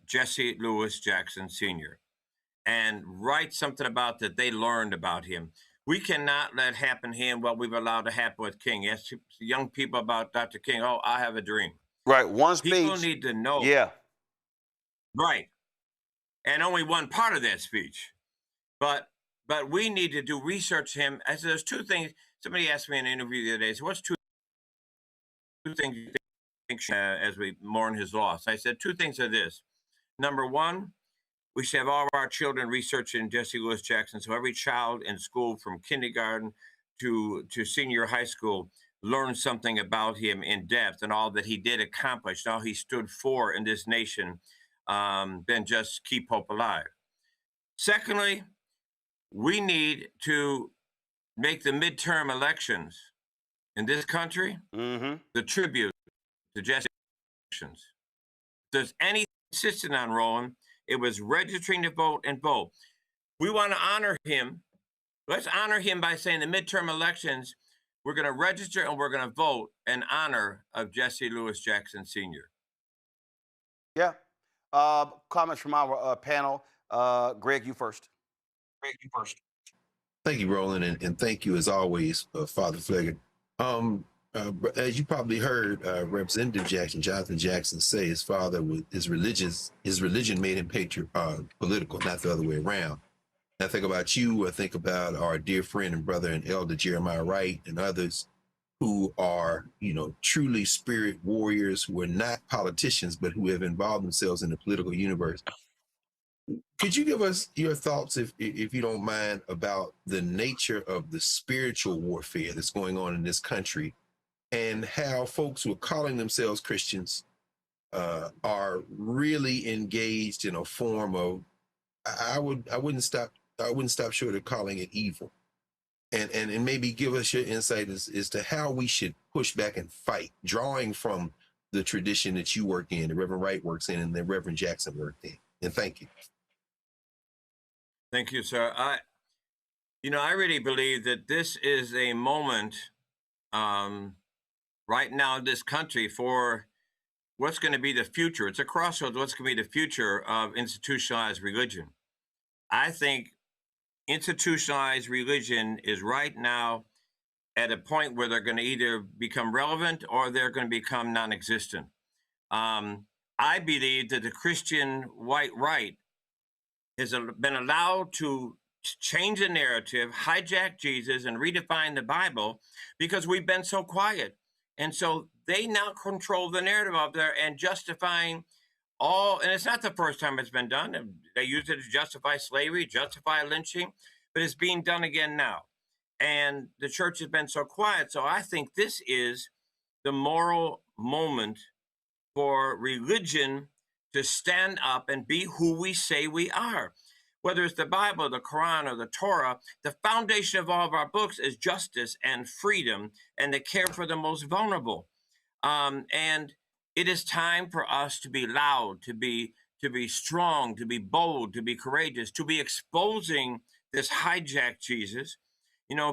Jesse Louis Jackson Sr. and write something about that they learned about him. We cannot let happen here what we've allowed to happen with King. Yes, young people about Dr. King, oh, I have a dream. Right, one speech. People need to know. Yeah. Right. And only one part of that speech. But we need to do research him. As there's two things. Somebody asked me in an interview the other day, so what's two things you think as we mourn his loss? I said, two things are this. Number one, we should have all of our children researching Jesse Louis Jackson. So every child in school from kindergarten to senior high school learns something about him in depth and all that he did accomplish, and all he stood for in this nation, then just keep hope alive. Secondly, we need to make the midterm elections in this country the tribute to Jesse elections. If there's any insisting on, Roland, It was registering to vote and vote. We want to honor him. Let's honor him by saying the midterm elections, we're going to register and we're going to vote in honor of Jesse Louis Jackson Sr. Yeah. Comments from our panel. Greg, you first. Thank you, Roland, and thank you as always, Father Pfleger. As you probably heard Representative Jackson, Jonathan Jackson, say his father, his religion made him political, not the other way around. I think about you, I think about our dear friend and brother and elder Jeremiah Wright and others who are, truly spirit warriors, who are not politicians, but who have involved themselves in the political universe. Could you give us your thoughts, if you don't mind, about the nature of the spiritual warfare that's going on in this country, and how folks who are calling themselves Christians are really engaged in a form of, I wouldn't stop short of calling it evil, and maybe give us your insight as to how we should push back and fight, drawing from the tradition that you work in, the Reverend Wright works in, and the Reverend Jackson worked in. And thank you. Thank you, sir. I really believe that this is a moment right now in this country for what's going to be the future. It's a crossroads. What's going to be the future of institutionalized religion? I think institutionalized religion is right now at a point where they're going to either become relevant or they're going to become non-existent. I believe that the Christian white right has been allowed to change the narrative, hijack Jesus, and redefine the Bible because we've been so quiet. And so they now control the narrative of there and justifying all, and it's not the first time it's been done. They used it to justify slavery, justify lynching, but it's being done again now. And the church has been so quiet. So I think this is the moral moment for religion to stand up and be who we say we are. Whether it's the Bible, the Quran, or the Torah, the foundation of all of our books is justice and freedom and the care for the most vulnerable. And it is time for us to be loud, to be strong, to be bold, to be courageous, to be exposing this hijacked Jesus.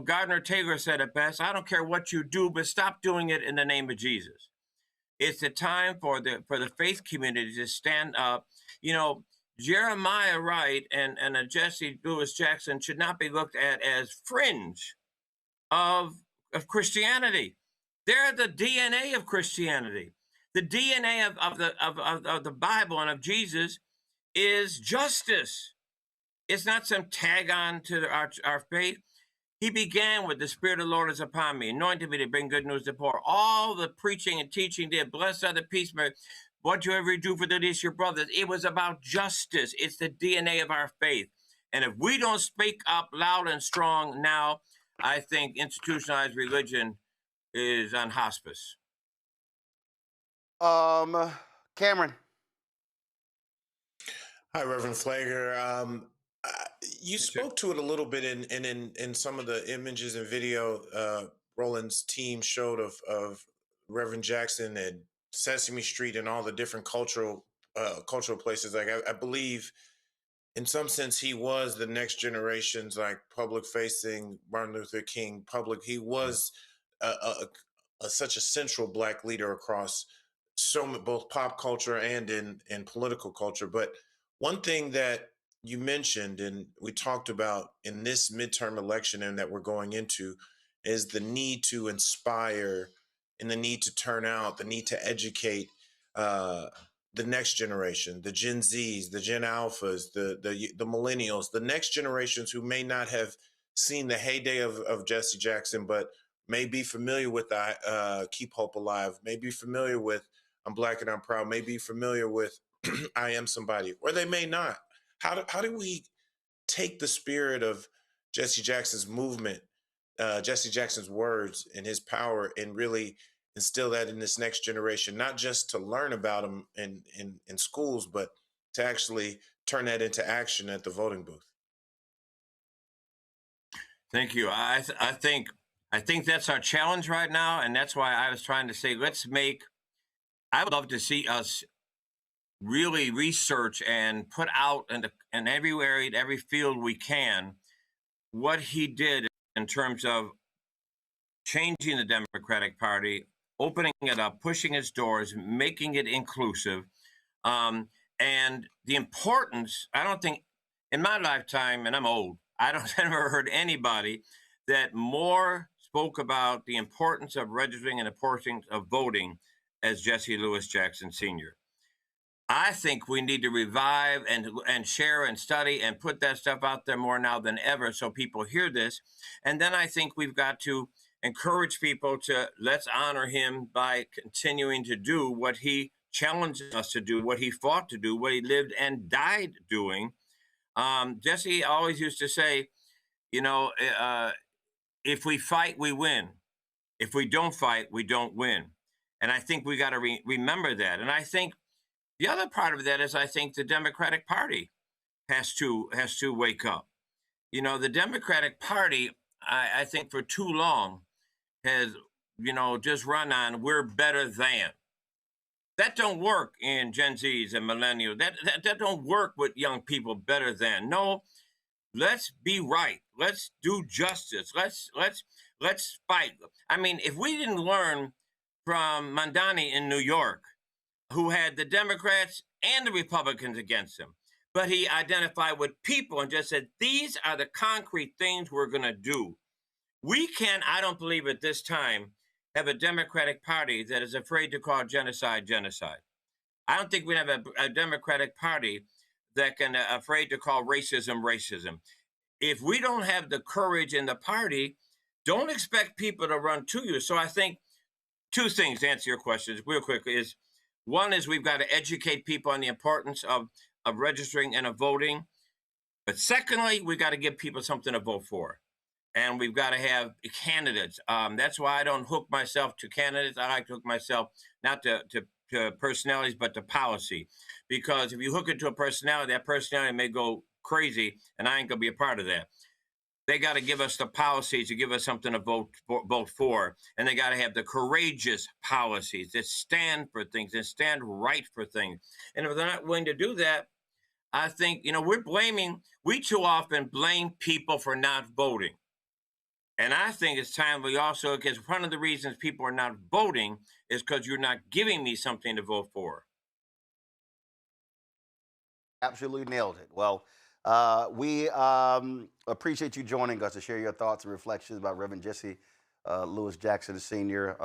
Gardner Taylor said it best, I don't care what you do, but stop doing it in the name of Jesus. It's the time for the faith community to stand up. Jeremiah Wright and Jesse Louis Jackson should not be looked at as fringe of Christianity. They're the DNA of Christianity. The DNA of the Bible and of Jesus is justice. It's not some tag on to our faith. He began with the Spirit of the Lord is upon me, anointed me to bring good news to the poor. All the preaching and teaching did, blessed are the peacemakers. Whatsoever you do for the least of your brothers, it was about justice. It's the DNA of our faith. And if we don't speak up loud and strong now, I think institutionalized religion is on hospice. Cameron. Hi, Reverend Pfleger. You spoke to it a little bit in some of the images and video Roland's team showed of Reverend Jackson and Sesame Street and all the different cultural places. Like I believe, in some sense, he was the next generation's public-facing Martin Luther King public. He was such a central Black leader across both pop culture and in political culture. But one thing that you mentioned and we talked about in this midterm election and that we're going into is the need to inspire and the need to turn out, the need to educate the next generation, the Gen Zs, the Gen Alphas, the millennials, the next generations who may not have seen the heyday of Jesse Jackson, but may be familiar with Keep Hope Alive, may be familiar with I'm Black and I'm Proud, may be familiar with I Am Somebody, or they may not. How do we take the spirit of Jesse Jackson's movement, Jesse Jackson's words and his power, and really instill that in this next generation, not just to learn about him in schools, but to actually turn that into action at the voting booth? Thank you. I think that's our challenge right now, and that's why I was trying to say, I would love to see us really research and put out in every area, every field we can, what he did in terms of changing the Democratic Party, opening it up, pushing its doors, making it inclusive. And the importance, I don't think, in my lifetime, and I'm old, I don't ever heard anybody that more spoke about the importance of registering and the importance of voting as Jesse Lewis Jackson Sr. I think we need to revive and share and study and put that stuff out there more now than ever so people hear this. And then I think we've got to encourage people to let's honor him by continuing to do what he challenged us to do, what he fought to do, what he lived and died doing. Jesse always used to say, you know, if we fight, we win. If we don't fight, we don't win. And I think we got to remember that. And I think the other part of that is I think the Democratic Party has to wake up. You know, the Democratic Party, I think for too long has, you know, just run on we're better than. That don't work in Gen Zs and millennials. That don't work with young people better than. No, let's be right. Let's do justice. Let's fight. I mean, if we didn't learn from Mandani in New York, who had the Democrats and the Republicans against him, but he identified with people and just said, these are the concrete things we're going to do. We can, I don't believe at this time, have a Democratic Party that is afraid to call genocide, genocide. I don't think we have a Democratic Party that can afraid to call racism, racism. If we don't have the courage in the party, don't expect people to run to you. So I think two things to answer your questions real quickly is, one is we've got to educate people on the importance of registering and of voting. But secondly, we've got to give people something to vote for. And we've got to have candidates. That's why I don't hook myself to candidates. I like to hook myself not to personalities, but to policy. Because if you hook it to a personality, that personality may go crazy, and I ain't going to be a part of that. They got to give us the policies to give us something to vote for. And they got to have the courageous policies that stand for things and stand right for things. And if they're not willing to do that, I think, you know, we too often blame people for not voting. And I think it's time we also, because one of the reasons people are not voting is because you're not giving me something to vote for. Absolutely nailed it. Well, we appreciate you joining us to share your thoughts and reflections about Reverend Jesse Lewis Jackson Sr.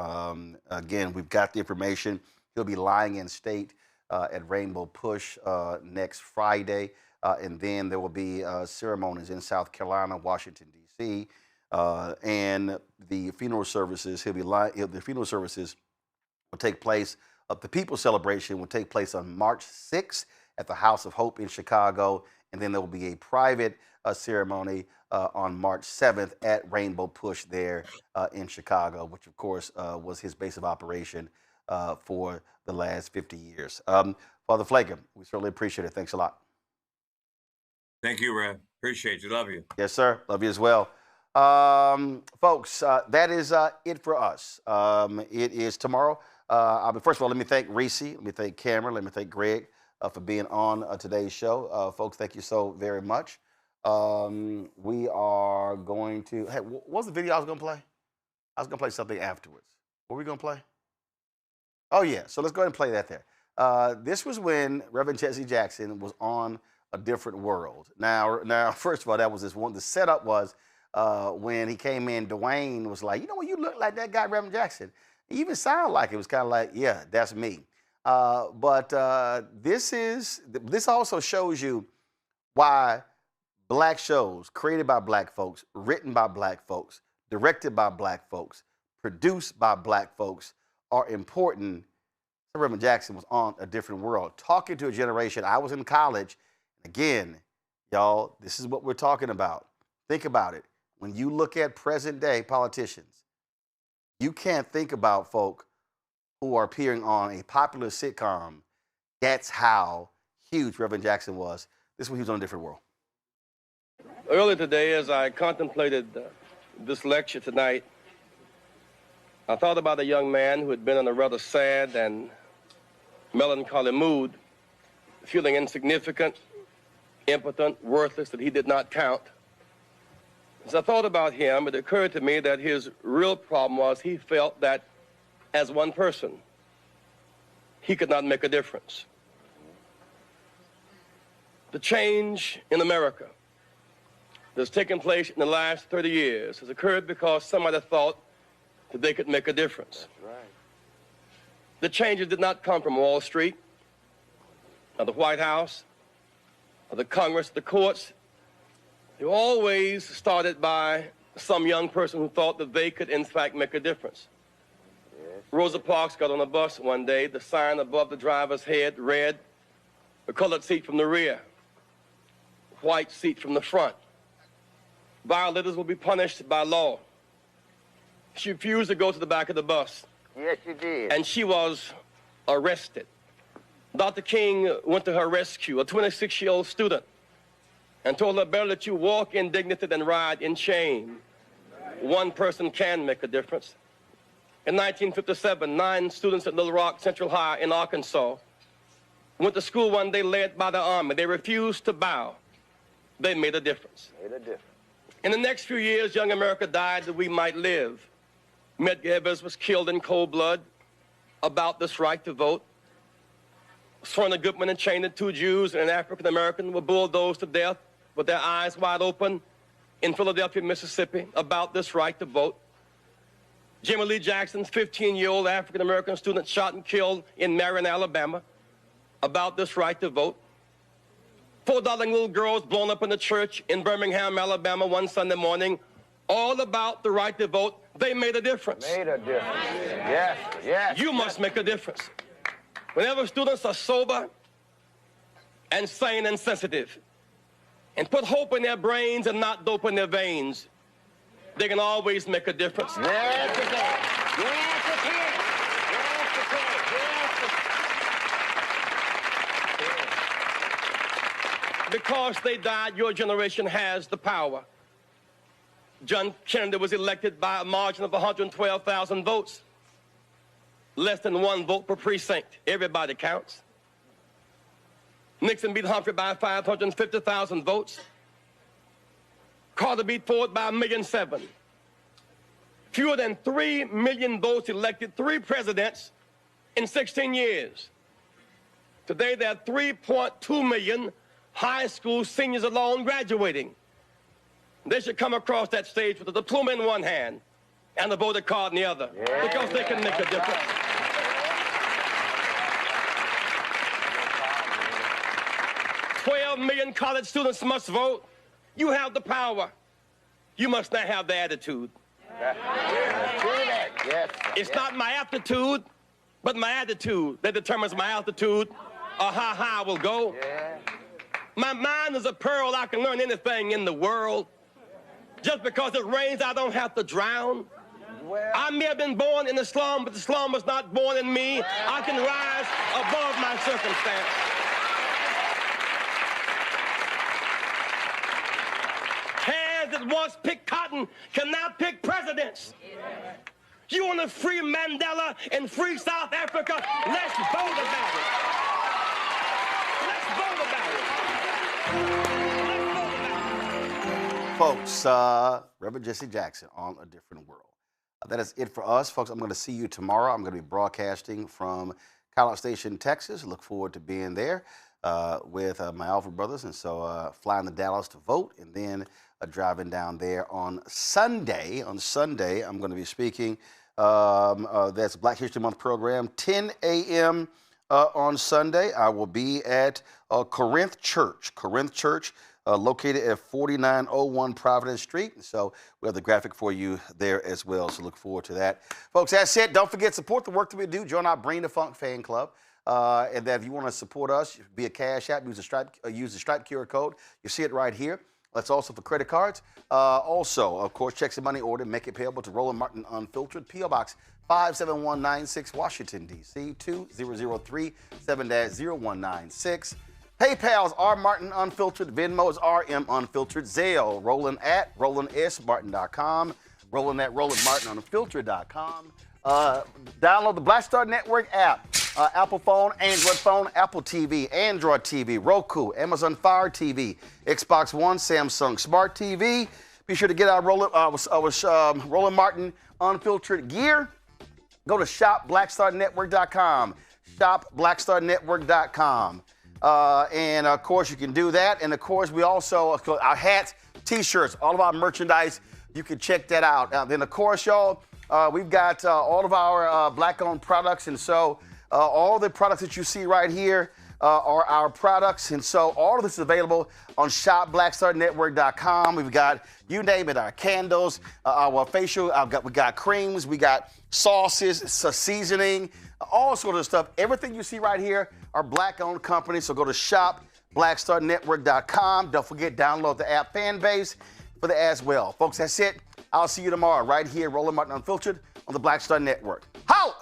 Again, we've got the information. He'll be lying in state at Rainbow Push next Friday. And then there will be ceremonies in South Carolina, Washington, D.C., and the funeral services. The funeral services will take place. The People's Celebration will take place on March 6th at the House of Hope in Chicago, and then there will be a private ceremony on March 7th at Rainbow Push there in Chicago, which of course was his base of operation for the last 50 years. Father Pfleger, we certainly appreciate it. Thanks a lot. Thank you, Rev. Appreciate you. Love you. Yes, sir. Love you as well. Folks, that is it for us. It is tomorrow. First of all, let me thank Reese. Let me thank Cameron. Let me thank Greg for being on today's show. Folks, thank you so very much. We are going to... Hey, what was the video I was going to play? I was going to play something afterwards. What were we going to play? Oh, yeah. So let's go ahead and play that there. This was when Reverend Jesse Jackson was on a different world. Now, first of all, that was this one. The setup was when he came in, Dwayne was like, you know what, you look like that guy, Reverend Jackson. He even sounded like it was kind of like, yeah, that's me. But this also shows you why black shows created by black folks, written by black folks, directed by black folks, produced by black folks are important. Reverend Jackson was on a different world, talking to a generation. I was in college. Again, y'all, this is what we're talking about. Think about it. When you look at present day politicians, you can't think about folk who are appearing on a popular sitcom. That's how huge Reverend Jackson was. This is when he was on a different world. Earlier today, as I contemplated this lecture tonight, I thought about a young man who had been in a rather sad and melancholy mood feeling insignificant, impotent, worthless, that he did not count. As I thought about him, it occurred to me that his real problem was he felt that as one person, he could not make a difference. The change in America that's taken place in the last 30 years has occurred because somebody thought that they could make a difference. That's right. The changes did not come from Wall Street, or the White House, or the Congress, the courts. They were always started by some young person who thought that they could, in fact, make a difference. Yes. Rosa Parks got on a bus one day. The sign above the driver's head read, "The colored seat from the rear, white seat from the front. Violators will be punished by law." She refused to go to the back of the bus. Yes, you did. And she was arrested. Dr. King went to her rescue, a 26-year-old student, and told her, "Better let you walk in dignity than ride in shame." One person can make a difference. In 1957, 9 students at Little Rock Central High in Arkansas went to school one day led by the Army. They refused to bow. They made a difference. Made a difference. In the next few years, young America died that we might live. Medgar Evers was killed in cold blood about this right to vote. Serena Goodman and chained 2 Jews and an African-American were bulldozed to death with their eyes wide open in Philadelphia, Mississippi, about this right to vote. Jimmy Lee Jackson's 15-year-old African-American student shot and killed in Marion, Alabama, about this right to vote. 4 darling little girls blown up in the church in Birmingham, Alabama one Sunday morning, all about the right to vote. They made a difference. Made a difference. Yes, yes. You must make a difference. Whenever students are sober and sane and sensitive and put hope in their brains and not dope in their veins, they can always make a difference. Yes, it can. Yes, it can. Yes, it can. Yes, it can. Because they died, your generation has the power. John Kennedy was elected by a margin of 112,000 votes. Less than 1 vote per precinct. Everybody counts. Nixon beat Humphrey by 550,000 votes. Carter beat Ford by 1,700,000. Fewer than 3 million votes elected 3 presidents in 16 years. Today, there are 3.2 million high school seniors alone graduating. They should come across that stage with a diploma in one hand and a voter card in the other, because they can make a difference. $12 million college students must vote. You have the power. You must not have the attitude. It's not my aptitude, but my attitude that determines my altitude or how high I will go. My mind is a pearl. I can learn anything in the world. Just because it rains, I don't have to drown. I may have been born in the slum, but the slum was not born in me. I can rise above my circumstance. Hands that once picked cotton can now pick presidents. You want to free Mandela and free South Africa? Let's vote about it. Let's vote about it. Folks, Reverend Jesse Jackson on A Different World. That is it for us, folks. I'm going to see you tomorrow. I'm going to be broadcasting from College Station, Texas. Look forward to being there with my Alfred brothers. And so flying to Dallas to vote and then driving down there on Sunday. On Sunday, I'm going to be speaking. That's Black History Month program, 10 a.m. On Sunday. I will be at Corinth Church. Located at 4901 Providence Street. So we have the graphic for you there as well. So look forward to that. Folks, that's it. Don't forget, support the work that we do. Join our Bring the Funk fan club. And that if you want to support us, be a Cash App, use the Stripe QR code. You see it right here. That's also for credit cards. Also, of course, checks and money order. Make it payable to Roland Martin Unfiltered. P.O. Box 57196, Washington, D.C. 20037 0196. PayPal's R Martin Unfiltered, Venmo is RM Unfiltered, Zelle, Roland at RolandSMartin.com, Roland at RolandMartinUnfiltered.com. Download the Black Star Network app. Apple phone, Android phone, Apple TV, Android TV, Roku, Amazon Fire TV, Xbox One, Samsung Smart TV. Be sure to get our Roland Martin unfiltered gear. Go to shopblackstarnetwork.com. Shopblackstarnetwork.com. And of course, you can do that. And of course, we also, our hats, t-shirts, all of our merchandise, you can check that out. Then of course, y'all, we've got all of our black-owned products. And so all the products that you see right here are our products. And so all of this is available on shopblackstarnetwork.com. We've got, you name it, our candles, our facial, we got creams, we got sauces, seasoning, all sorts of stuff. Everything you see right here are black-owned companies. So go to shopblackstarnetwork.com. Don't forget, download the app Fanbase for that as well. Folks, that's it. I'll see you tomorrow right here, Roland Martin Unfiltered on the Black Star Network. Holla!